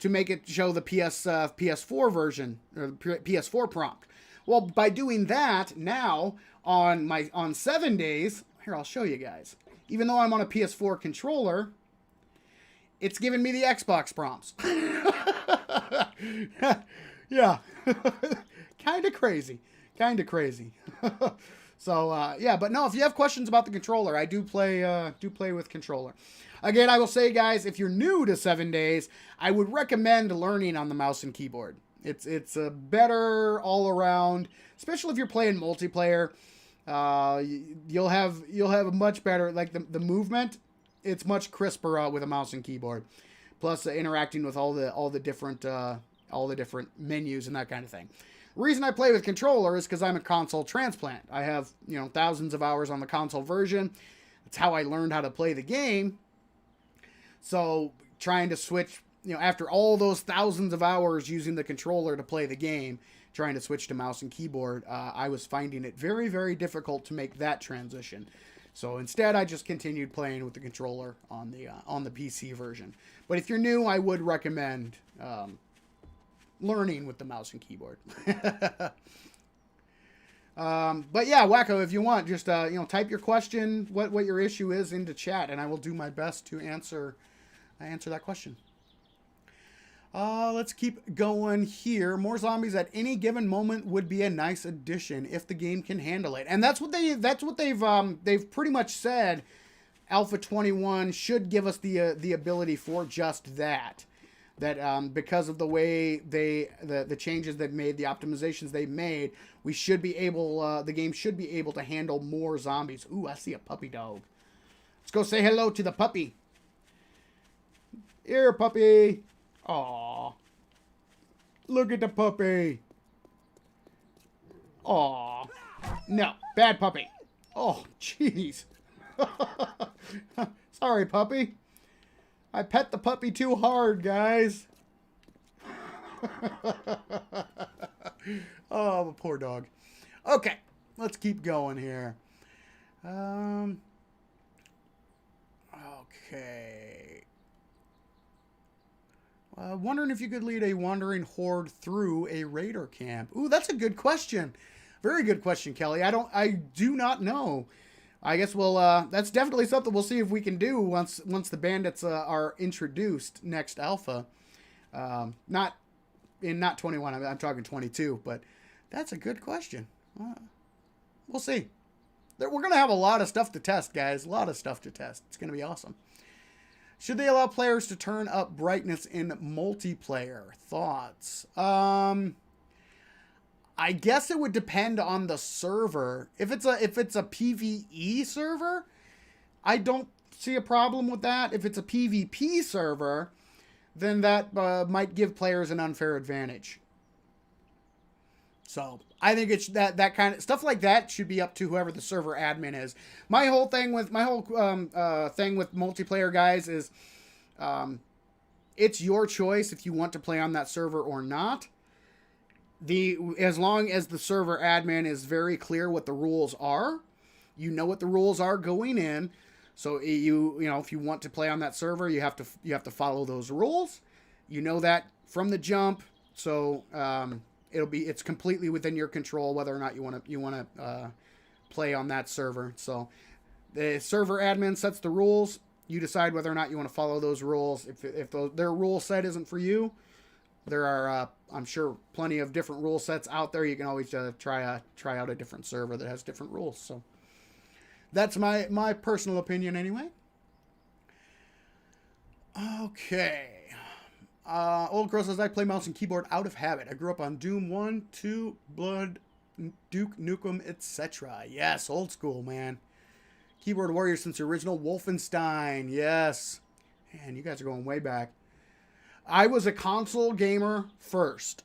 to make it show the PS4 version or the PS4 prompt. Well, by doing that now on 7 days, here I'll show you guys. Even though I'm on a PS4 controller, it's giving me the Xbox prompts. Yeah, kind of crazy. So yeah, but no, if you have questions about the controller, I do play with controller. Again, I will say, guys, if you're new to 7 days, I would recommend learning on the mouse and keyboard. It's a better all around, especially if you're playing multiplayer. You'll have a much better, like, the movement. It's much crisper with a mouse and keyboard. Plus interacting with all the different menus and that kind of thing. The reason I play with controller is because I'm a console transplant. I have, thousands of hours on the console version. That's how I learned how to play the game. So trying to switch, after all those thousands of hours using the controller to play the game, trying to switch to mouse and keyboard, I was finding it very, very difficult to make that transition. So instead, I just continued playing with the controller on the PC version. But if you're new, I would recommend learning with the mouse and keyboard. But yeah, Wacko, if you want, just type your question, what your issue is, into chat, and I will do my best to answer that question. Let's keep going here. More zombies at any given moment would be a nice addition if the game can handle it, and that's what they've pretty much said. Alpha 21 should give us the ability for just that. That because of the way the changes they've made, the optimizations they've made, we should be able the game should be able to handle more zombies. Ooh, I see a puppy dog. Let's go say hello to the puppy. Here, puppy. Aw. Look at the puppy. Aw. No, bad puppy. Oh, jeez. Sorry, puppy. I pet the puppy too hard, guys. Oh, poor dog. Okay, let's keep going here. Okay. Wondering if you could lead a wandering horde through a raider camp. Ooh, that's a good question. Very good question, Kelly. I do not know. I guess that's definitely something we'll see if we can do once the bandits are introduced next alpha. Not 21. I'm talking 22. But that's a good question. We'll see. We're gonna have a lot of stuff to test, guys. A lot of stuff to test. It's gonna be awesome. Should they allow players to turn up brightness in multiplayer? Thoughts? I guess it would depend on the server. If it's a PvE server, I don't see a problem with that. If it's a PvP server, then that might give players an unfair advantage. So I think it's that kind of stuff like that should be up to whoever the server admin is. My whole thing with multiplayer, guys, is it's your choice if you want to play on that server or not. As long as the server admin is very clear what the rules are, you know what the rules are going in. So if you want to play on that server, you have to follow those rules. You know that from the jump. So it's completely within your control whether or not you want to play on that server. So the server admin sets the rules. You decide whether or not you want to follow those rules. If their rule set isn't for you, there are I'm sure plenty of different rule sets out there. You can always try out a different server that has different rules. So that's my personal opinion anyway. Okay. Old Crow says, I play mouse and keyboard out of habit. I grew up on Doom 1, 2, Blood, Duke Nukem, etc. Yes, old school, man. Keyboard warrior since the original Wolfenstein. Yes. Man, you guys are going way back. I was a console gamer first.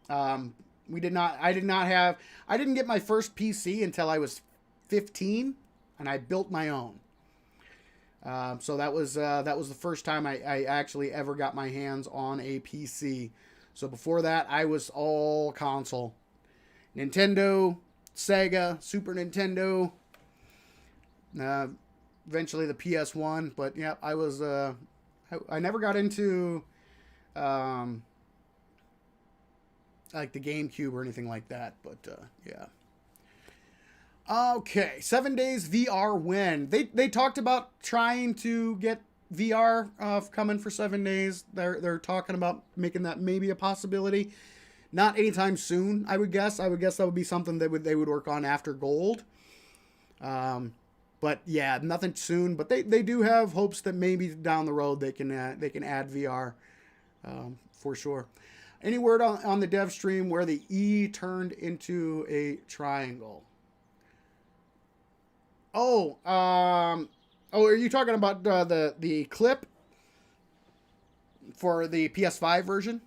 I didn't get my first PC until I was 15, and I built my own. So that was the first time I actually ever got my hands on a PC. So before that, I was all console. Nintendo, Sega, Super Nintendo, eventually the PS1. But yeah, I was I never got into like the GameCube or anything like that. But yeah. Okay, 7 days VR win. They talked about trying to get VR coming for 7 days. They're talking about making that maybe a possibility. Not anytime soon, I would guess. I would guess that would be something that they would work on after Gold. But yeah, nothing soon. But they do have hopes that maybe down the road they can add VR for sure. Any word on the dev stream where the E turned into a triangle? are you talking about the clip for the PS5 version?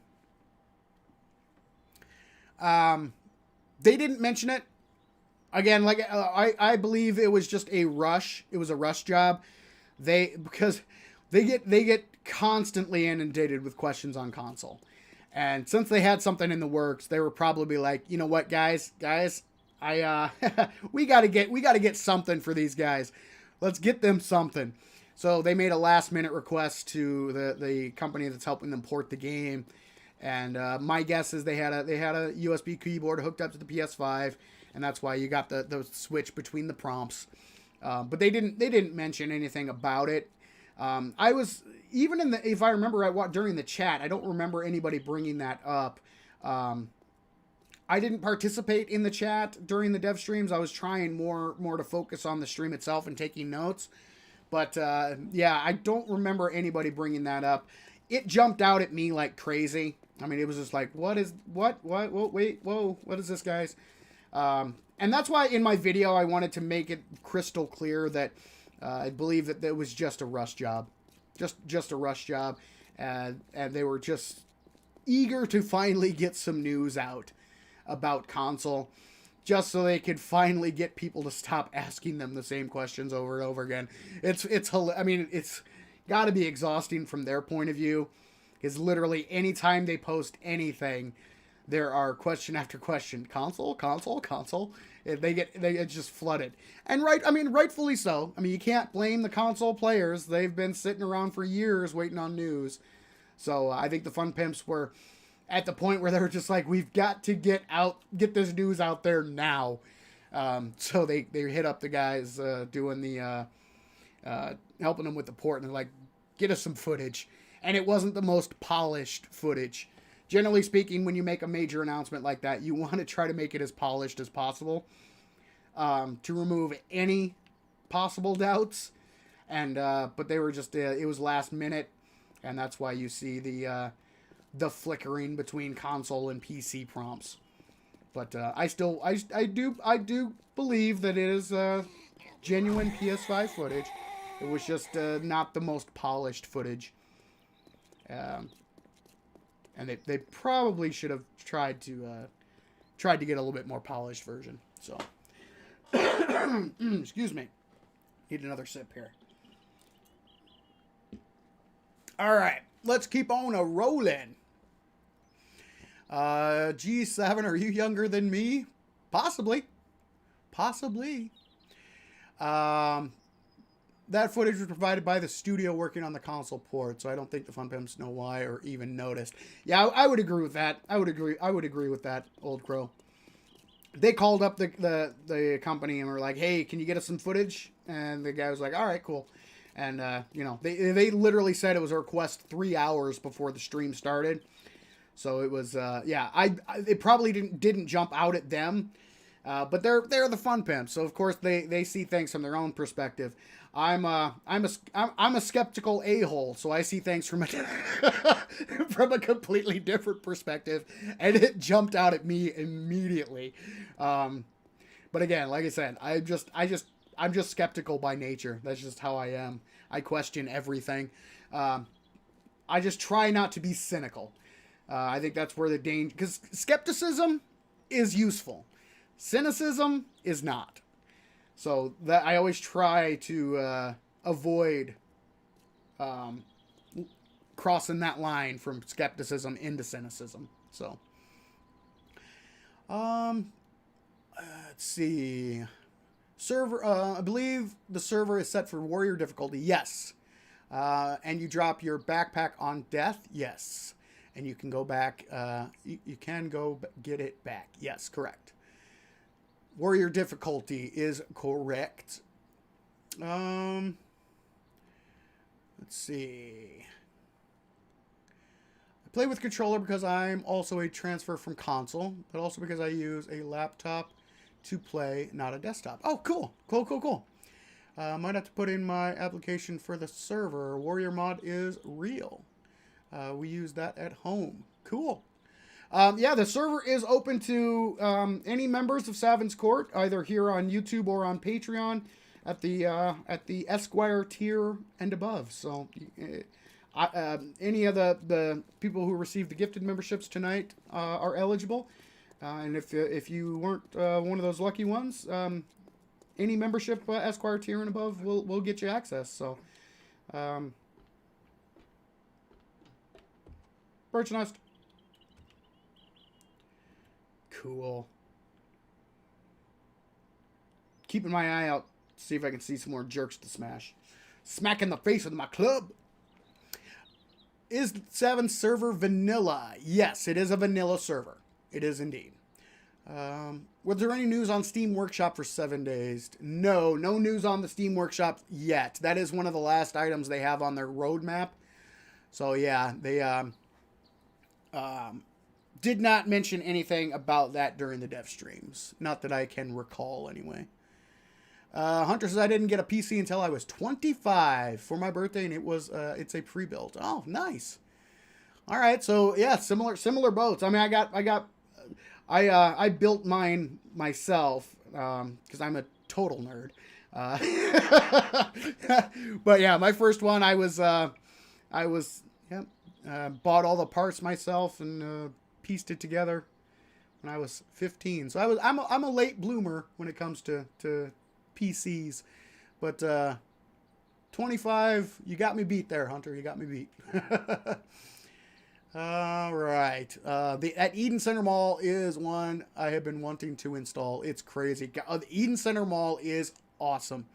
They didn't mention it. Again, like I believe it was just a rush. It was a rush job. Because they get constantly inundated with questions on console. And since they had something in the works, they were probably like, you know what, guys, I we gotta get something for these guys. Let's get them something. So they made a last minute request to the company that's helping them port the game. And my guess is they had a USB keyboard hooked up to the PS5, and that's why you got the switch between the prompts. But they didn't mention anything about it. I was even if I remember right, during the chat, I don't remember anybody bringing that up. I didn't participate in the chat during the dev streams. I was trying more to focus on the stream itself and taking notes. But yeah, I don't remember anybody bringing that up. It jumped out at me like crazy. I mean, it was just like, what, wait, whoa, what is this, guys? And that's why in my video, I wanted to make it crystal clear that I believe that it was just a rush job. Just a rush job. And they were just eager to finally get some news out about console, just so they could finally get people to stop asking them the same questions over and over again. It's got to be exhausting from their point of view, because literally anytime they post anything, there are question after question. Console. They get just flooded. And rightfully so. I mean, you can't blame the console players. They've been sitting around for years waiting on news. So I think the Fun Pimps were at the point where they were just like, we've got to get this news out there now. So they hit up the guys doing the helping them with the port, and they're like, get us some footage. And it wasn't the most polished footage. Generally speaking, when you make a major announcement like that, you want to try to make it as polished as possible to remove any possible doubts. And but they were just it was last minute, and that's why you see the flickering between console and PC prompts. But I do believe that it is genuine PS5 footage. It was just not the most polished footage. And they probably should have tried to get a little bit more polished version. So, excuse me. Need another sip here. All right, let's keep on a rolling. G7, are you younger than me? Possibly. That footage was provided by the studio working on the console port, so I don't think the Fun Pimps know why or even noticed. Yeah, I would agree with that. I would agree with that, Old Crow. They called up the company and were like, "Hey, can you get us some footage?" And the guy was like, "All right, cool." And they literally said it was a request 3 hours before the stream started. So it was it probably didn't jump out at them. But they're the Fun Pimps, so of course they see things from their own perspective. I'm a skeptical a-hole, so I see things from a completely different perspective, and it jumped out at me immediately. But again, like I said, I'm just skeptical by nature. That's just how I am. I question everything. I just try not to be cynical. I think that's where the danger, because skepticism is useful. Cynicism is not. So that I always try to avoid crossing that line from skepticism into cynicism. So, let's see. Server, I believe the server is set for warrior difficulty. Yes. And you drop your backpack on death. Yes. And you can go back. You can go get it back. Yes, correct. Warrior difficulty is correct. Let's see. I play with controller because I'm also a transfer from console, but also because I use a laptop to play, not a desktop. Oh, cool. Cool. Might have to put in my application for the server. Warrior mod is real. We use that at home. Cool. Yeah, the server is open to any members of Savin's Court, either here on YouTube or on Patreon. at the Esquire tier and above. So, any of the people who received the gifted memberships tonight are eligible. And if you weren't one of those lucky ones, any membership Esquire tier and above will get you access. So, Birch Nest. Cool. Keeping my eye out, see if I can see some more jerks to smash. Smack in the face with my club. Is 7 server vanilla? Yes, it is a vanilla server. It is indeed. Was there any news on Steam Workshop for 7 days? No news on the Steam Workshop yet. That is one of the last items they have on their roadmap. So yeah, they did not mention anything about that during the dev streams. Not that I can recall anyway. Hunter says I didn't get a PC until I was 25 for my birthday, and it's a pre-built. Oh, nice. All right, so yeah, similar boats. I mean, I built mine myself because I'm a total nerd. But yeah, my first one, I bought all the parts myself and pieced it together when I was 15. So I'm a late bloomer when it comes to PCs, but 25, you got me beat there, Hunter. You got me beat. All right. At Eden Center Mall is one I have been wanting to install. It's crazy. The Eden Center Mall is awesome.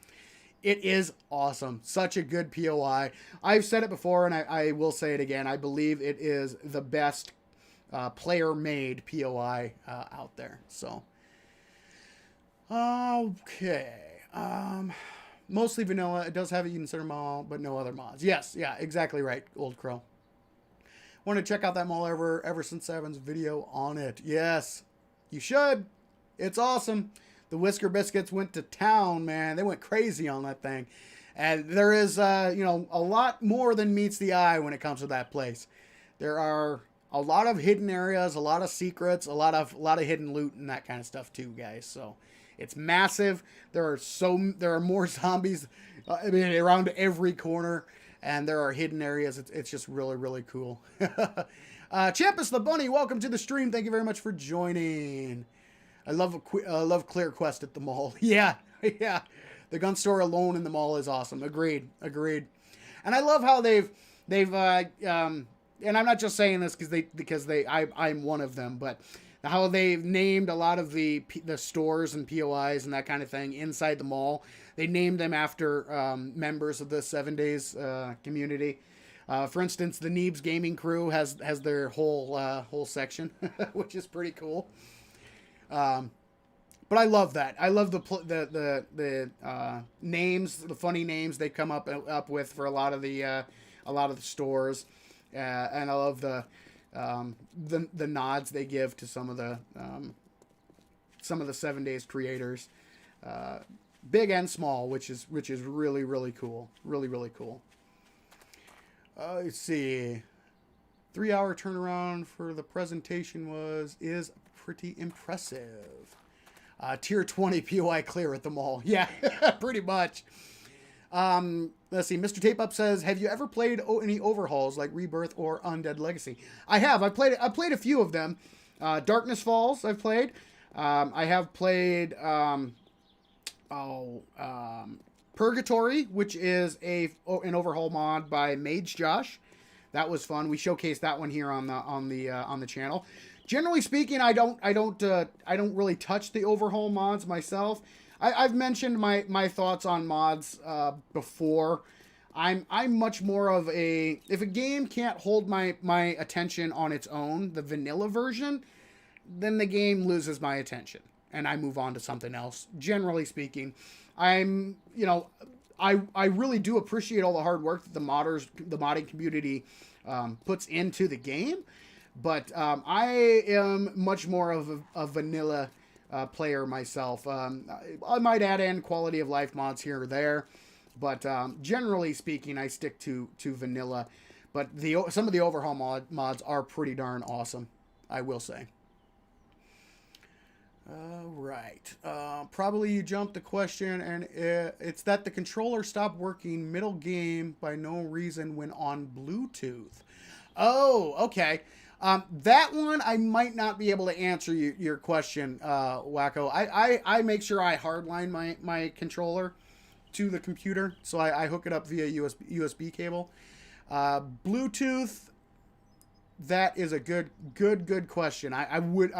It is awesome. Such a good POI. I've said it before, and I will say it again. I believe it is the best player-made POI out there. So, okay. Mostly vanilla. It does have Eden Center Mall, but no other mods. Yes, yeah, exactly right, Old Crow. Want to check out that mall ever since 7's video on it. Yes, you should. It's awesome. The Whisker Biscuits went to town, man. They went crazy on that thing. And there is, a lot more than meets the eye when it comes to that place. There are a lot of hidden areas, a lot of secrets, a lot of hidden loot and that kind of stuff too, guys. So it's massive. There are more zombies, around every corner. And there are hidden areas. It's just really, really cool. Champus the Bunny, welcome to the stream. Thank you very much for joining. I love Clear Quest at the mall. Yeah. The gun store alone in the mall is awesome. Agreed. And I love how they've and I'm not just saying this because I'm one of them, but how they've named a lot of the stores and POIs and that kind of thing inside the mall. They named them after members of the 7 Days community. For instance, the Neebs Gaming Crew has their whole section, which is pretty cool. But I love that. I love the names, the funny names they come up with for a lot of the stores, and I love the nods they give to some of the 7 Days creators. Big and small, which is really, really cool. Really, really cool. Let's see. 3-hour turnaround for the presentation is pretty impressive. Tier 20 POI clear at the mall. Yeah, pretty much. Let's see. Mr. Tape Up says, have you ever played any overhauls like Rebirth or Undead Legacy? I have. I played a few of them. Darkness Falls I've played. I have played Purgatory, which is an overhaul mod by Mage Josh. That was fun. We showcased that one here on the channel. Generally speaking, I don't really touch the overhaul mods myself. I've mentioned my thoughts on mods before. I'm much more of if a game can't hold my attention on its own, the vanilla version, then the game loses my attention and I move on to something else. Generally speaking, I really do appreciate all the hard work that the modding community puts into the game, but I am much more of a vanilla player myself. I might add in quality of life mods here or there, but generally speaking, I stick to vanilla. But some of the overhaul mods are pretty darn awesome, I will say. All right. Probably you jumped the question, and it's that the controller stopped working middle game by no reason when on Bluetooth. Oh, okay. That one I might not be able to answer your question, Wacko. I make sure I hardline my controller to the computer, so I hook it up via USB cable. Bluetooth. That is a good question. I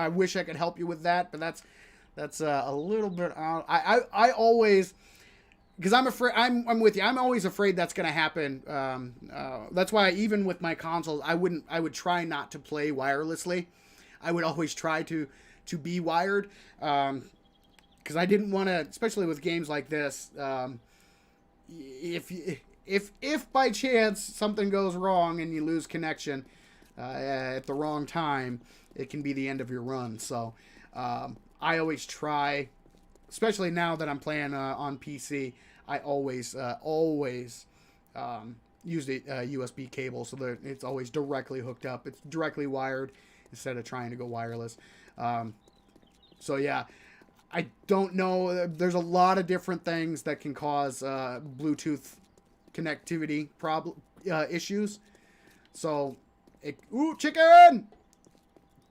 wish I could help you with that, but that's a little bit out. I always, because I'm afraid, I'm with you. I'm always afraid that's going to happen. That's why even with my consoles, I would try not to play wirelessly. I would always try to be wired, because I didn't want to, especially with games like this. If by chance something goes wrong and you lose connection at the wrong time, it can be the end of your run. So I always try, especially now that I'm playing on PC, I always use the USB cable so that it's always directly hooked up. It's directly wired instead of trying to go wireless. So yeah, I don't know. There's a lot of different things that can cause Bluetooth connectivity issues. So, ooh, chicken!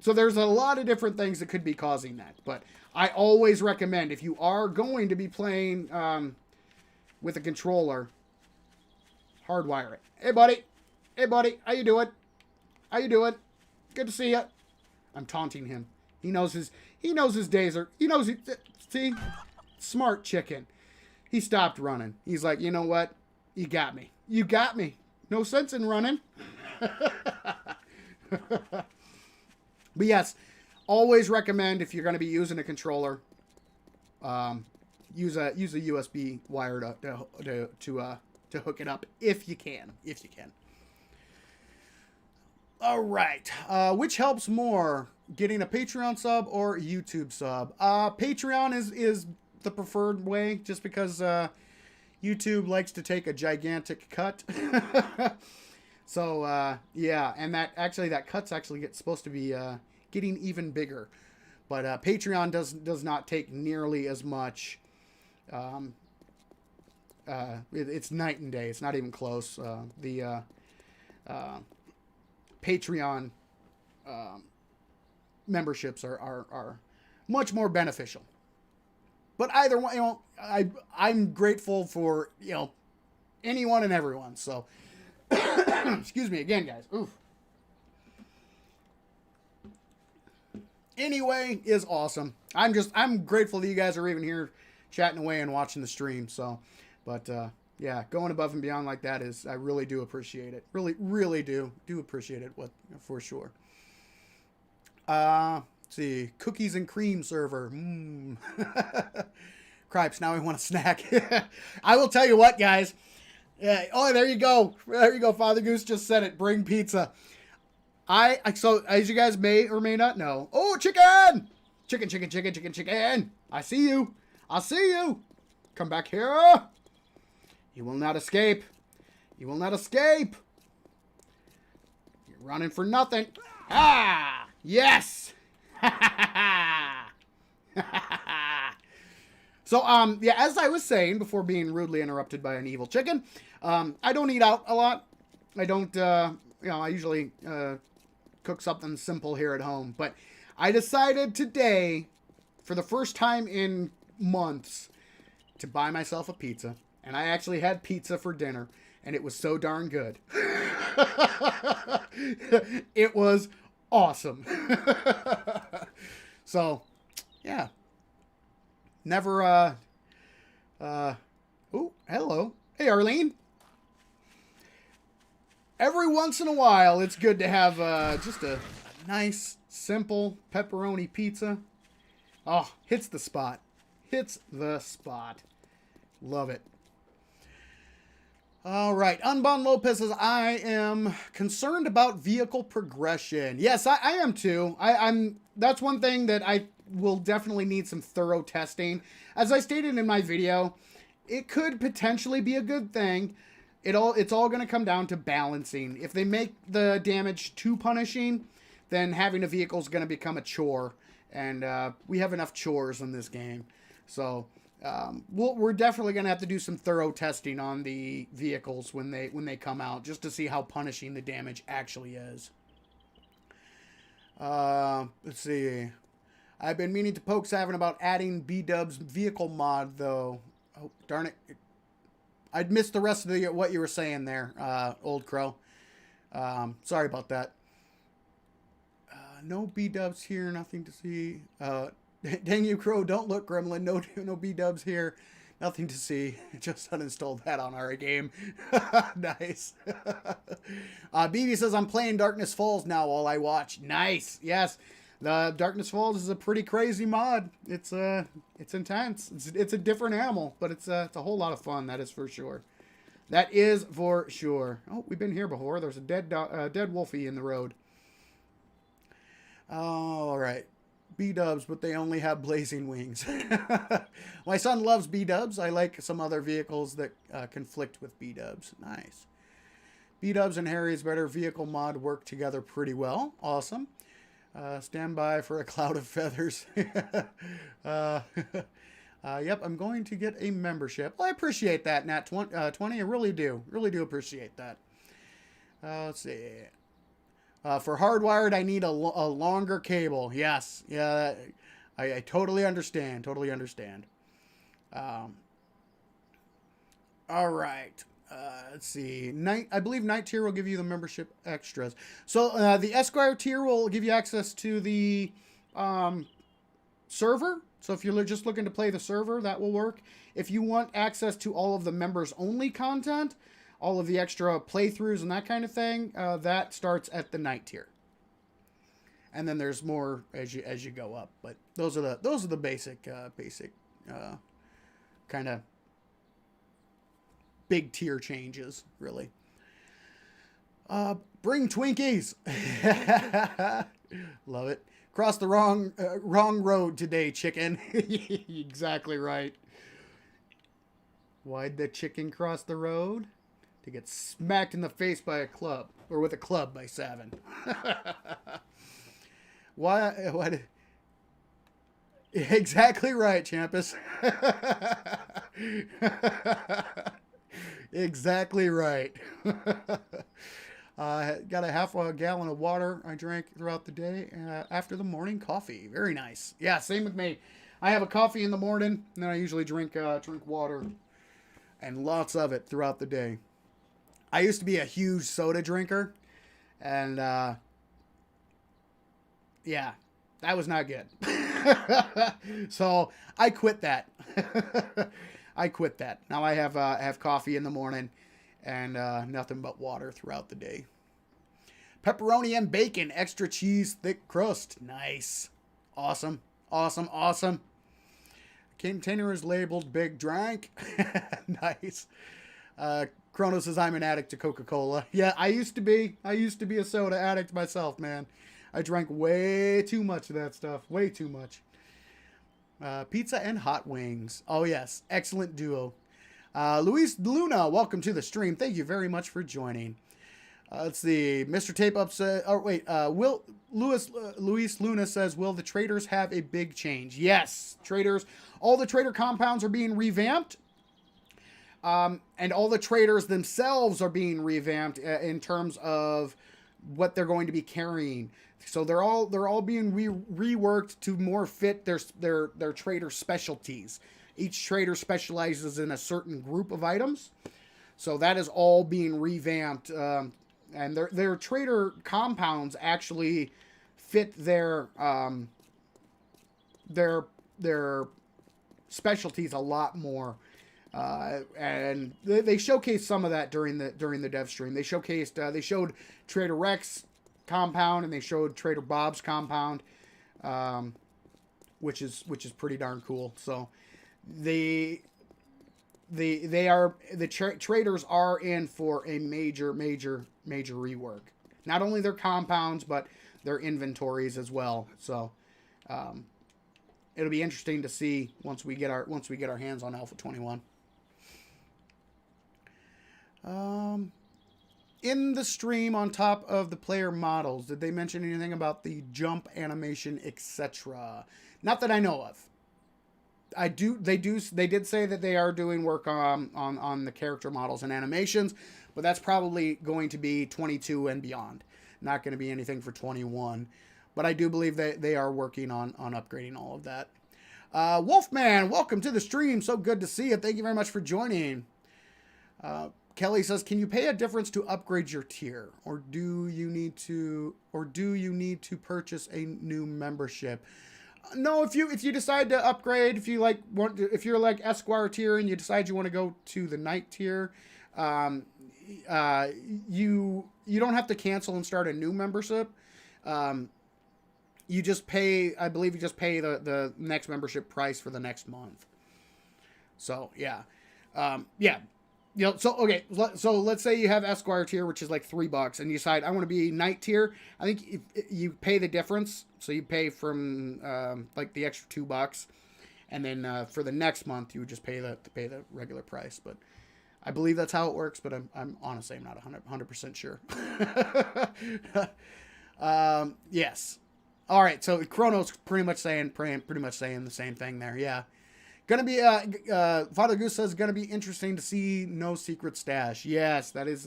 So there's a lot of different things that could be causing that. But I always recommend, if you are going to be playing with a controller, hardwire it. Hey, buddy. Hey, buddy. How you doing? How you doing? Good to see you. I'm taunting him. He knows his days are... He knows... See? Smart chicken. He stopped running. He's like, you know what? You got me. You got me. No sense in running. But yes, always recommend, if you're going to be using a controller, use a USB wire to hook it up if you can. All right. Which helps more, getting a Patreon sub or YouTube sub? Patreon is the preferred way, just because YouTube likes to take a gigantic cut. So, yeah, and that cut's actually supposed to be getting even bigger. But Patreon does not take nearly as much. It's night and day. It's not even close. The Patreon memberships are much more beneficial. But either one, I'm grateful for, anyone and everyone. So, excuse me again, guys. Oof. Anyway, is awesome. I'm grateful that you guys are even here chatting away and watching the stream. So, but yeah, going above and beyond like that I really do appreciate it. Really do appreciate it. For sure. Let's see, cookies and cream server. Cripes, now I want a snack. I will tell you what, guys. Oh, there you go. Father Goose just said it. Bring pizza. So, as you guys may or may not know. Oh, chicken! Chicken. I see you. Come back here. You will not escape. You're running for nothing. Ah! Yes! So, yeah, as I was saying before being rudely interrupted by an evil chicken, I don't eat out a lot. I don't, I usually cook something simple here at home. But I decided today, for the first time in months, to buy myself a pizza. And I actually had pizza for dinner, and it was so darn good. It was awesome. So, yeah. Never, oh, hello. Hey, Arlene. Every once in a while, it's good to have, just a nice, simple pepperoni pizza. Oh, hits the spot. Love it. All right. Unbound Lopez says, I am concerned about vehicle progression. Yes, I am too. That's one thing that I will definitely need some thorough testing. As I stated in my video, it could potentially be a good thing. It's all going to come down to balancing. If they make the damage too punishing, then having a vehicle is going to become a chore. and we have enough chores in this game. So we're definitely going to have to do some thorough testing on the vehicles when they come out, just to see how punishing the damage actually is. Let's see. I've been meaning to poke Savin about adding B-Dub's vehicle mod, though. Oh, darn it. I'd missed the rest of what you were saying there, Old Crow. Sorry about that. No B-Dubs here, nothing to see. Dang you, Crow, don't look, Gremlin. No B-Dubs here. Nothing to see. Just uninstalled that on our game. Nice. BB says, I'm playing Darkness Falls now while I watch. Nice. Yes. The Darkness Falls is a pretty crazy mod. It's intense. It's a different animal, but it's a whole lot of fun. That is for sure. That is for sure. Oh, we've been here before. There's a dead wolfie in the road. All right. B-Dubs, but they only have blazing wings. My son loves B-Dubs. I like some other vehicles that conflict with B-Dubs. Nice. B-Dubs and Harry's better vehicle mod work together pretty well. Awesome. Stand by for a cloud of feathers. Yep, I'm going to get a membership. Well, I appreciate that, Nat 20. I really do. Really do appreciate that. Let's see. For hardwired, I need a longer cable. Yes. Yeah, I totally understand. Totally understand. All right. Let's see. I believe Night tier will give you the membership extras. So the Esquire tier will give you access to the server. So if you're just looking to play the server, that will work. If you want access to all of the members only content, all of the extra playthroughs and that kind of thing, that starts at the Night tier. And then there's more as you go up. But those are the basic kind of big tier changes, really. Bring Twinkies. Love it. Cross the wrong road today, chicken. Exactly right. Why'd the chicken cross the road? To get smacked in the face by a club, or with a club by Savin. Why? Exactly right, Champus. Exactly right. Got a half a gallon of water I drank throughout the day after the morning coffee. Very nice. Yeah, same with me. I have a coffee in the morning, and then I usually drink water, and lots of it throughout the day. I used to be a huge soda drinker, and yeah, that was not good. So I quit that. I quit that. Now I have coffee in the morning and nothing but water throughout the day. Pepperoni and bacon, extra cheese, thick crust. Nice. Awesome. Awesome. Awesome. Container is labeled Big Drank. Nice. Chrono says I'm an addict to Coca-Cola. Yeah, I used to be. I used to be a soda addict myself, man. I drank way too much of that stuff. Way too much. Pizza and hot wings. Oh, yes. Excellent duo. Luis Luna, welcome to the stream. Thank you very much for joining. Let's see. Mr. Tape Up says... Oh, wait. Luis Luna says, will the traders have a big change? Yes. Traders. All the trader compounds are being revamped. And all the traders themselves are being revamped in terms of what they're going to be carrying. So they're all being reworked to more fit their trader specialties. Each trader specializes in a certain group of items. So that is all being revamped. And their trader compounds actually fit their specialties a lot more. And they showcased some of that during the dev stream. They showed Trader Rex compound, and they showed Trader Bob's compound, which is pretty darn cool. So traders are in for a major rework. Not only their compounds, but their inventories as well. So it'll be interesting to see once we get our hands on Alpha 21. in the stream, on top of the player models, did they mention anything about the jump animation, etc.? Not that I know of. They did say that they are doing work on the character models and animations, but that's probably going to be 22 and beyond. Not going to be anything for 21. But I do believe that they are working on upgrading all of that. Wolfman, welcome to the stream. So good to see you. Thank you very much for joining. Kelly says, can you pay a difference to upgrade your tier? Or do you need to purchase a new membership? No, if you decide to upgrade, if you're like Esquire tier and you decide you want to go to the Knight tier, you don't have to cancel and start a new membership. You just pay, I believe you just pay the next membership price for the next month. So yeah. So okay, so let's say you have Esquire tier, which is like $3, and you decide I want to be Knight tier. I think if you pay the difference, so you pay from like the extra $2, and then for the next month you would just pay the regular price. But I believe that's how it works. But I'm honestly not 100% sure. Yes. All right. So Chrono's pretty much saying the same thing there. Yeah. Gonna be, Father Goose says, gonna be interesting to see no secret stash. Yes, that is,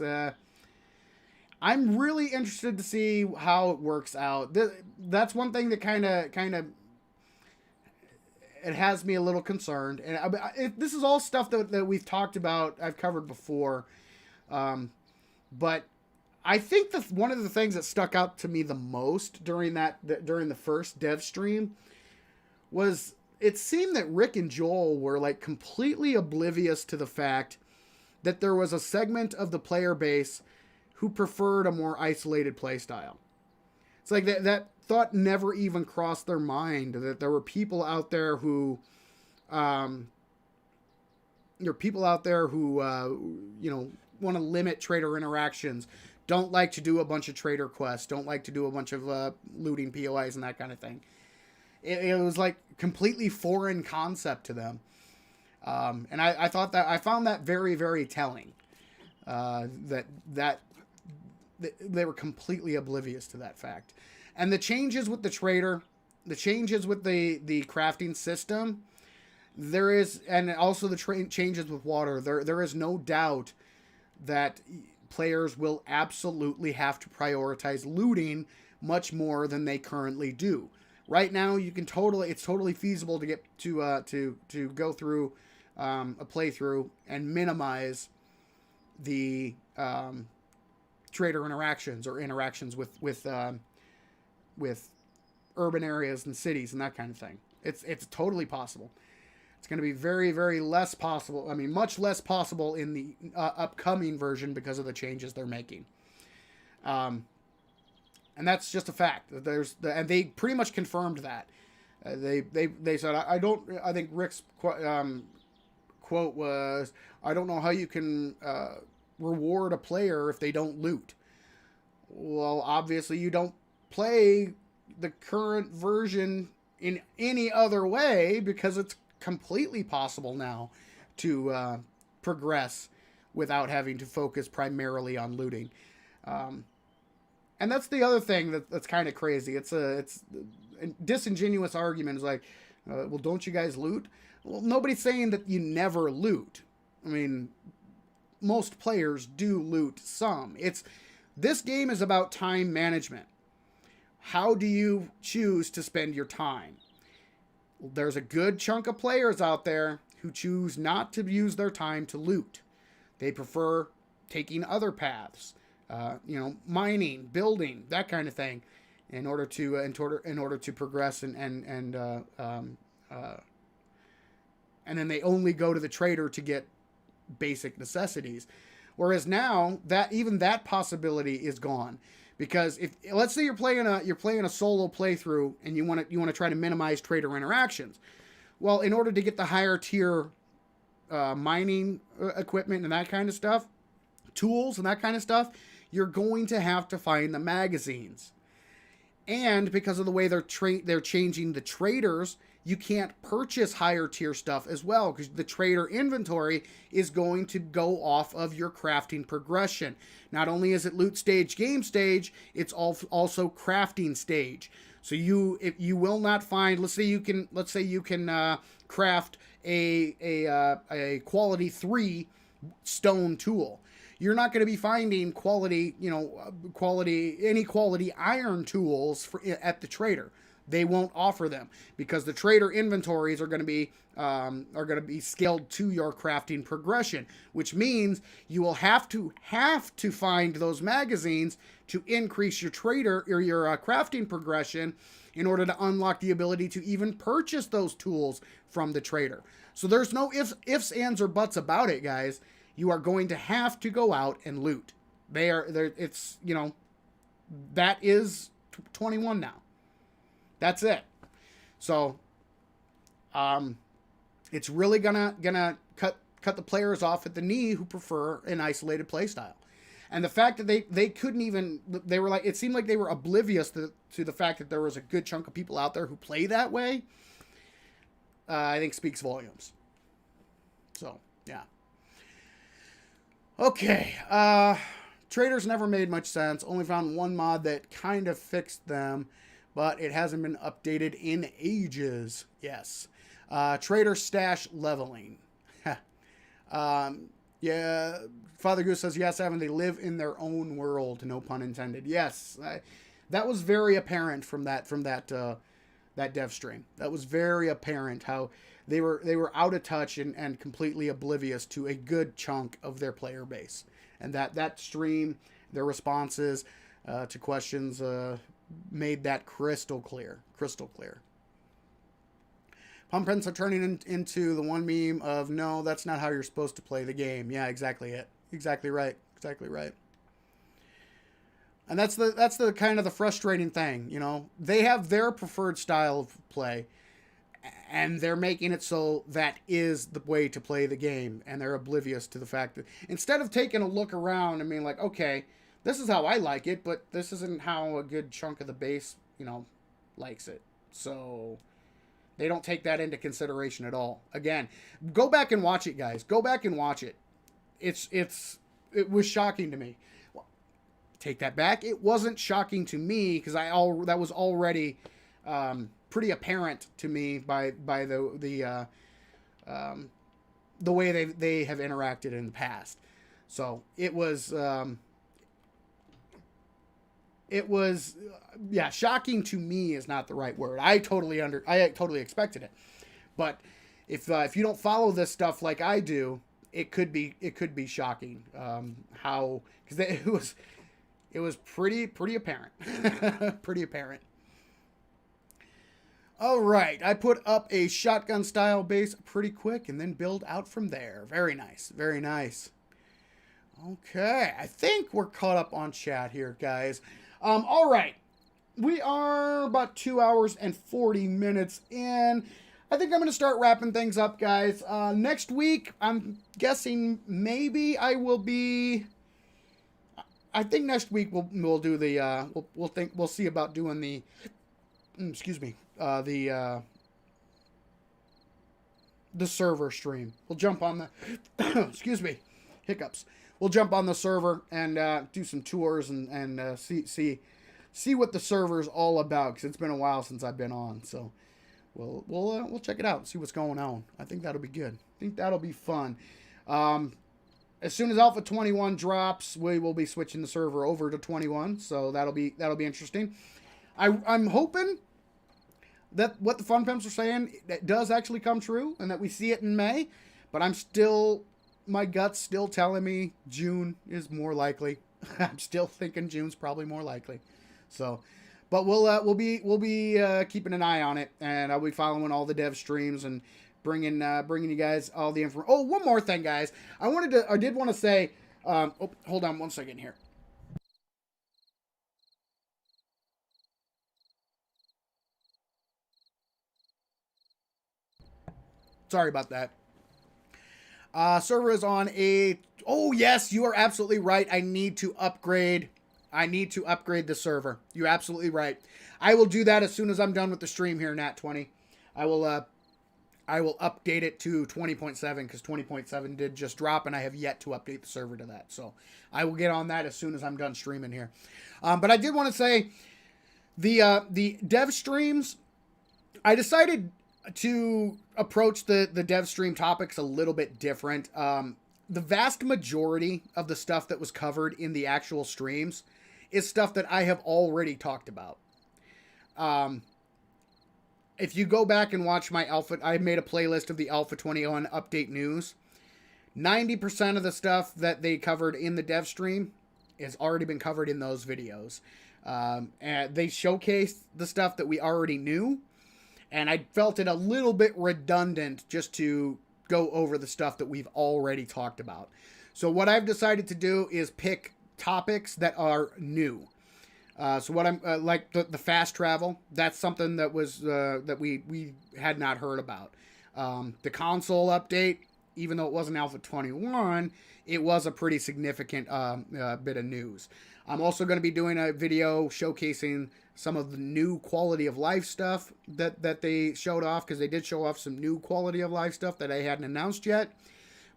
I'm really interested to see how it works out. That's one thing that kind of, it has me a little concerned. And this is all stuff that we've talked about, I've covered before. But I think one of the things that stuck out to me the most during the first dev stream was, it seemed that Rick and Joel were like completely oblivious to the fact that there was a segment of the player base who preferred a more isolated playstyle. It's like that thought never even crossed their mind that there were people out there who, want to limit trader interactions, don't like to do a bunch of trader quests, don't like to do a bunch of looting POIs and that kind of thing. It was like completely foreign concept to them. And I found that very, very telling. That they were completely oblivious to that fact. And the changes with the trader, the changes with the crafting system, and also the changes with water, there is no doubt that players will absolutely have to prioritize looting much more than they currently do. Right now, it's totally feasible to get to go through a playthrough and minimize the trader interactions or interactions with urban areas and cities and that kind of thing. It's totally possible. It's going to be very, very less possible. I mean, much less possible in the upcoming version because of the changes they're making. And that's just a fact. And they pretty much confirmed that. They said, I think Rick's quote was, I don't know how you can reward a player if they don't loot. Well, obviously you don't play the current version in any other way because it's completely possible now to progress without having to focus primarily on looting. And that's the other thing that's kind of crazy. It's a disingenuous argument. It's like, well, don't you guys loot? Well, nobody's saying that you never loot. I mean, most players do loot some. This game is about time management. How do you choose to spend your time? There's a good chunk of players out there who choose not to use their time to loot. They prefer taking other paths. Mining, building, that kind of thing, in order to progress and then they only go to the trader to get basic necessities. Whereas now that possibility is gone, because if let's say you're playing a solo playthrough and you want to try to minimize trader interactions, well, in order to get the higher tier mining equipment and that kind of stuff, tools and that kind of stuff, you're going to have to find the magazines. And because of the way they're changing the traders, you can't purchase higher tier stuff as well, because the trader inventory is going to go off of your crafting progression. Not only is it loot stage, game stage, it's also crafting stage. So if you will not find, let's say you can craft a quality 3 stone tool. You're not going to be finding quality iron tools at the trader. They won't offer them because the trader inventories are going to be scaled to your crafting progression, which means you will have to find those magazines to increase your trader or your crafting progression in order to unlock the ability to even purchase those tools from the trader. So there's no ifs, ands, or buts about it, guys. You are going to have to go out and loot. It's, that is 21 now. That's it. So, it's really gonna cut the players off at the knee who prefer an isolated playstyle. And the fact that they couldn't even, they were like, it seemed like they were oblivious to the fact that there was a good chunk of people out there who play that way, I think speaks volumes. So, yeah. Okay. Traders never made much sense. Only found one mod that kind of fixed them, but it hasn't been updated in ages. Yes. Trader stash leveling. Yeah. Father Goose says, yes, Evan, they live in their own world. No pun intended. Yes. That was very apparent from that dev stream. That was very apparent how they were out of touch and completely oblivious to a good chunk of their player base. And that stream, their responses to questions, made that crystal clear. Crystal clear. Pumpkins are turning into the one meme of, no, that's not how you're supposed to play the game. Yeah, exactly it. Exactly right. Exactly right. And that's the kind of the frustrating thing, They have their preferred style of play, and they're making it so that is the way to play the game, and they're oblivious to the fact that instead of taking a look around and being like, okay, this is how I like it, but this isn't how a good chunk of the base, likes it. So they don't take that into consideration at all. Again, go back and watch it, guys. Go back and watch it. It was shocking to me. Take that back. It wasn't shocking to me because that was already pretty apparent to me by the way they have interacted in the past. So it was shocking to me is not the right word. I totally expected it, but if you don't follow this stuff like I do, it could be shocking how, because it was pretty apparent. Pretty apparent. All right, I put up a shotgun style base pretty quick and then build out from there. Very nice. Very nice. Okay, I think we're caught up on chat here, guys. All right. We are about 2 hours and 40 minutes in. I think I'm going to start wrapping things up, guys. Next week, I'm guessing maybe I will be... I think next week we'll do the we'll see about doing the the server stream. We'll jump on the excuse me, hiccups. We'll jump on the server and do some tours and see what the server's all about, because it's been a while since I've been on. So we'll check it out and see what's going on. I think that'll be good. I think that'll be fun. As soon as Alpha 21 drops, we will be switching the server over to 21, so that'll be interesting. I'm hoping that what the Fun Pimps are saying, that does actually come true, and that we see it in May, but my gut's still telling me June is more likely. I'm still thinking June's probably more likely. So, but we'll be keeping an eye on it, and I'll be following all the dev streams and bringing you guys all the info. Oh, one more thing, guys. I did want to say, hold on one second here. Sorry about that. Server is on oh yes, you are absolutely right. I need to upgrade the server. You're absolutely right. I will do that as soon as I'm done with the stream here, Nat20. I will update it to 20.7 because 20.7 did just drop, and I have yet to update the server to that. So I will get on that as soon as I'm done streaming here. But I did want to say the dev streams, I decided to approach the dev stream topics a little bit different. The vast majority of the stuff that was covered in the actual streams is stuff that I have already talked about. If you go back and watch my Alpha, I made a playlist of the A21 update news. 90% of the stuff that they covered in the dev stream has already been covered in those videos. And they showcased the stuff that we already knew, and I felt it a little bit redundant just to go over the stuff that we've already talked about. So what I've decided to do is pick topics that are new. So what I'm like the fast travel, that's something that was that we had not heard about. The console update, even though it wasn't Alpha 21, it was a pretty significant bit of news. I'm also going to be doing a video showcasing some of the new quality of life stuff that they showed off, because they did show off some new quality of life stuff that I hadn't announced yet.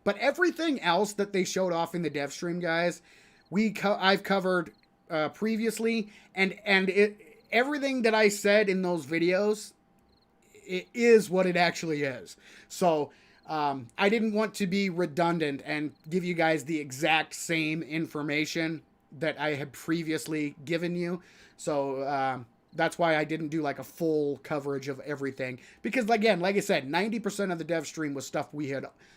But everything else that they showed off in the dev stream, guys, I've covered previously, and everything that I said in those videos, it is what it actually is. So I didn't want to be redundant and give you guys the exact same information that I had previously given you. So that's why I didn't do like a full coverage of everything, because again, like I said, 90% of the dev stream was stuff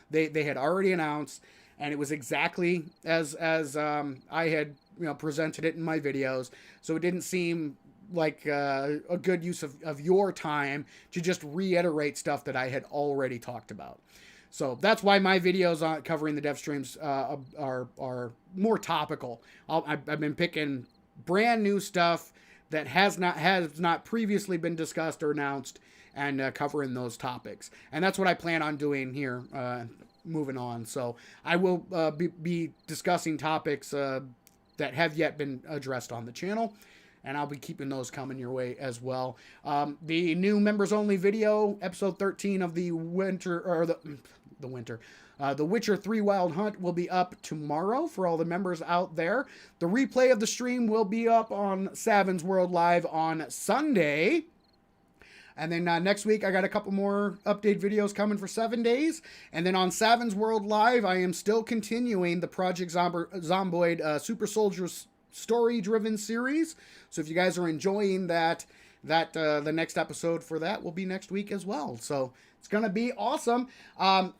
they had already announced, and it was exactly as I had presented it in my videos. So it didn't seem like a good use of your time to just reiterate stuff that I had already talked about. So that's why my videos on covering the dev streams are more topical. I've been picking brand new stuff that has not previously been discussed or announced, and covering those topics. And that's what I plan on doing here, moving on. So I will be discussing topics that have yet been addressed on the channel, and I'll be keeping those coming your way as well. The new members only video, episode 13 of the Witcher 3 Wild Hunt, will be up tomorrow for all the members out there. The replay of the stream will be up on Savin's World Live on Sunday. And then next week, I got a couple more update videos coming for 7 days. And then on Savin's World Live, I am still continuing the Project Zomboid Super Soldiers story-driven series. So if you guys are enjoying that the next episode for that will be next week as well. So it's going to be awesome. I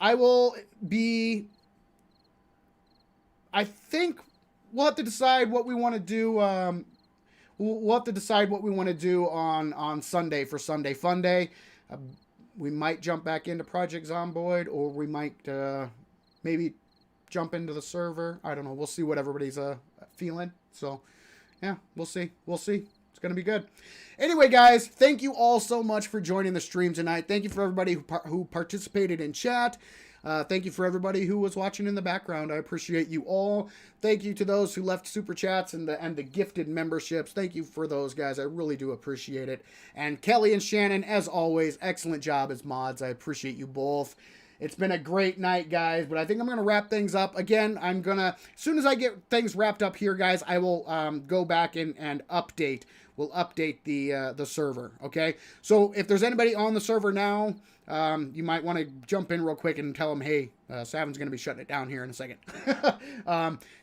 think we'll have to decide what we want to do. We'll have to decide what we want to do on Sunday for Sunday Fun Day. We might jump back into Project Zomboid, or we might maybe jump into the server. I don't know. We'll see what everybody's feeling. So, yeah, we'll see. We'll see. It's going to be good. Anyway, guys, thank you all so much for joining the stream tonight. Thank you for everybody who participated in chat. Thank you for everybody who was watching in the background. I appreciate you all. Thank you to those who left super chats and the gifted memberships. Thank you for those, guys. I really do appreciate it. And Kelly and Shannon, as always, excellent job as mods. I appreciate you both. It's been a great night, guys, but I think I'm going to wrap things up. Again, as soon as I get things wrapped up here, guys, I will go back and update. We'll update the server, okay? So if there's anybody on the server now, you might want to jump in real quick and tell them, hey, Savin's going to be shutting it down here in a second.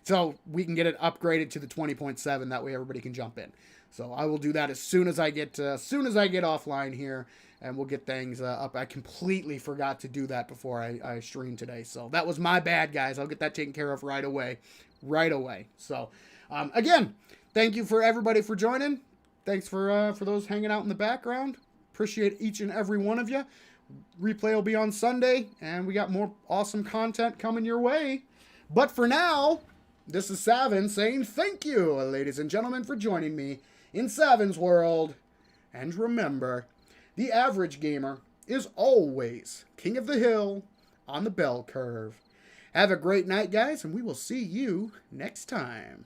So we can get it upgraded to the 20.7. That way everybody can jump in. So I will do that as soon as I get offline here, and we'll get things up. I completely forgot to do that before I streamed today. So that was my bad, guys. I'll get that taken care of right away. So again, thank you for everybody for joining. Thanks for those hanging out in the background. Appreciate each and every one of you. Replay will be on Sunday, and we got more awesome content coming your way. But for now, this is Savin saying thank you, ladies and gentlemen, for joining me in Savin's World. And remember, the average gamer is always king of the hill on the bell curve. Have a great night, guys, and we will see you next time.